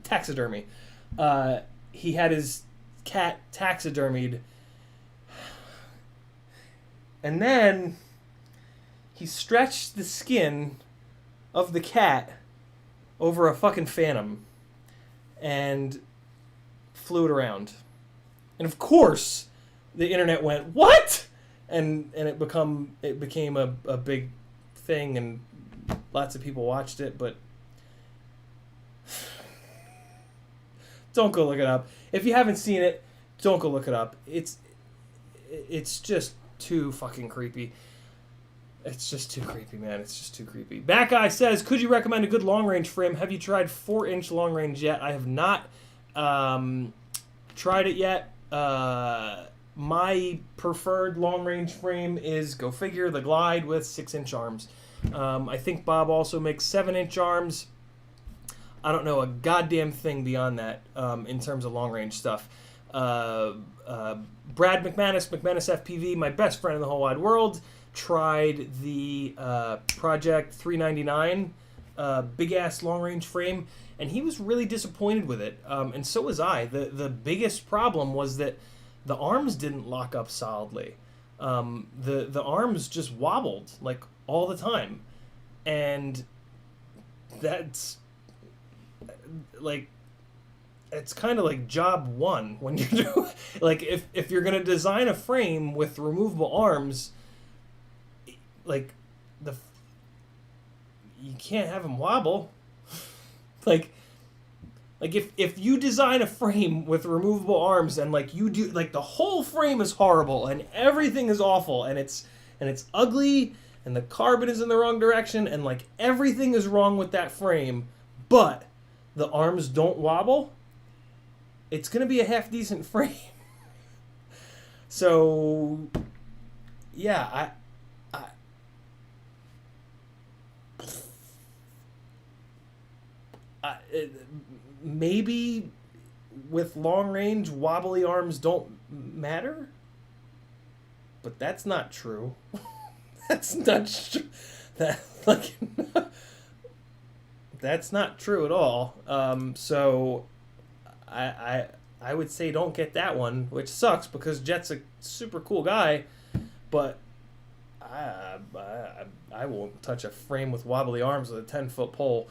taxidermy. He had his cat taxidermied, and then he stretched the skin of the cat over a fucking Phantom and flew it around. And of course, the internet went, what? And it became a big thing, and lots of people watched it, but don't go look it up. If you haven't seen it, don't go look it up. It's just too fucking creepy. It's just too creepy, man. It's just too creepy. Back Guy says, could you recommend a good long-range frame? Have you tried 4-inch long-range yet? I have not tried it yet. My preferred long-range frame is, go figure, the Glide with 6-inch arms. I think Bob also makes 7-inch arms. I don't know a goddamn thing beyond that in terms of long-range stuff. Brad McManus, FPV, my best friend in the whole wide world, tried the Project 399 big-ass long-range frame, and he was really disappointed with it, and so was I. The biggest problem was that the arms didn't lock up solidly. The arms just wobbled, like, all the time. And that's, like, it's kind of like job one when you're doing, like, if you're going to design a frame with removable arms, like, you can't have them wobble. Like if you design a frame with removable arms and like you do, like, the whole frame is horrible and everything is awful and it's ugly and the carbon is in the wrong direction and like everything is wrong with that frame, but the arms don't wobble, it's gonna be a half decent frame. So yeah, maybe with long range, wobbly arms don't matter, but that's not true. That's not true. That's not true at all. So I would say don't get that one, which sucks because Jet's a super cool guy, but I won't touch a frame with wobbly arms with a 10-foot pole.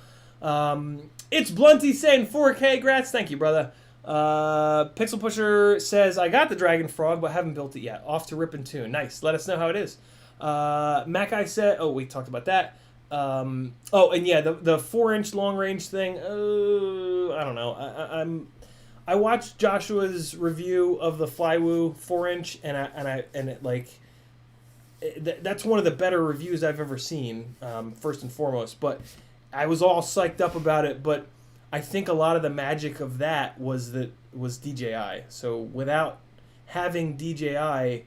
It's Blunty saying 4K, grats. Thank you, brother. Pixel Pusher says, I got the Dragon Frog, but haven't built it yet. Off to rip and tune. Nice. Let us know how it is. Mackay said, oh, we talked about that. Oh, and yeah, the 4-inch long range thing. I don't know. I watched Joshua's review of the Flywoo 4-inch, that's one of the better reviews I've ever seen. First and foremost, but I was all psyched up about it. But I think a lot of the magic of that was DJI. So without having DJI,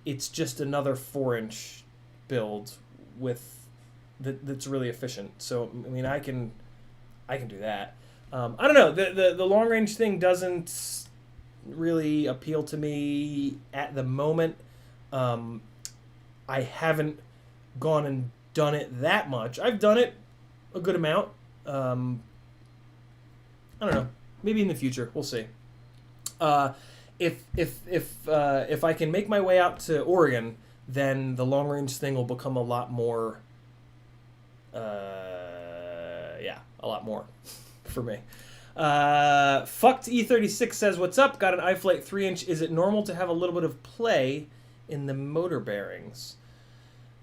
it's just another 4-inch build that's really efficient. So I mean, I can do that. I don't know. The long range thing doesn't really appeal to me at the moment. I haven't gone and done it that much. I've done it a good amount. I don't know. Maybe in the future. We'll see. If I can make my way out to Oregon, then the long range thing will become a lot more. A lot more for me. Fucked E36 says, what's up? Got an iFlight 3-inch. Is it normal to have a little bit of play in the motor bearings?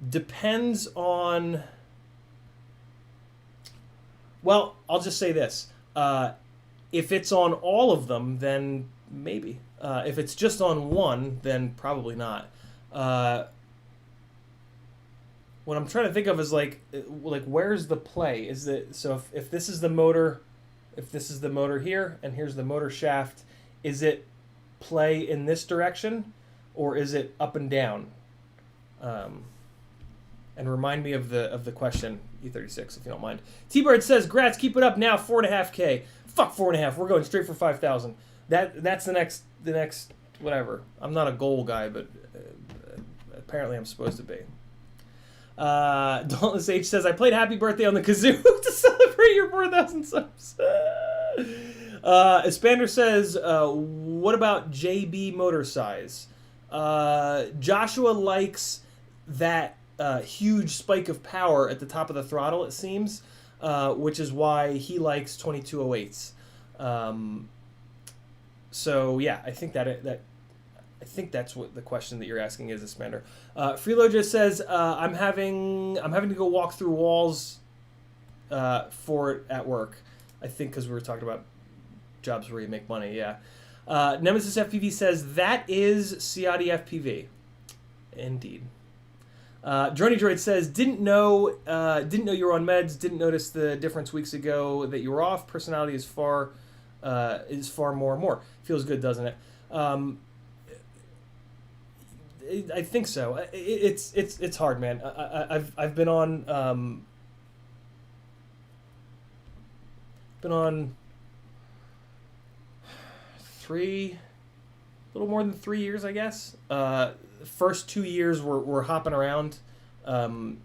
Depends on... Well, I'll just say this. If it's on all of them, then maybe. If it's just on one, then probably not. What I'm trying to think of is like where's the play? Is it so if this is the motor, here and here's the motor shaft, is it play in this direction or is it up and down? And remind me of the question, E36, if you don't mind. T-Bird says, "Grats, keep it up now. 4.5K. Fuck 4.5. We're going straight for 5,000. That's the next whatever. I'm not a goal guy, but apparently I'm supposed to be." Dauntless H says, I played Happy Birthday on the kazoo to celebrate your 4,000 subs. Espander says, what about JB motor size? Joshua likes that huge spike of power at the top of the throttle, it seems, which is why he likes 2208s. So yeah, I think I think that's what the question that you're asking is, Ismander. Freelo just says I'm having to go walk through walls for it at work. I think because we were talking about jobs where you make money. Yeah. Nemesis FPV says that is CiottiFPV. Indeed. Drony Droid says didn't know you were on meds. Didn't notice the difference weeks ago that you were off. Personality is far more and more. Feels good, doesn't it? I think so. It's hard, man. I've been on a little more than 3 years, I guess. First 2 years we're hopping around on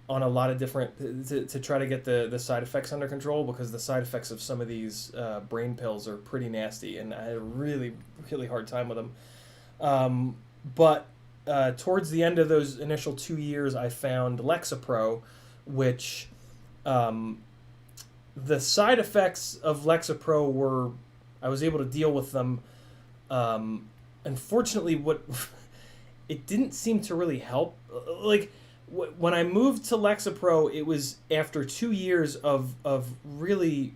a lot of different to try to get the side effects under control, because the side effects of some of these brain pills are pretty nasty, and I had a really hard time with them. But towards the end of those initial 2 years, I found Lexapro, which the side effects of Lexapro I was able to deal with them. Unfortunately, it didn't seem to really help. Like when I moved to Lexapro, it was after 2 years of really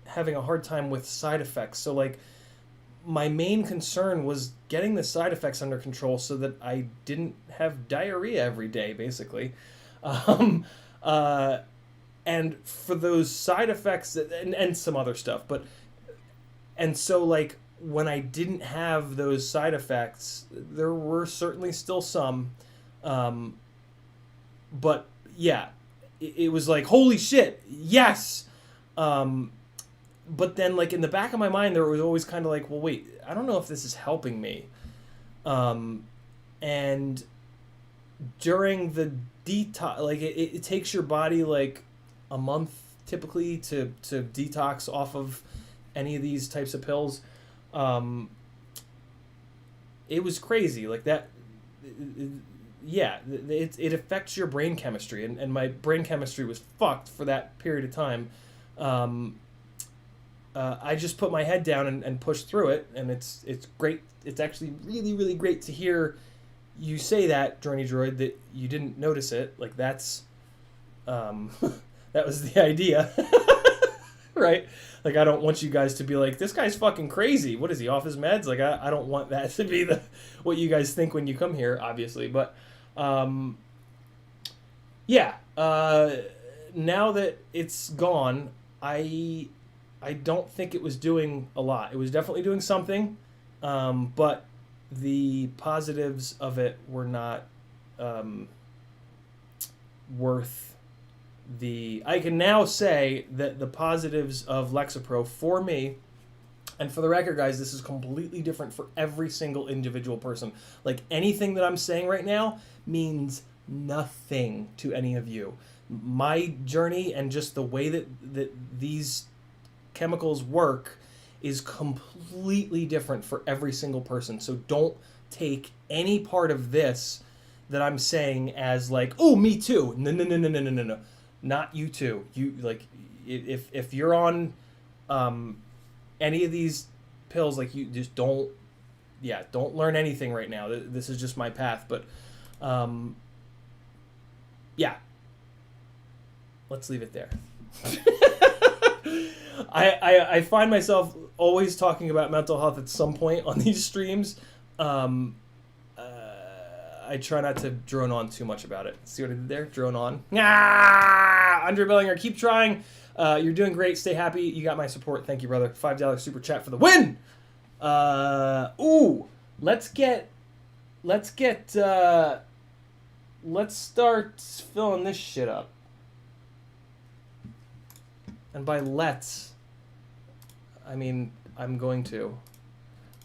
having a hard time with side effects. So like my main concern was getting the side effects under control so that I didn't have diarrhea every day, basically. And for those side effects and some other stuff, and so like when I didn't have those side effects, there were certainly still some, but yeah, it was like, holy shit, yes. But then like in the back of my mind, there was always kind of like, well, wait, I don't know if this is helping me. And during the detox, like it takes your body like a month typically to detox off of any of these types of pills. It was crazy like that. Yeah, it affects your brain chemistry, and my brain chemistry was fucked for that period of time. I just put my head down and pushed through it, and it's great. It's actually really great to hear you say that, Journey Droid, that you didn't notice it. Like that's that was the idea. Right? Like I don't want you guys to be like, this guy's fucking crazy. What is he, off his meds? Like I don't want that to be what you guys think when you come here, obviously. But yeah, now that it's gone, I don't think it was doing a lot. It was definitely doing something, but the positives of it were not worth the... I can now say that the positives of Lexapro for me, and for the record, guys, this is completely different for every single individual person. Like, anything that I'm saying right now means nothing to any of you. My journey and just the way that these chemicals work is completely different for every single person. So don't take any part of this that I'm saying as like, oh, me too. No. Not you too. You like, if you're on any of these pills, like you just don't learn anything right now. This is just my path. But yeah, let's leave it there. I find myself always talking about mental health at some point on these streams. I try not to drone on too much about it. See what I did there? Drone on. Andre Bellinger, keep trying. You're doing great. Stay happy. You got my support. Thank you, brother. $5 super chat for the win. Let's start filling this shit up. And by let's, I mean I'm going to.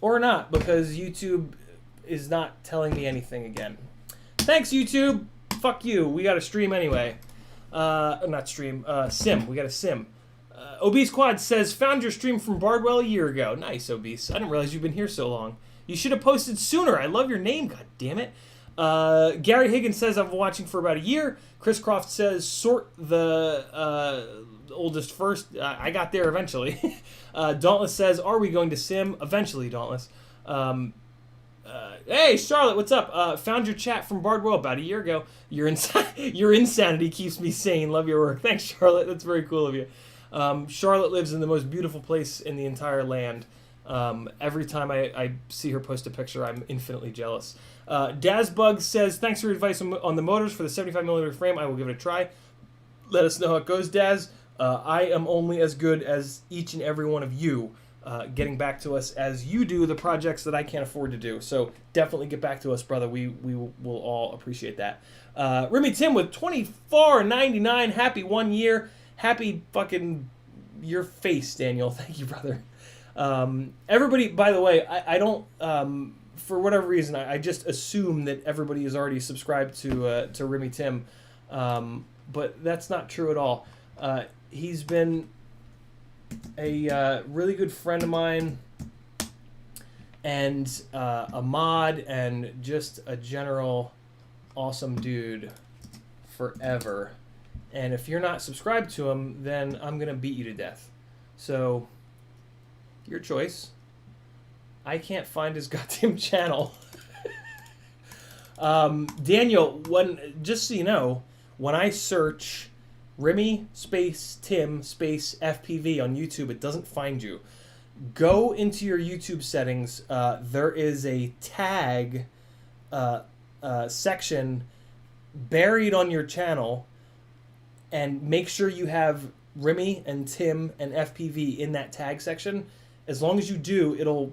Or not, because YouTube is not telling me anything again. Thanks, YouTube. Fuck you. We got a stream anyway. Not stream. Sim. We got a sim. Obese Quad says, found your stream from Bardwell a year ago. Nice, Obese. I didn't realize you've been here so long. You should have posted sooner. I love your name. God damn it. Gary Higgins says, I've been watching for about a year. Chris Croft says, sort the oldest first. I got there eventually. Dauntless says, are we going to sim? Eventually, Dauntless. Hey, Charlotte, what's up? Found your chat from Bardwell about a year ago. Your insanity keeps me sane. Love your work. Thanks, Charlotte. That's very cool of you. Charlotte lives in the most beautiful place in the entire land. Every time I see her post a picture, I'm infinitely jealous. Dazbug says, thanks for your advice on the motors for the 75mm frame. I will give it a try. Let us know how it goes, Daz. I am only as good as each and every one of you getting back to us as you do the projects that I can't afford to do. So definitely get back to us, brother. We will all appreciate that. Remy Tim with $24.99. Happy 1 year. Happy fucking your face, Daniel. Thank you, brother. Everybody, by the way, I don't, for whatever reason, I just assume that everybody is already subscribed to Remy Tim, but that's not true at all. He's been a really good friend of mine and a mod and just a general awesome dude forever. And if you're not subscribed to him, then I'm going to beat you to death. So, your choice. I can't find his goddamn channel. Daniel, just so you know, when I search Remy space Tim space FPV on YouTube, it doesn't find you. Go into your YouTube settings. There is a tag section buried on your channel, and make sure you have Remy and Tim and FPV in that tag section. As long as you do, it'll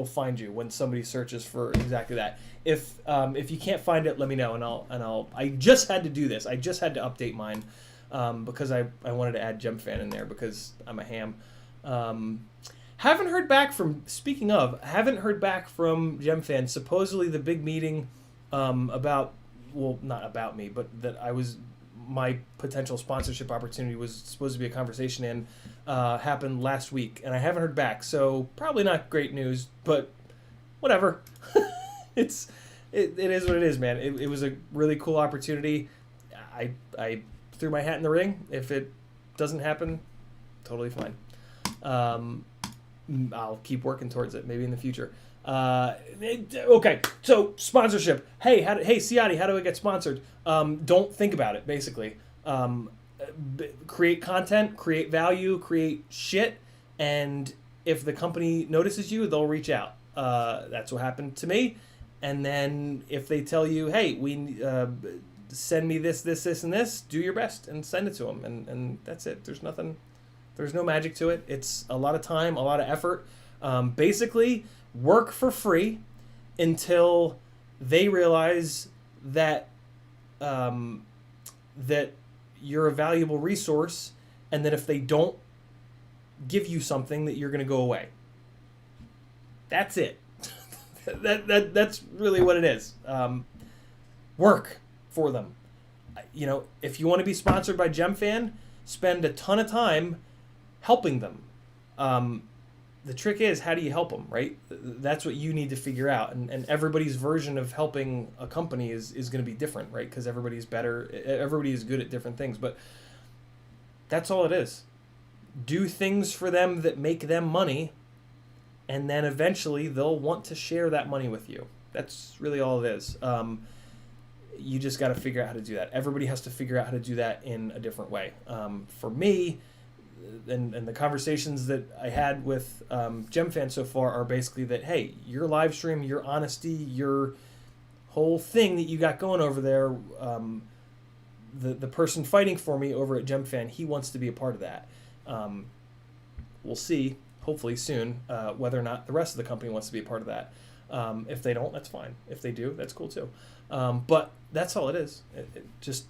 find you when somebody searches for exactly that. If you can't find it, let me know, and I'll. I just had to do this. I just had to update mine because I wanted to add GemFan in there because I'm a ham. Haven't heard back from. Speaking of, haven't heard back from GemFan. Supposedly the big meeting about, well, not about me, but that my potential sponsorship opportunity was supposed to be a conversation in happened last week, and I haven't heard back. So probably not great news, but whatever. It is what it is, man. It was a really cool opportunity. I threw my hat in the ring. If it doesn't happen, totally fine. I'll keep working towards it, maybe in the future. Okay, so sponsorship. Hey, Ciotti, how do I get sponsored? Don't think about it, basically. Create content, create value, create shit, and if the company notices you, they'll reach out. That's what happened to me. And then if they tell you, hey, send me this, and this, do your best and send it to them, and that's it. There's no magic to it. It's a lot of time, a lot of effort. Basically, work for free until they realize that that you're a valuable resource, and that if they don't give you something, that you're going to go away. That's it. That's really what it is. Work for them. You know, if you want to be sponsored by GemFan, spend a ton of time helping them. The trick is, how do you help them, right? That's what you need to figure out. And everybody's version of helping a company is going to be different, right? Because everybody is good at different things. But that's all it is. Do things for them that make them money, and then eventually they'll want to share that money with you. That's really all it is. You just got to figure out how to do that. Everybody has to figure out how to do that in a different way. For me, and the conversations that I had with GemFan so far are basically that, hey, your live stream, your honesty, your whole thing that you got going over there, the person fighting for me over at GemFan, he wants to be a part of that. We'll see, hopefully soon, whether or not the rest of the company wants to be a part of that. If they don't, that's fine. If they do, that's cool too. But that's all it is. It's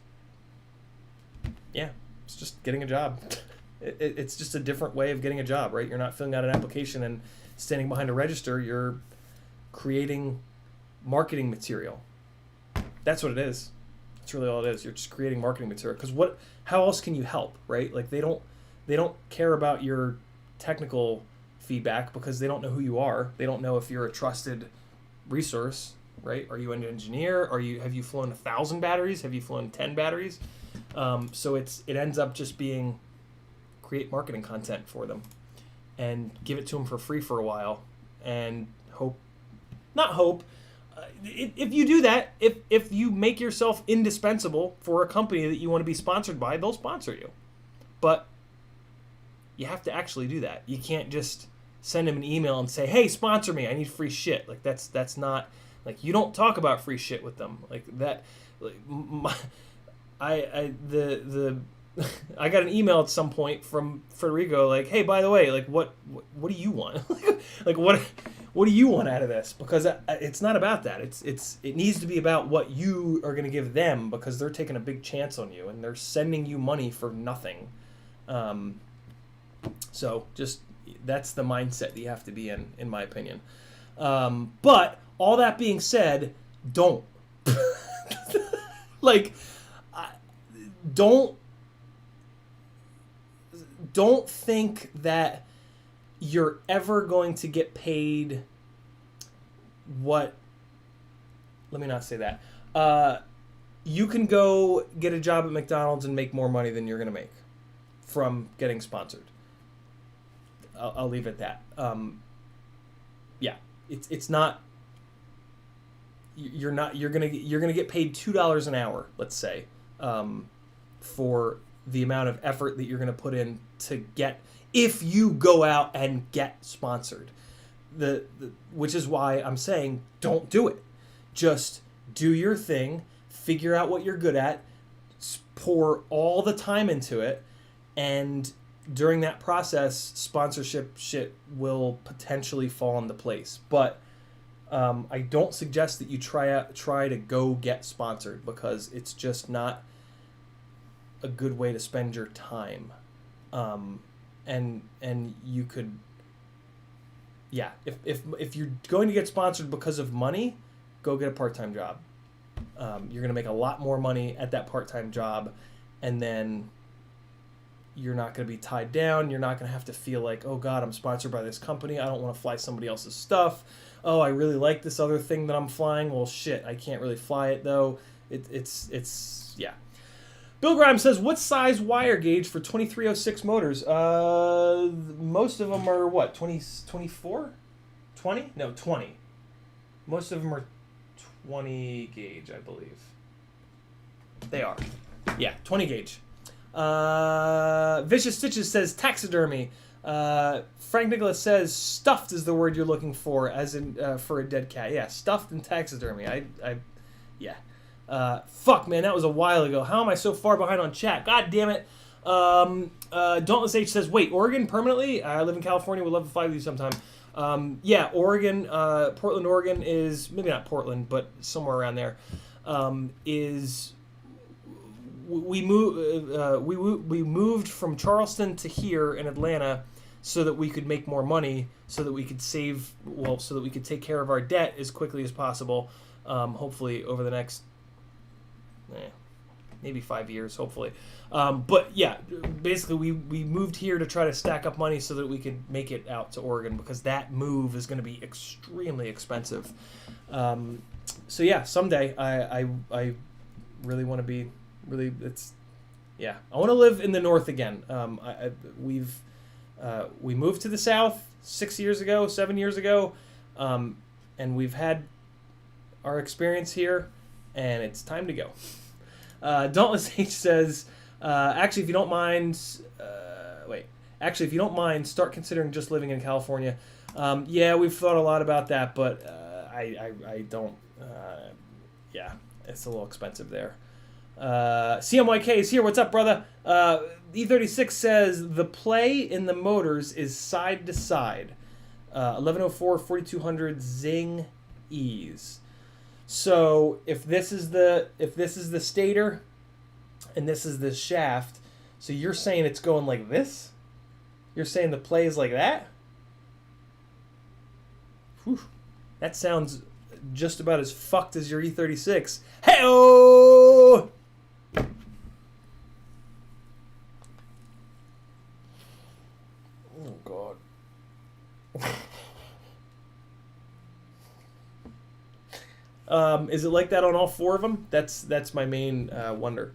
just getting a job. It's just a different way of getting a job, right? You're not filling out an application and standing behind a register. You're creating marketing material. That's what it is. That's really all it is. You're just creating marketing material. Because how else can you help, right? Like they don't care about your technical feedback because they don't know who you are. They don't know if you're a trusted resource. right? Are you an engineer? Have you flown 1,000 batteries? Have you flown 10 batteries? So it ends up just being create marketing content for them and give it to them for free for a while and if you do that, if you make yourself indispensable for a company that you want to be sponsored by, they'll sponsor you. But you have to actually do that. You can't just send them an email and say, "Hey, sponsor me. I need free shit." Like that's not like you don't talk about free shit with them like that. Like I got an email at some point from Federico like, "Hey, by the way, like what do you want? Like what do you want out of this?" Because it's not about that. It needs to be about what you are going to give them because they're taking a big chance on you and they're sending you money for nothing. So just that's the mindset that you have to be in my opinion. But all that being said, don't like don't think that you're ever going to get paid what. Let me not say that. You can go get a job at McDonald's and make more money than you're going to make from getting sponsored. I'll leave it at that. Yeah, it's not. You're gonna get paid $2 an hour, let's say, for the amount of effort that you're gonna put in to get if you go out and get sponsored. Which is why I'm saying don't do it. Just do your thing, figure out what you're good at, pour all the time into it, and during that process, sponsorship shit will potentially fall into place. But I don't suggest that you try to go get sponsored because it's just not a good way to spend your time. And you could, yeah, if you're going to get sponsored because of money, go get a part-time job. You're going to make a lot more money at that part-time job, and then you're not going to be tied down. You're not going to have to feel like, oh God, I'm sponsored by this company. I don't want to fly somebody else's stuff. Oh, I really like this other thing that I'm flying. Well, shit, I can't really fly it though. It's yeah. Bill Grimes says, what size wire gauge for 2306 motors? Most of them are what, 24? 20? No, 20. Most of them are 20 gauge, I believe. They are. Yeah, 20 gauge. Vicious Stitches says taxidermy. Frank Nicholas says stuffed is the word you're looking for, as in for a dead cat. Yeah, stuffed and taxidermy. Yeah. Fuck, man, that was a while ago. How am I so far behind on chat? God damn it. Dauntless H says, wait, Oregon permanently? I live in California. Would love to fly with you sometime. Yeah, Oregon, Portland, Oregon is, maybe not Portland, but somewhere around there, is... We moved from Charleston to here in Atlanta so that we could make more money, so that we could so that we could take care of our debt as quickly as possible. Hopefully over the next, maybe 5 years, hopefully. But yeah, basically we moved here to try to stack up money so that we could make it out to Oregon because that move is going to be extremely expensive. So yeah, someday I really want to be. Really, I want to live in the north again. We moved to the south 7 years ago, and we've had our experience here, and it's time to go. Dauntless H says, if you don't mind, start considering just living in California. Yeah, we've thought a lot about that, but I don't. Yeah, it's a little expensive there. CMYK is here. What's up, brother? E36 says the play in the motors is side to side. 1104 4200 Zing E's. So if this is the stator and this is the shaft, so you're saying it's going like this? You're saying the play is like that? Whew. That sounds just about as fucked as your E36. Hey-oh! Oh, God. Is it like that on all 4 of them? That's my main wonder.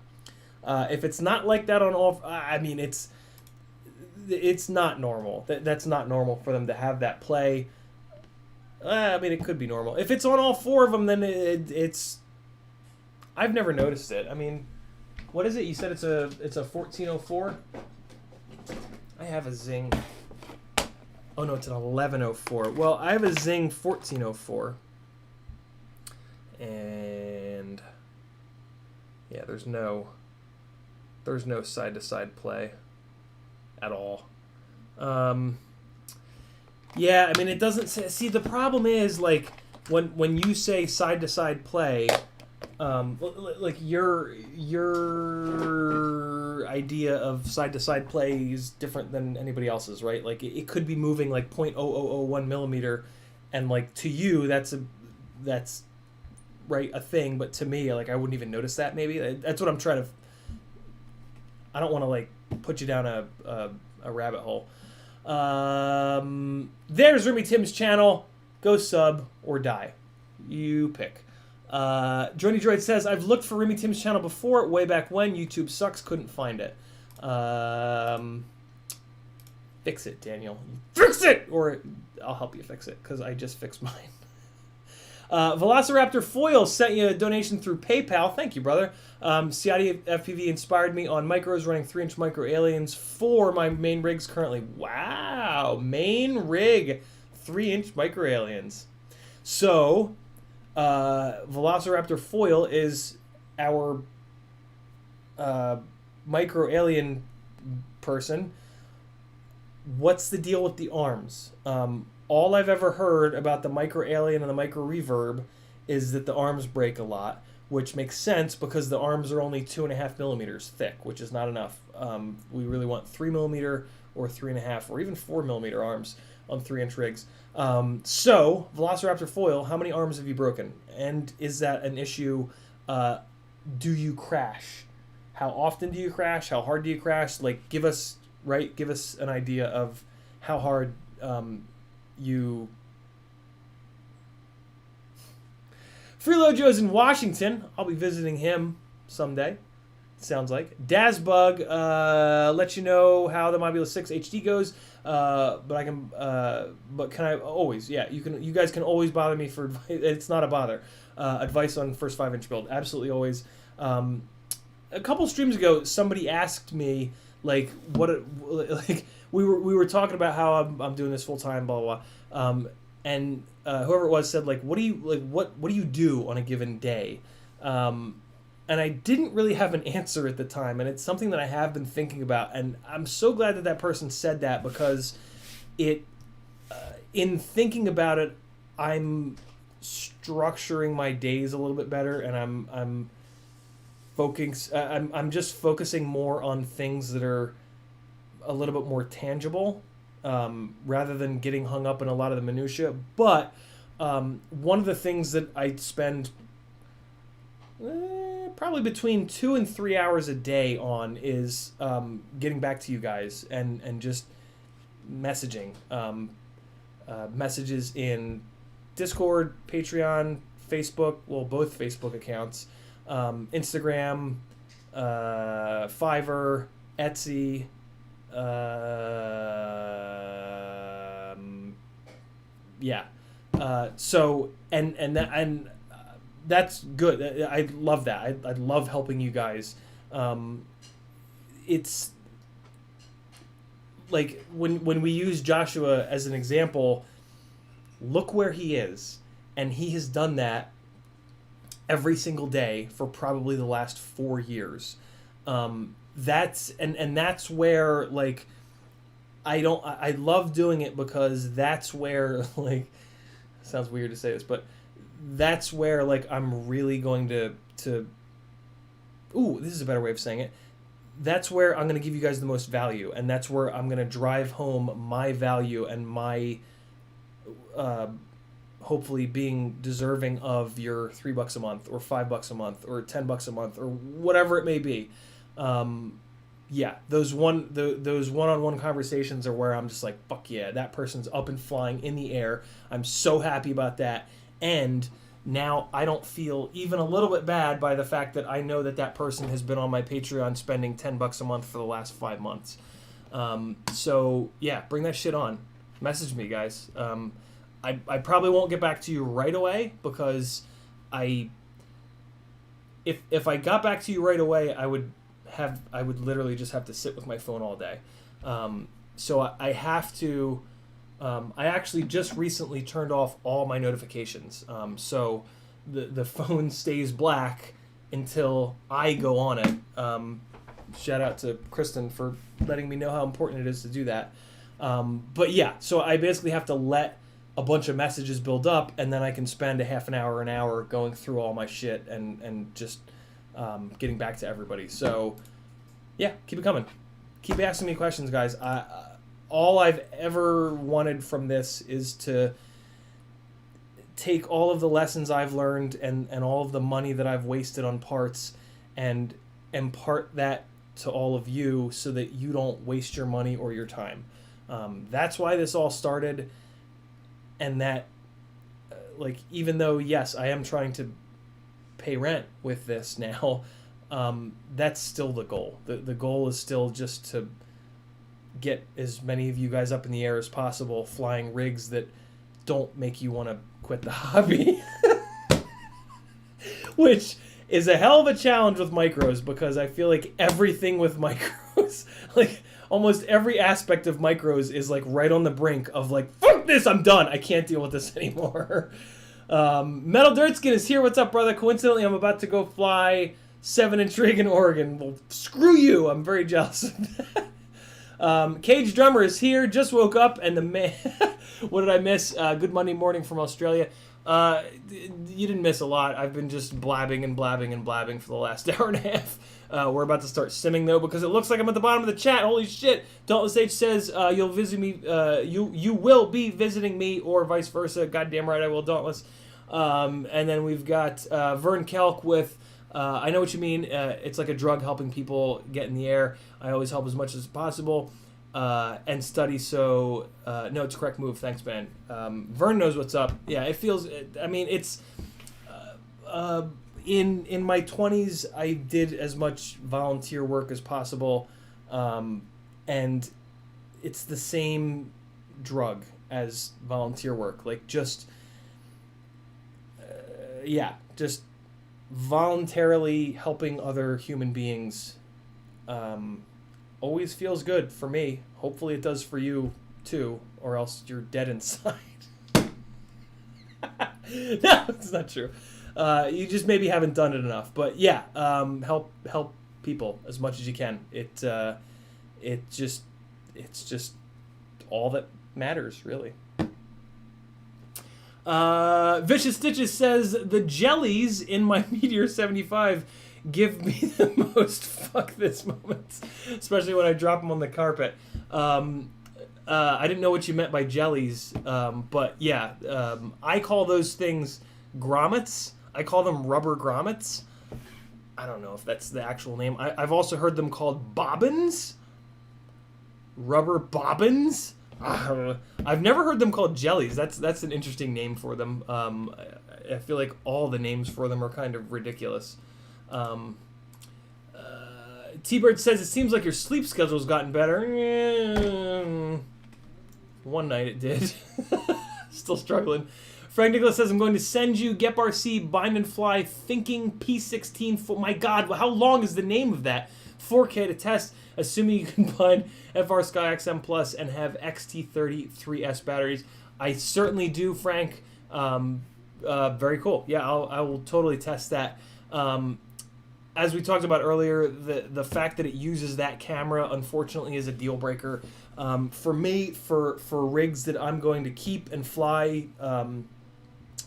If it's not like that on all, I mean, it's not normal. That's not normal for them to have that play. I mean, it could be normal. If it's on all 4 of them, then it's. I've never noticed it. I mean, what is it? You said it's a 1404. I have a Zing. Oh no, it's an 1104. Well, I have a Zing 1404. And yeah, there's no side to side play at all. Yeah, I mean, it doesn't say, see, the problem is, like, when you say side to side play, like your idea of side to side play is different than anybody else's, right? Like, it could be moving like 0.0001 millimeter, and like to you that's right a thing, but to me, like, I wouldn't even notice that. Maybe that's what I'm trying to. I don't want to like put you down a rabbit hole. There's Remy Tim's channel. Go sub or die. You pick. Johnny Droid says, I've looked for Remy Tim's channel before, way back when. YouTube sucks, couldn't find it. Fix it, Daniel. Fix it! Or I'll help you fix it, because I just fixed mine. Velociraptor Foil sent you a donation through PayPal. Thank you, brother. CiottiFPV inspired me on micros, running 3-inch micro aliens for my main rigs currently. Wow, main rig, 3-inch micro aliens. So, Velociraptor Foil is our micro alien person. What's the deal with the arms? All I've ever heard about the micro alien and the micro reverb is that the arms break a lot, which makes sense because the arms are only 2.5 millimeters thick, which is not enough. We really want 3 millimeter or 3.5 or even 4 millimeter arms on 3-inch rigs. So, Velociraptor Foil, how many arms have you broken? And is that an issue? Do you crash? How often do you crash? How hard do you crash? Like, give us an idea of how hard you. Freelo Joe's in Washington. I'll be visiting him someday. Sounds like. Dazbug, let you know how the Mobula 6 HD goes. But I can. But can I always? Yeah, you can. You guys can always bother me for advice. It's not a bother. Advice on first 5-inch build. Absolutely always. A couple streams ago, somebody asked me like like we were talking about how I'm doing this full time, blah blah blah. And whoever it was said like, what do you do on a given day? And I didn't really have an answer at the time, and it's something that I have been thinking about, and I'm so glad that that person said that, because it, in thinking about it, I'm structuring my days a little bit better, and I'm just focusing more on things that are a little bit more tangible, rather than getting hung up in a lot of the minutia. But one of the things that I spend probably between 2 and 3 hours a day on is getting back to you guys and just messaging. Messages in Discord, Patreon, Facebook, well, both Facebook accounts, Instagram, Fiverr, Etsy, yeah. So that's good. I love that. I love helping you guys. It's like when we use Joshua as an example, look where he is, and he has done that every single day for probably the last 4 years. That's where, like, I love doing it, because that's where, like, sounds weird to say this, but that's where, like, I'm really going to ooh, this is a better way of saying it. That's where I'm going to give you guys the most value, and that's where I'm going to drive home my value and my hopefully being deserving of your $3 a month or $5 a month or $10 a month or whatever it may be. Yeah, those one-on-one conversations are where I'm just like, fuck yeah, that person's up and flying in the air. I'm so happy about that. And now I don't feel even a little bit bad by the fact that I know that that person has been on my Patreon spending $10 a month for the last 5 months. So yeah, bring that shit on. Message me, guys. I probably won't get back to you right away because if I got back to you right away, I would literally just have to sit with my phone all day. So I have to. I actually just recently turned off all my notifications. So the phone stays black until I go on it. Shout out to Kristen for letting me know how important it is to do that. But yeah, so I basically have to let a bunch of messages build up, and then I can spend a half an hour going through all my shit and just getting back to everybody. So yeah, keep it coming. Keep asking me questions, guys. All I've ever wanted from this is to take all of the lessons I've learned and all of the money that I've wasted on parts and impart that to all of you so that you don't waste your money or your time. That's why this all started, and that, even though, yes, I am trying to pay rent with this now, that's still the goal. The goal is still just to get as many of you guys up in the air as possible, flying rigs that don't make you want to quit the hobby. Which is a hell of a challenge with micros, because I feel like everything with micros, almost every aspect of micros is right on the brink of fuck this, I'm done. I can't deal with this anymore. Metal Dirtskin is here. What's up, brother? Coincidentally, I'm about to go fly 7-inch rig in Oregon. Well, screw you. I'm very jealous of that. Cage Drummer is here. Just woke up, and the man... What did I miss? Good Monday morning from Australia. You didn't miss a lot. I've been just blabbing and blabbing and blabbing for the last hour and a half. We're about to start simming, though, because it looks like I'm at the bottom of the chat. Holy shit. Dauntless H says, you'll visit me, you will be visiting me, or vice versa. Goddamn right I will, Dauntless. And then we've got Vern Kelk with... I know what you mean. It's like a drug helping people get in the air. I always help as much as possible and study. So, no, it's a correct move. Thanks, man. Vern knows what's up. Yeah, it feels... I mean, it's... In my 20s, I did as much volunteer work as possible. And it's the same drug as volunteer work. Just voluntarily helping other human beings always feels good for me. Hopefully it does for you too, or else you're dead inside. No, it's not true. You just maybe haven't done it enough. But yeah, help people as much as you can. It's just all that matters, really. Vicious Stitches says, the jellies in my Meteor 75 give me the most fuck this moments, especially when I drop them on the carpet. I didn't know what you meant by jellies, but yeah, I call those things grommets. I call them rubber grommets. I don't know if that's the actual name. I've also heard them called bobbins. Rubber bobbins. I've never heard them called jellies. That's an interesting name for them. I feel like all the names for them are kind of ridiculous. T-Bird says, it seems like your sleep schedule's gotten better. One night it did. Still struggling. Frank Nicholas says, I'm going to send you Gep RC Bind and Fly Thinking P16. My God, how long is the name of that? 4K to test, assuming you can find FR Sky XM Plus and have XT30 3S batteries. I certainly do, Frank. Very cool. Yeah, I will totally test that. As we talked about earlier, the fact that it uses that camera, unfortunately, is a deal breaker. For me, for rigs that I'm going to keep and fly,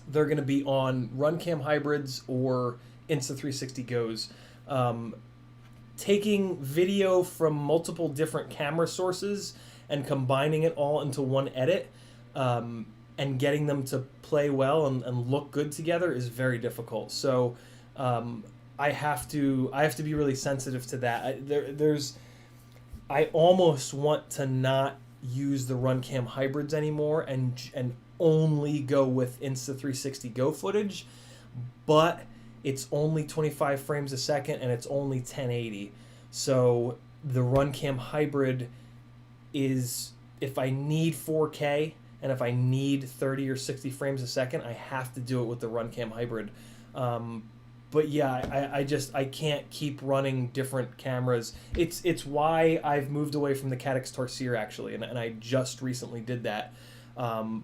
they're going to be on RunCam hybrids or Insta360 Goes. Taking video from multiple different camera sources and combining it all into one edit and getting them to play well and look good together is very difficult. So I have to be really sensitive to that. I almost want to not use the RunCam hybrids anymore and only go with Insta360 Go footage. but it's only 25 frames a second and it's only 1080. So the Runcam Hybrid is, if I need 4K and if I need 30 or 60 frames a second, I have to do it with the Runcam Hybrid. But yeah, I can't keep running different cameras. It's why I've moved away from the Caddx Tarsier actually, and I just recently did that,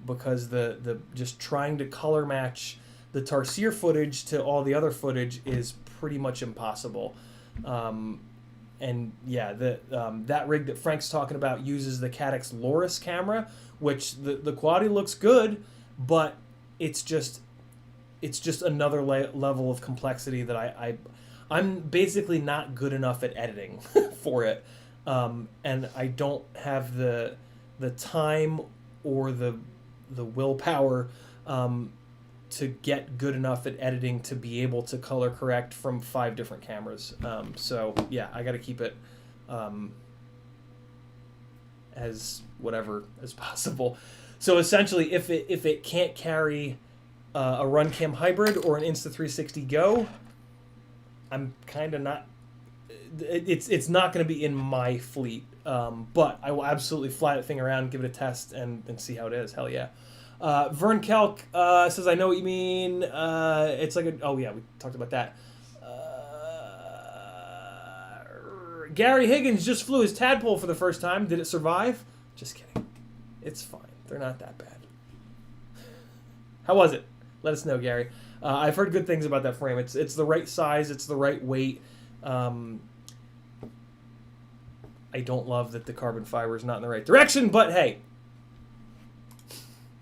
because the just trying to color match the Tarsier footage to all the other footage is pretty much impossible. And yeah, that rig that Frank's talking about uses the Caddx Loris camera, which the quality looks good, but it's just another level of complexity that I'm basically not good enough at editing for it, and I don't have the time or the willpower to get good enough at editing to be able to color correct from 5 different cameras. So yeah, I got to keep it as whatever as possible. So essentially, if it can't carry a Runcam Hybrid or an Insta360 Go, I'm kind of not. It's not going to be in my fleet, but I will absolutely fly that thing around, give it a test, and see how it is. Hell yeah. Vern Kelk says, I know what you mean. It's like oh yeah, we talked about that. Gary Higgins just flew his tadpole for the first time. Did it survive? Just kidding. It's fine. They're not that bad. How was it? Let us know, Gary. I've heard good things about that frame. It's the right size. It's the right weight. I don't love that the carbon fiber is not in the right direction, but hey,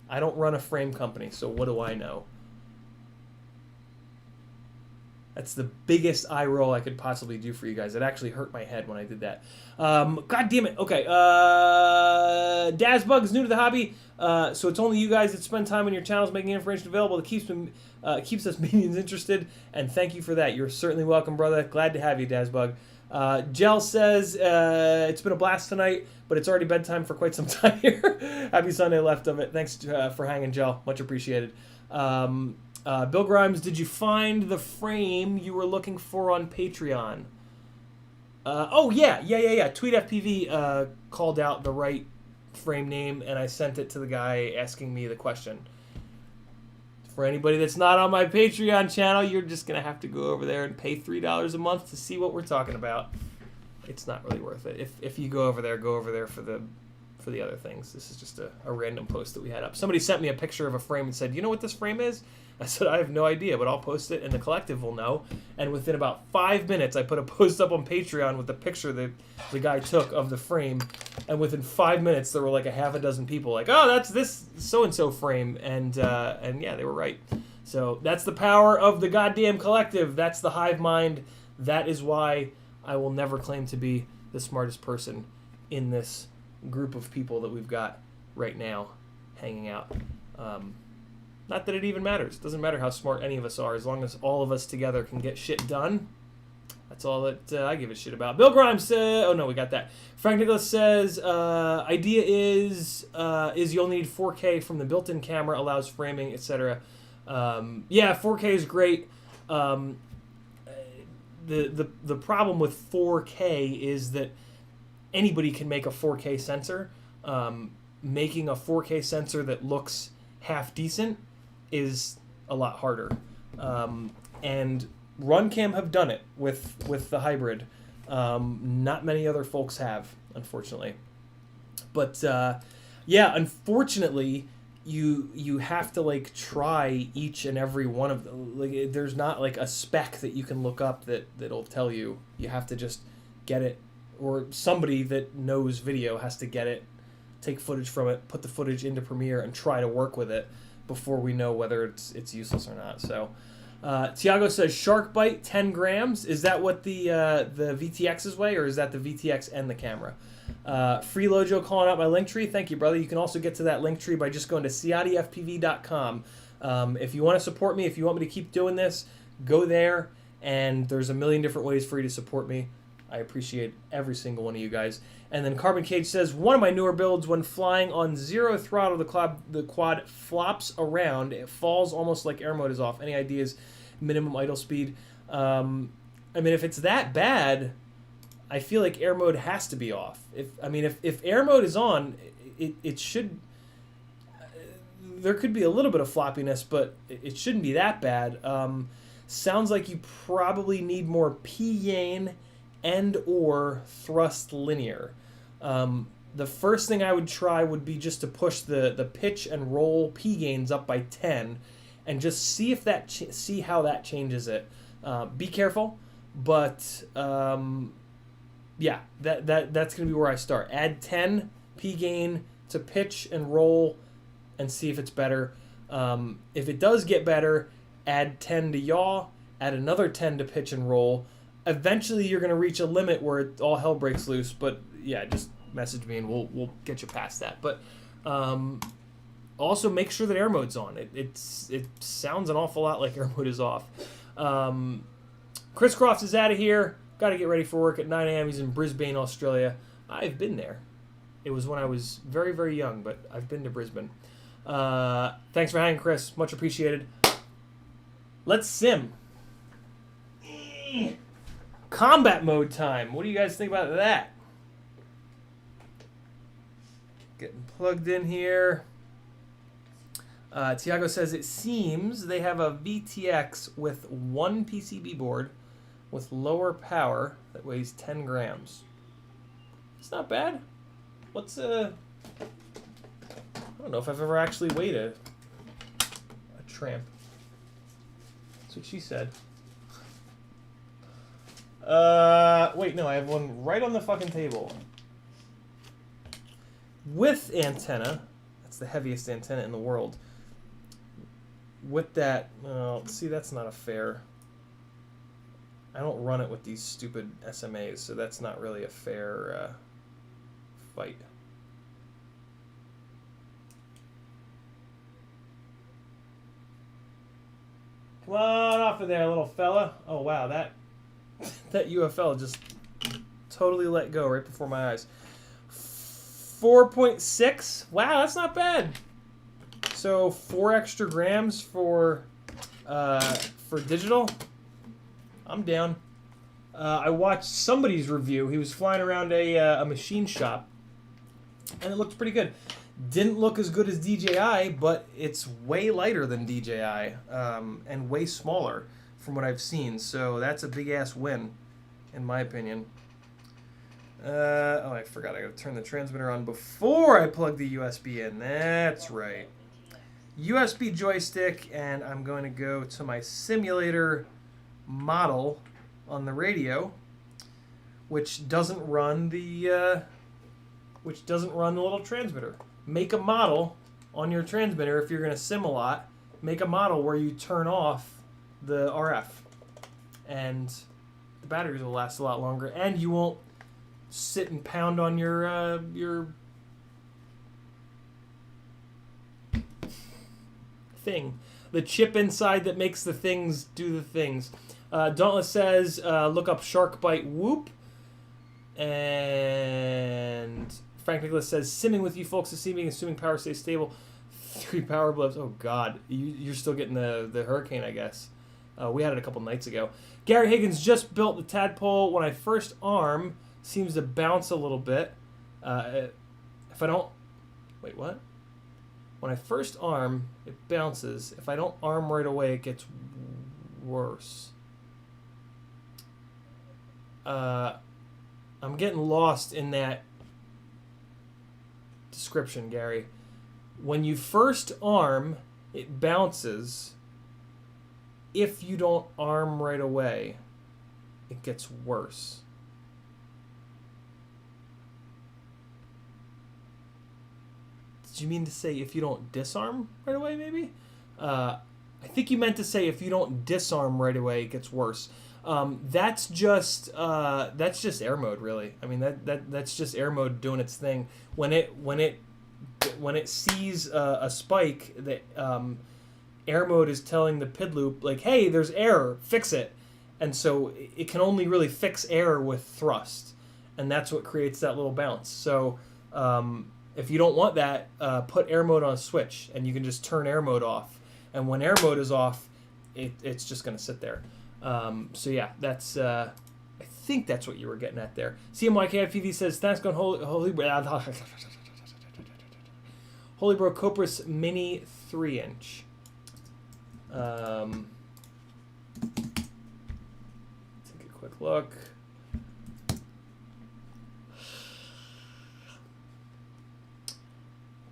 I don't run a frame company, so what do I know? That's the biggest eye roll I could possibly do for you guys. It actually hurt my head when I did that. God damn it. Okay. Dazbug is new to the hobby, so it's only you guys that spend time on your channels making information available that keeps us minions interested, and thank you for that. You're certainly welcome, brother. Glad to have you, Dazbug. Jel says, it's been a blast tonight, but it's already bedtime for quite some time here. Happy Sunday left of it. Thanks for hanging, Jel. Much appreciated. Bill Grimes, did you find the frame you were looking for on Patreon? Oh, yeah. TweetFPV called out the right frame name, and I sent it to the guy asking me the question. For anybody that's not on my Patreon channel, you're just going to have to go over there and pay $3 a month to see what we're talking about. It's not really worth it. If you go over there for the other things. This is just a random post that we had up. Somebody sent me a picture of a frame and said, you know what this frame is? I said, I have no idea, but I'll post it and the collective will know. And within about 5 minutes, I put a post up on Patreon with the picture that the guy took of the frame. And within 5 minutes, there were like a half a dozen people like, oh, that's this so-and-so frame. And yeah, they were right. So that's the power of the goddamn collective. That's the hive mind. That is why I will never claim to be the smartest person in this group of people that we've got right now hanging out. Not that it even matters. It doesn't matter how smart any of us are, as long as all of us together can get shit done. That's all that I give a shit about. Bill Grimes says, oh no, we got that. Frank Nicholas says, idea is you'll need 4K from the built-in camera, allows framing, etc. Yeah, 4K is great. The problem with 4K is that anybody can make a 4K sensor. Making a 4K sensor that looks half decent is a lot harder. And Runcam have done it with the hybrid. Not many other folks have, unfortunately. But yeah, unfortunately, you have to like try each and every one of them. Like, there's not like a spec that you can look up that'll tell you. You have to just get it, or somebody that knows video has to get it, take footage from it, put the footage into Premiere, and try to work with it before we know whether it's useless or not. So, Tiago says shark bite 10 grams. Is that what the VTXs weigh, or is that the VTX and the camera? Free Lojo calling out my link tree. Thank you, brother. You can also get to that link tree by just going to CiottiFPV.com. If you want to support me, if you want me to keep doing this, go there, and there's a million different ways for you to support me. I appreciate every single one of you guys. And then Carbon Cage says, one of my newer builds, when flying on 0 throttle, the quad flops around. It falls almost like air mode is off. Any ideas? Minimum idle speed? I mean, if it's that bad, I feel like air mode has to be off. If air mode is on, it should... There could be a little bit of floppiness, but it shouldn't be that bad. Sounds like you probably need more P gain and or thrust linear. The first thing I would try would be just to push the pitch and roll P gains up by 10 and just see if that see how that changes it. Be careful, but yeah, that's going to be where I start. Add 10 P gain to pitch and roll and see if it's better. If it does get better, add 10 to yaw, add another 10 to pitch and roll. Eventually, you're going to reach a limit where all hell breaks loose. But yeah, just message me and we'll get you past that. But also make sure that air mode's on. It sounds an awful lot like air mode is off. Chris Crofts is out of here. Got to get ready for work at 9 a.m. He's in Brisbane, Australia. I've been there. It was when I was very, very young, but I've been to Brisbane. Thanks for hanging, Chris. Much appreciated. Let's sim. Combat mode time. What do you guys think about that? Getting plugged in here. Tiago says it seems they have a VTX with one PCB board with lower power that weighs 10 grams. It's not bad. What's I don't know if I've ever actually weighed a tramp. That's what she said. Wait, no, I have one right on the fucking table. With antenna. That's the heaviest antenna in the world. With that, see, that's not a fair... I don't run it with these stupid SMAs, so that's not really a fair fight. Come on off of there, little fella. Oh, wow, that UFL just totally let go right before my eyes. 4.6. Wow, that's not bad. So 4 extra grams for digital. I'm down. I watched somebody's review. He was flying around a machine shop, and it looked pretty good. Didn't look as good as DJI, but it's way lighter than DJI and way smaller from what I've seen. So that's a big-ass win, in my opinion. Oh, I forgot. I got to turn the transmitter on before I plug the USB in. That's right. USB joystick, and I'm going to go to my simulator model on the radio, which doesn't run the little transmitter. Make a model on your transmitter if you're going to sim a lot. Make a model where you turn off the RF, and the batteries will last a lot longer, and you won't sit and pound on your thing, the chip inside that makes the things do the things. Dauntless says, look up Shark Bite Whoop. And Frank Nicholas says, simming with you folks this evening, assuming power stays stable. 3 power blips. Oh, God. You're still getting the hurricane, I guess. We had it a couple nights ago. Gary Higgins just built the tadpole. When I first arm, seems to bounce a little bit. If I don't... Wait, what? When I first arm, it bounces. If I don't arm right away, it gets worse. I'm getting lost in that description, Gary. When you first arm, it bounces. If you don't arm right away, it gets worse. Did you mean to say if you don't disarm right away, maybe? I think you meant to say if you don't disarm right away, it gets worse. That's just air mode, really. I mean, that's just air mode doing its thing. When it sees a spike, that air mode is telling the PID loop, like, hey, there's error, fix it. and so it can only really fix air with thrust, and that's what creates that little bounce. So if you don't want that, put air mode on a switch, and you can just turn air mode off. And when air mode is off, it's just going to sit there. So yeah, that's I think that's what you were getting at there. CMYKFPV says, thanks, going Holy Bro Copris Mini 3-inch. Take a quick look.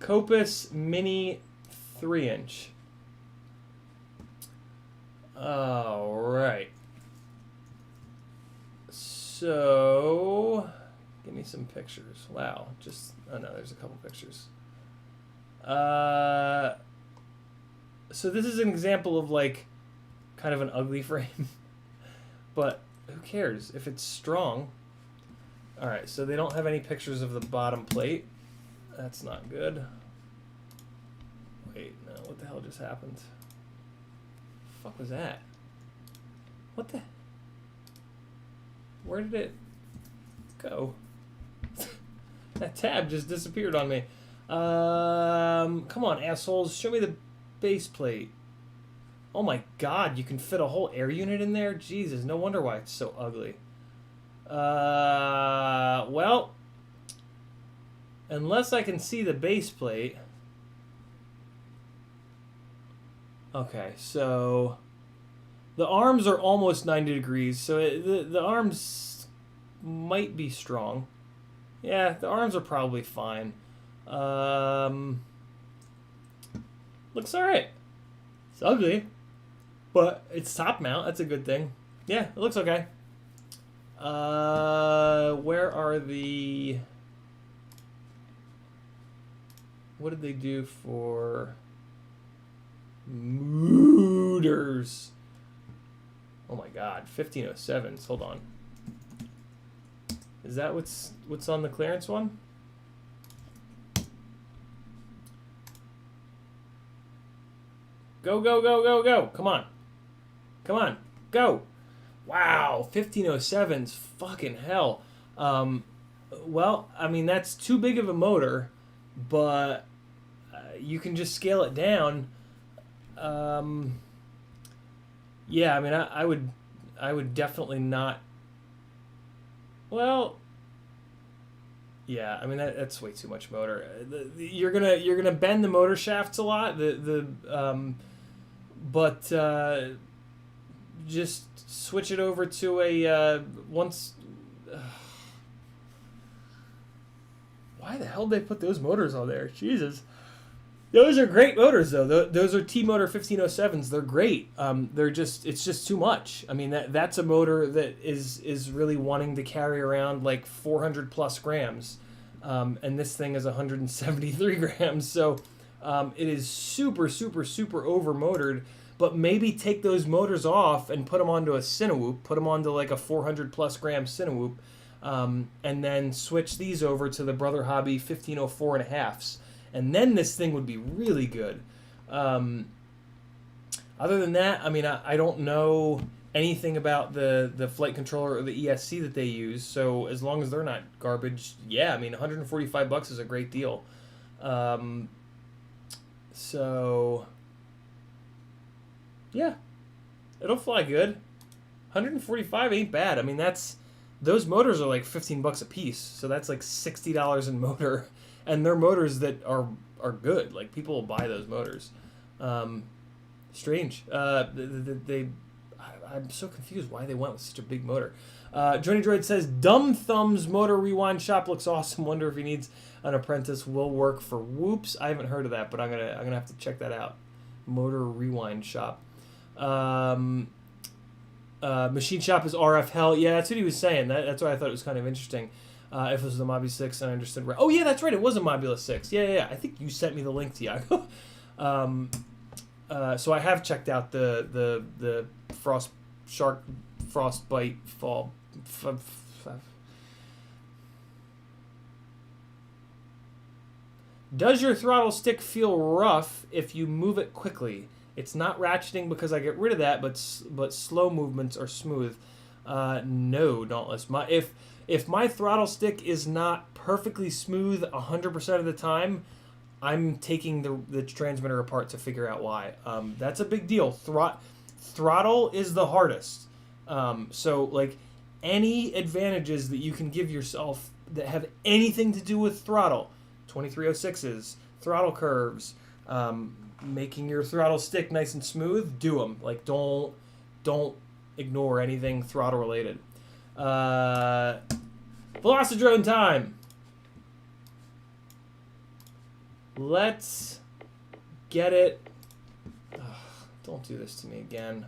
Copus Mini 3-inch. All right. So, give me some pictures. Wow, oh no, there's a couple pictures. So this is an example of like kind of an ugly frame, but who cares if it's strong? All right, so they don't have any pictures of the bottom plate. That's not good. Wait, no, what the hell just happened? Fuck was that? What the? Where did it go? That tab just disappeared on me. Come on, assholes. Show me the base plate. Oh my god, you can fit a whole air unit in there? Jesus, no wonder why it's so ugly. Well, unless I can see the base plate. Okay, so the arms are almost 90 degrees, so the arms might be strong. Yeah, the arms are probably fine. Looks alright. It's ugly, but it's top mount. That's a good thing. Yeah, it looks okay. Where are the... What did they do for... Mooters? Oh my god, 1507s. Hold on. Is that what's on the clearance one? Go, go, go, go, go. Come on. Come on. Go. Wow, 1507s. Fucking hell. Well, I mean, that's too big of a motor, but you can just scale it down. Yeah, I mean, I would definitely not. Well, yeah, I mean that's way too much motor. You're gonna bend the motor shafts a lot. But just switch it over to a once. Why the hell did they put those motors on there? Jesus. Those are great motors, though. Those are T-Motor 1507s. They're great. It's just too much. I mean, that's a motor that is really wanting to carry around like 400 plus grams, and this thing is 173 grams. So it is super, super, super over-motored. But maybe take those motors off and put them onto a Cinewoop. Put them onto like a 400 plus gram Cinewoop, and then switch these over to the Brother Hobby 1504 and a halves. And then this thing would be really good. Other than that, I mean, I don't know anything about the flight controller or the ESC that they use. So as long as they're not garbage, yeah, I mean, $145 is a great deal. So, yeah, it'll fly good. 145 ain't bad. I mean, those motors are like $15 a piece. So that's like $60 in motor. And they're motors that are good. Like, people will buy those motors. Strange. I'm so confused why they went with such a big motor. Johnny Droid says, Dumb Thumb's Motor Rewind Shop looks awesome. Wonder if he needs an apprentice. Will work for Whoops. I haven't heard of that, but I'm gonna have to check that out. Motor Rewind Shop. Machine Shop is RF Hell. Yeah, that's what he was saying. That's why I thought it was kind of interesting. If it was the Mobula 6, and I understood. Oh yeah, that's right. It was a Mobula 6. Yeah. I think you sent me the link, Tiago. So I have checked out the Frostbite Fall. Does your throttle stick feel rough if you move it quickly? It's not ratcheting because I get rid of that, but slow movements are smooth. No, Dauntless. If my throttle stick is not perfectly smooth 100% of the time, I'm taking the transmitter apart to figure out why. That's a big deal. Throttle is the hardest. So like any advantages that you can give yourself that have anything to do with throttle, 2306s, throttle curves, making your throttle stick nice and smooth, do them. Like don't ignore anything throttle related. Velocidrone time. Let's get it. Ugh, don't do this to me again.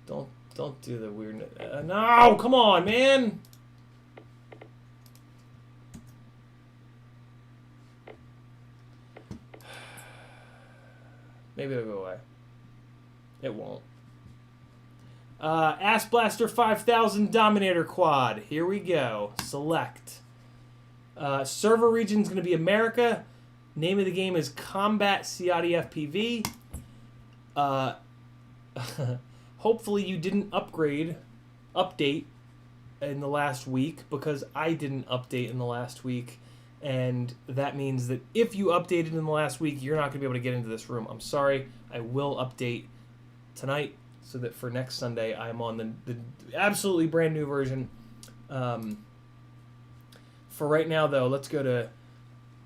Don't do the weird. No, come on, man. Maybe it'll go away. It won't. Ass Blaster 5000 Dominator Quad. Here we go. Select. Server region is going to be America. Name of the game is Combat CiottiFPV. Hopefully you didn't update in the last week, because I didn't update in the last week. And that means that if you updated in the last week, you're not going to be able to get into this room. I'm sorry. I will update tonight so that for next Sunday I'm on the absolutely brand new version. For right now, though, let's go to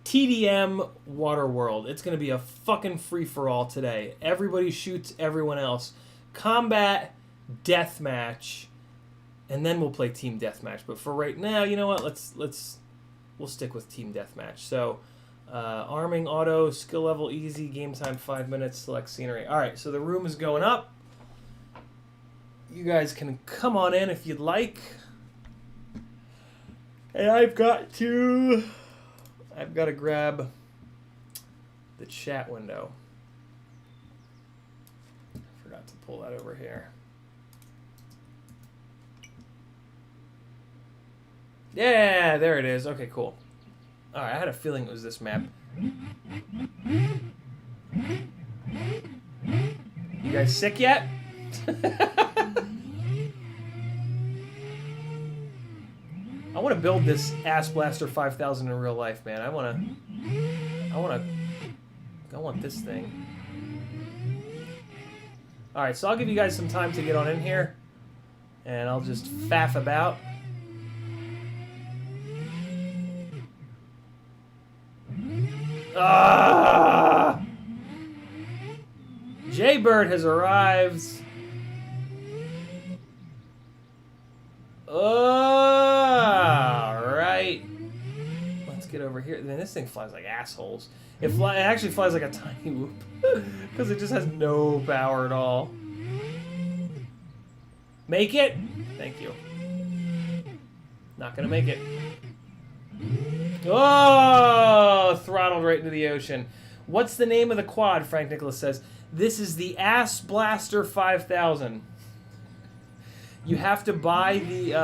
TDM Waterworld. It's going to be a fucking free-for-all today. Everybody shoots everyone else. Combat, deathmatch, and then we'll play team deathmatch. But for right now, you know what? We'll stick with team deathmatch. So, arming, auto, skill level, easy, game time 5 minutes, select scenery. All right, so the room is going up. You guys can come on in if you'd like. And I've got to grab the chat window. I forgot to pull that over here. Yeah, there it is. Okay, cool. All right, I had a feeling it was this map. You guys sick yet? I want to build this Ass Blaster 5000 in real life, man. I want this thing. All right, so I'll give you guys some time to get on in here, and I'll just faff about. Ah! Jaybird has arrived. All right. Let's get over here. Man, this thing flies like assholes. It actually flies like a tiny whoop because it just has no power at all. Make it? Thank you. Not gonna make it. Oh, throttled right into the ocean. What's the name of the quad? Frank Nicholas says. This is the Ass Blaster 5000. You have to buy the,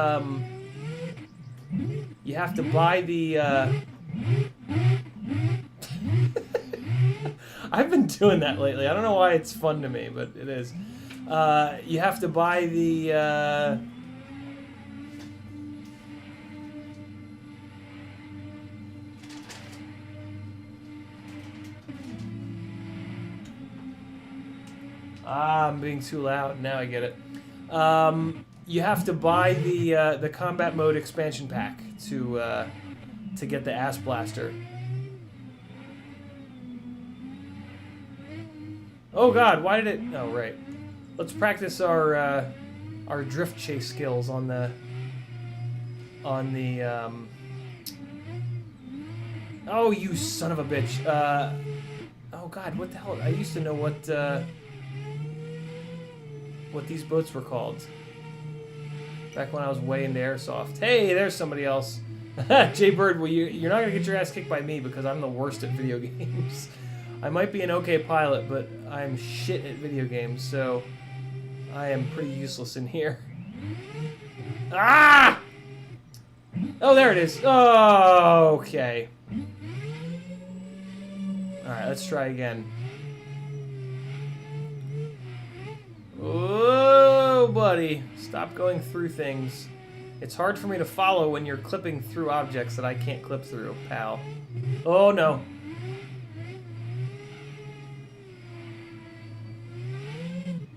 I've been doing that lately. I don't know why it's fun to me, but it is. You have to buy the, I'm being too loud. Now I get it. You have to buy the combat mode expansion pack to get the Ass Blaster. Oh God, why did it? Oh right. Let's practice our drift chase skills on the. Oh, you son of a bitch. Oh God, what the hell? I used to know what these boats were called. Back when I was way into airsoft. Hey, there's somebody else. Jaybird, well, you're not going to get your ass kicked by me because I'm the worst at video games. I might be an okay pilot, but I'm shit at video games, so I am pretty useless in here. Ah! Oh, there it is. Oh, okay. Alright, let's try again. buddy. Stop going through things. It's hard for me to follow when you're clipping through objects that I can't clip through, pal. Oh, no.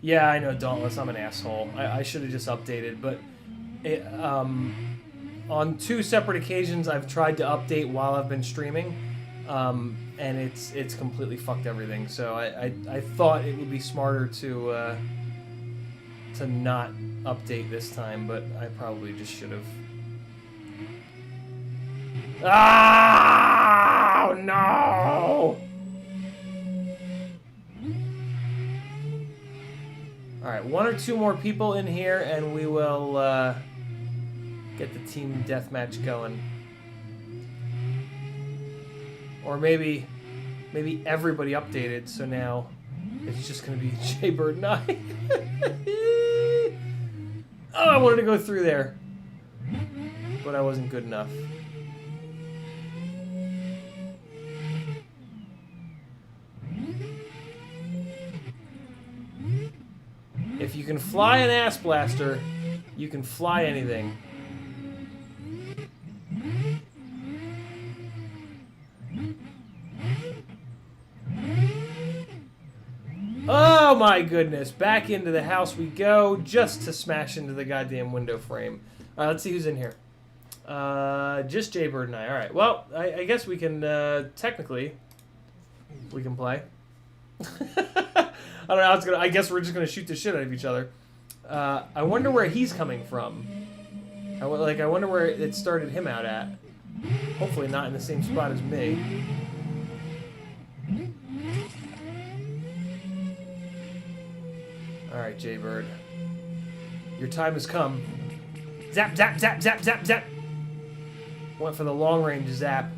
Yeah, I know, Dauntless. I'm an asshole. I should have just updated, but on 2 separate occasions I've tried to update while I've been streaming, and it's completely fucked everything. So I thought it would be smarter to not update this time, but I probably just should have. Oh no! Alright, 1 or 2 more people in here, and we will get the team deathmatch going. Or maybe everybody updated, so now it's just going to be Jaybird and I. Oh, I wanted to go through there, but I wasn't good enough. If you can fly an ass blaster, you can fly anything. Oh my goodness, back into the house we go, just to smash into the goddamn window frame. Alright, let's see who's in here. Just Jaybird and I. Alright, well, I guess we can, technically, we can play. I don't know how it's gonna. I guess we're just gonna shoot the shit out of each other. I wonder where he's coming from. I wonder where it started him out at. Hopefully not in the same spot as me. All right, Jaybird. Your time has come. Zap, zap, zap, zap, zap, zap. Went for the long range zap.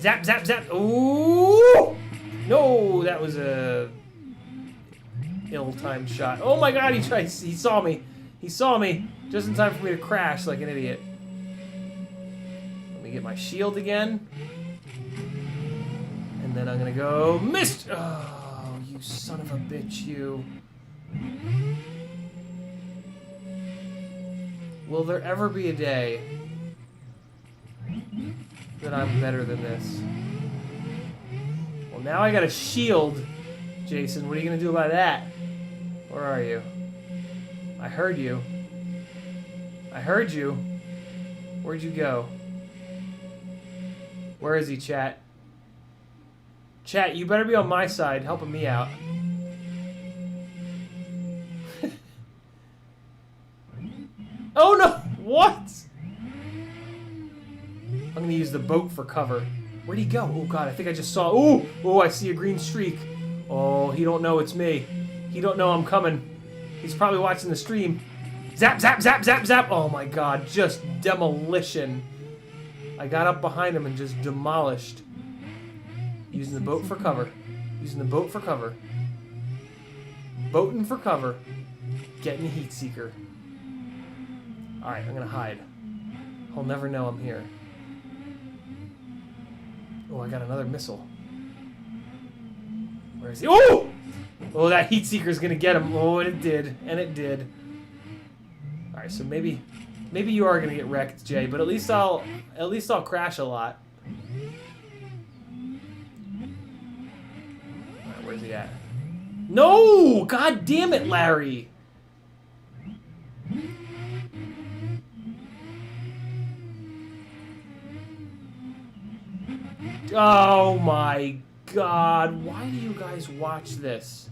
Zap, zap, zap. Ooh! No, that was a ill-timed shot. Oh my god, he saw me. He saw me just in time for me to crash like an idiot. Let me get my shield again. And then I'm gonna go missed. Oh, you son of a bitch, you. Will there ever be a day that I'm better than this? Well, now I got a shield, Jason. What are you gonna do about that? Where are you? I heard you. I heard you. Where'd you go? Where is he, chat? Chat, you better be on my side, helping me out. Oh no! What? I'm gonna use the boat for cover. Where'd he go? Oh god, I think I just saw. Ooh! Oh, I see a green streak. Oh, he don't know it's me. He don't know I'm coming. He's probably watching the stream. Zap, zap, zap, zap, zap. Oh my god, just demolition. I got up behind him and just demolished. Using the boat for cover. Using the boat for cover. Boating for cover. Getting heat seeker. Alright, I'm gonna hide. He'll never know I'm here. Oh, I got another missile. Where is he? Oh! Oh, that heat seeker's gonna get him. Oh, and it did. And it did. Alright, so maybe you are gonna get wrecked, Jay, but at least I'll crash a lot. Alright, where's he at? No! God damn it, Larry! Oh my god, why do you guys watch this?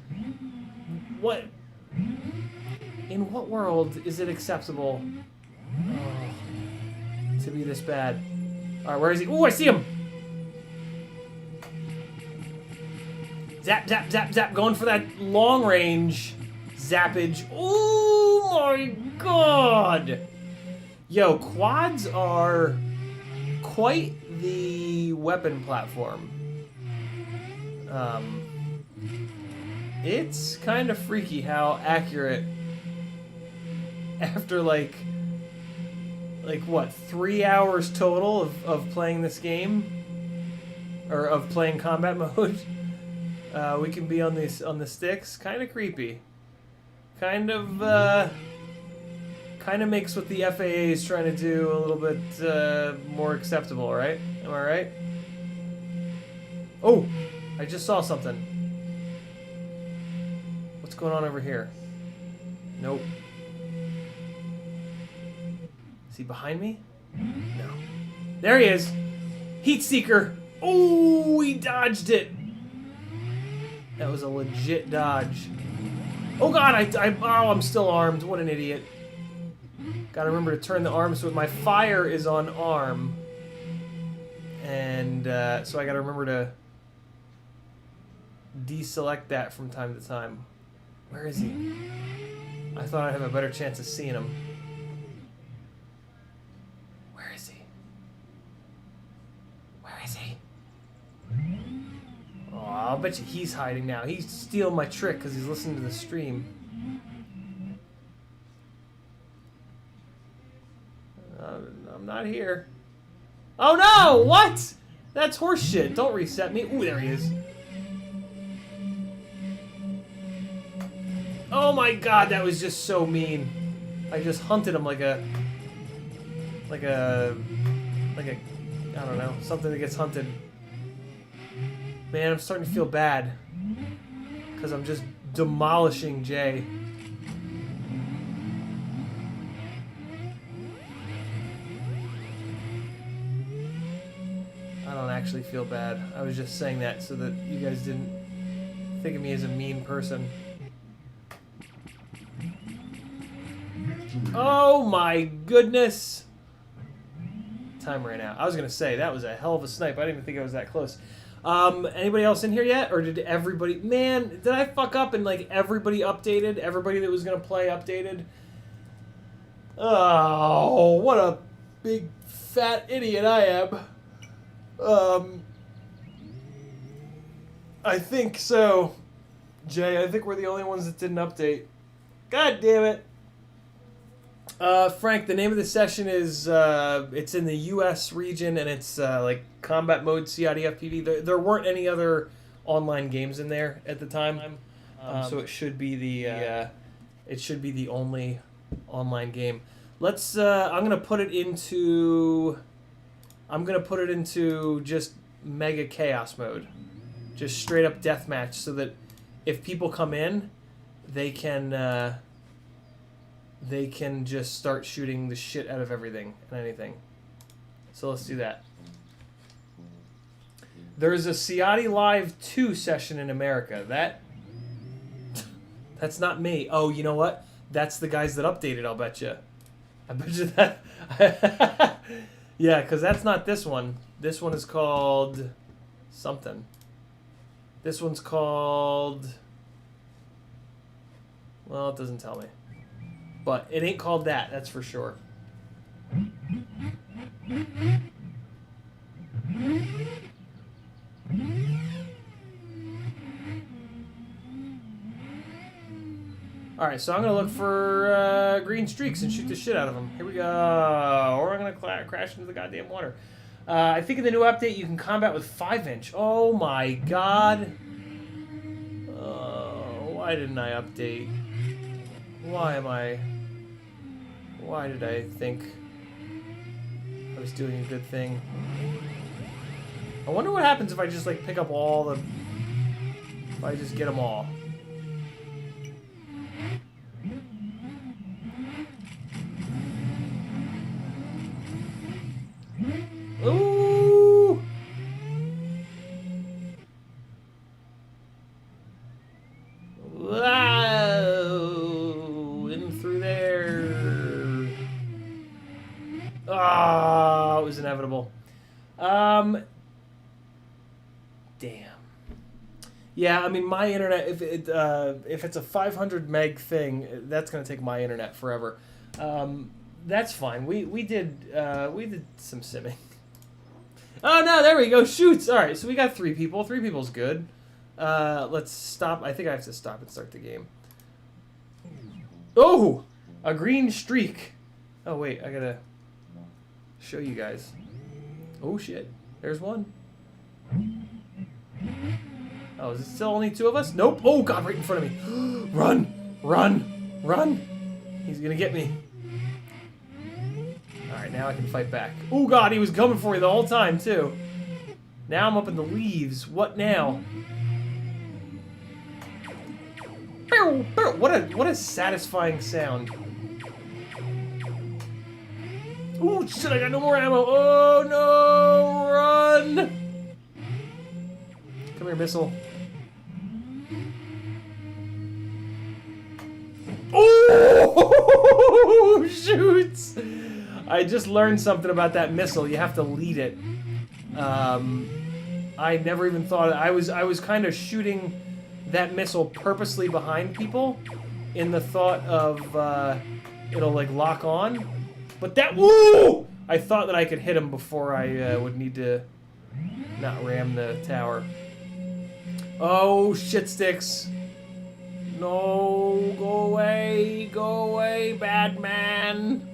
What? In what world is it acceptable to be this bad? Alright, where is he? Ooh, I see him! Zap, zap, zap, zap, going for that long range zappage. Oh my god! Yo, quads are quite the weapon platform. It's kind of freaky how accurate after like what, 3 hours total of playing this game, or of playing combat mode, we can be on the sticks. Kind of creepy. Kind of Kind of makes what the FAA is trying to do a little bit more acceptable, right? Am I right? Oh, I just saw something. What's going on over here? Nope. Is he behind me? No. There he is. Heat seeker. Oh, he dodged it. That was a legit dodge. Oh God, I'm still armed. What an idiot. Gotta remember to turn the arm so my fire is on arm. And so I gotta remember to deselect that from time to time. Where is he? I thought I'd have a better chance of seeing him. Where is he? Where is he? Oh, I'll bet you he's hiding now. He's stealing my trick because he's listening to the stream. I'm not here. Oh no! What? That's horseshit. Don't reset me. Ooh, there he is. Oh my God, that was just so mean. I just hunted him like a, I don't know, something that gets hunted. Man, I'm starting to feel bad because I'm just demolishing Jay. I don't actually feel bad. I was just saying that so that you guys didn't think of me as a mean person. Oh my goodness. Time ran out. I was going to say, that was a hell of a snipe. I didn't even think I was that close. Anybody else in here yet? Or did everybody... Man, did I fuck up and like everybody updated? Everybody that was going to play updated? Oh, what a big fat idiot I am. I think so. Jay, I think we're the only ones that didn't update. God damn it. Frank, the name of the session is, it's in the U.S. region, and it's, like, combat mode CiottiFPV. There weren't any other online games in there at the time, so it should be the only online game. Let's, I'm gonna put it into just mega chaos mode. Just straight up deathmatch, so that if people come in, they can just start shooting the shit out of everything and anything. So let's do that. There's a Ciotti Live 2 session in America. That's not me. Oh, you know what? That's the guys that updated, I'll bet you. I bet you that. Yeah, because that's not this one. This one is called something. This one's called... Well, it doesn't tell me. But it ain't called that, that's for sure. Alright, so I'm going to look for green streaks and shoot the shit out of them. Here we go. Or I'm going to crash into the goddamn water. I think in the new update you can combat with 5-inch. Oh my god. Why didn't I update? Why did I think I was doing a good thing? I wonder what happens if I just like pick up all the... If I just get them all. Ooh! Wow! In through there. Ah, it was inevitable. Damn. Yeah, I mean, my internet, if it's a 500 meg thing, that's gonna take my internet forever. That's fine. We did some simming. Oh no, there we go. Shoots. All right, so we got 3 people. 3 people's good. Let's stop. I think I have to stop and start the game. Oh, a green streak. Oh wait, I gotta show you guys. Oh shit, there's one. Oh, is it still only 2 of us? Nope. Oh god, right in front of me. Run, run, run. He's gonna get me. Alright, now I can fight back. Oh god, he was coming for me the whole time, too. Now I'm up in the leaves. What now? What a satisfying sound. Ooh, shit, I got no more ammo. Oh, no, run! Come here, missile. Oh, shoots! I just learned something about that missile. You have to lead it. I never even thought... I was kind of shooting that missile purposely behind people in the thought of it'll, like, lock on. But that... Woo! I thought that I could hit him before I would need to not ram the tower. Oh, shit sticks. No, go away, bad man.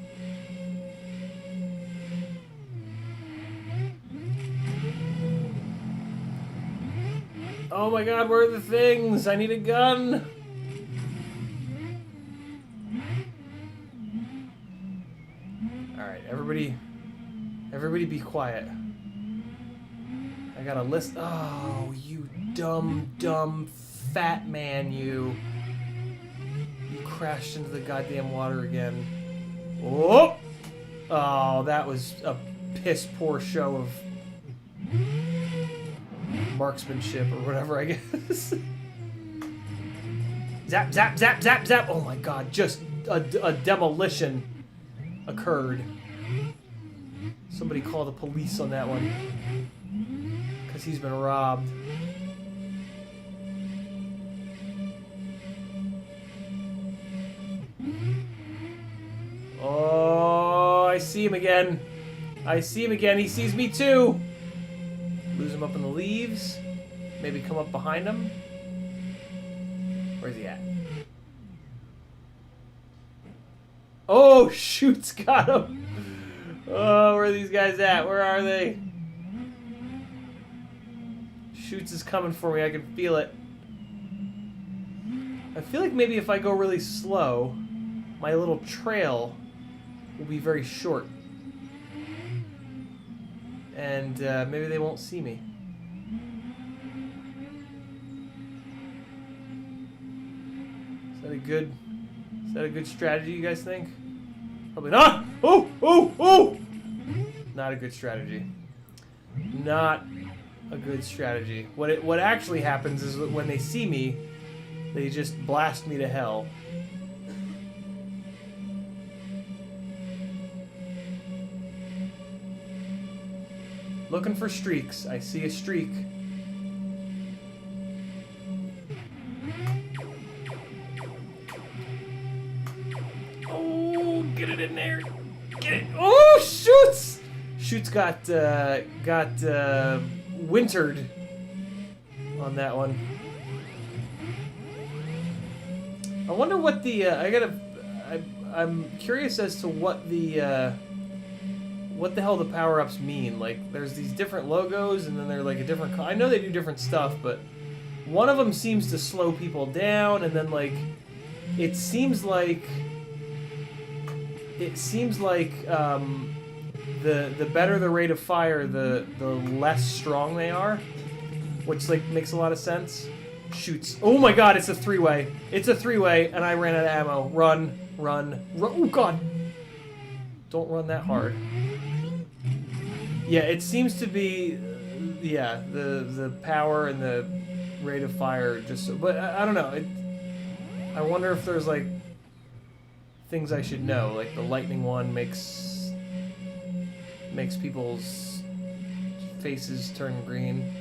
Oh my god, where are the things? I need a gun. Alright, everybody be quiet. I got a list. Oh, you dumb fat man, you. You crashed into the goddamn water again. Oh! Oh, that was a piss poor show of marksmanship or whatever, I guess. Zap, zap, zap, zap, zap. Oh my god, just a demolition occurred. Somebody call the police on that one. Because he's been robbed. Oh, I see him again. I see him again. He sees me too. Lose him up in the leaves. Maybe come up behind him. Where's he at? Oh, shoot's got him. Oh, where are these guys at? Where are they? Shoots is coming for me. I can feel it. I feel like maybe if I go really slow, my little trail will be very short. And maybe they won't see me. Is that a good strategy, you guys think? Probably not! Oh! Not a good strategy. Not a good strategy. What actually happens is that when they see me, they just blast me to hell. Looking for streaks. I see a streak. Oh, get it in there. Get it. Oh, shoots! Shoots got wintered on that one. I wonder what the I'm curious as to what the hell the power-ups mean. Like, there's these different logos, and then they're like a different... I know they do different stuff, but one of them seems to slow people down, and then, like, it seems like the better the rate of fire, the less strong they are, which, like, makes a lot of sense. Shoots. Oh my god, it's a three-way. It's a three-way, and I ran out of ammo. Run. Oh god. Don't run that hard. Yeah, it seems to be, yeah, the power and the rate of fire just, but I don't know. I wonder if there's, like, things I should know. Like, the lightning one makes people's faces turn green.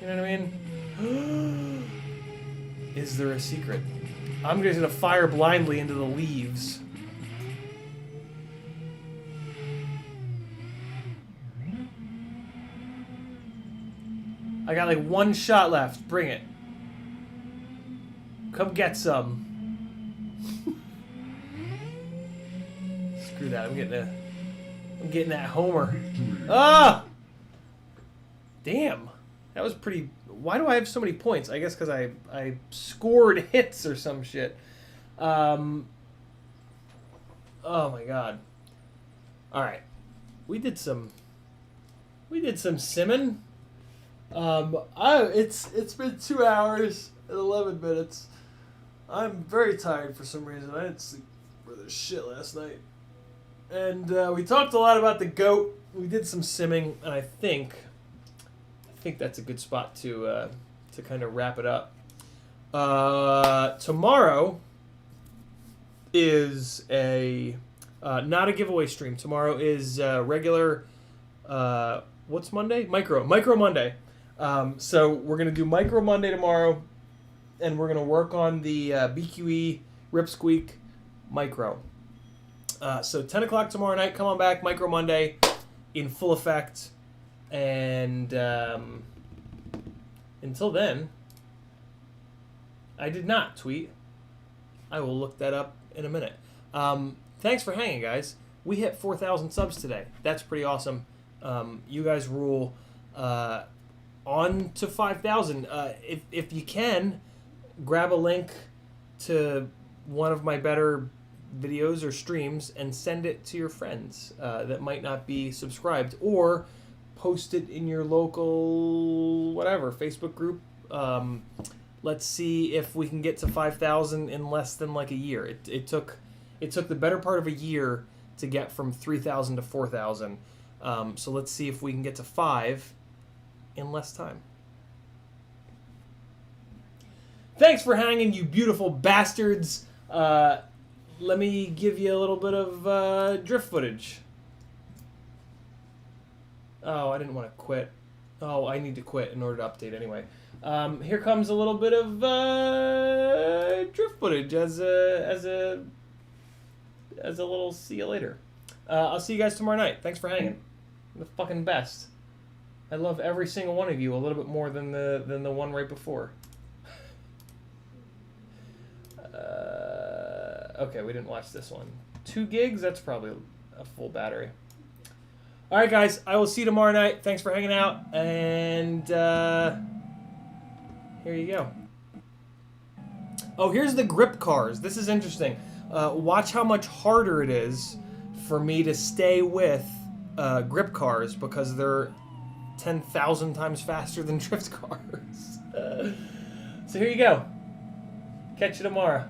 You know what I mean? Is there a secret? I'm just gonna fire blindly into the leaves. I got like one shot left. Bring it. Come get some. Screw that. I'm getting that homer. Ah! Damn. That was pretty... Why do I have so many points? I guess because I scored hits or some shit. Oh my god. All right, we did some simming. It's been 2 hours and 11 minutes. I'm very tired for some reason. I didn't sleep for this shit last night. And we talked a lot about the goat. We did some simming, and I think that's a good spot to kind of wrap it up. Tomorrow is a not a giveaway stream. Tomorrow is regular. What's Monday? Micro Monday. So we're gonna do Micro Monday tomorrow, and we're gonna work on the BQE Rip Squeak Micro. So 10 o'clock tomorrow night. Come on back. Micro Monday in full effect, and until then, I did not tweet. I will look that up in a minute. Thanks for hanging, guys. We hit 4,000 subs today. That's pretty awesome. You guys rule. On to 5,000. If you can, grab a link to one of my better videos or streams and send it to your friends that might not be subscribed, or post it in your local whatever Facebook group. Let's see if we can get to 5,000 in less than like a year. It took the better part of a year to get from 3,000 to 4,000. So let's see if we can get to 5 in less time. Thanks for hanging, you beautiful bastards. Let me give you a little bit of drift footage. Oh, I didn't want to quit. Oh, I need to quit in order to update anyway. Here comes a little bit of drift footage as a little see you later. I'll see you guys tomorrow night. Thanks for hanging. You're the fucking best. I love every single one of you a little bit more than the one right before. Okay, we didn't watch this one. 2 gigs? That's probably a full battery. All right, guys. I will see you tomorrow night. Thanks for hanging out. And here you go. Oh, here's the grip cars. This is interesting. Watch how much harder it is for me to stay with grip cars because they're 10,000 times faster than drift cars. So here you go. Catch you tomorrow.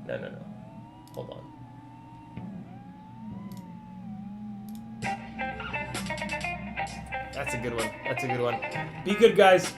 No. Hold on. That's a good one. Be good, guys.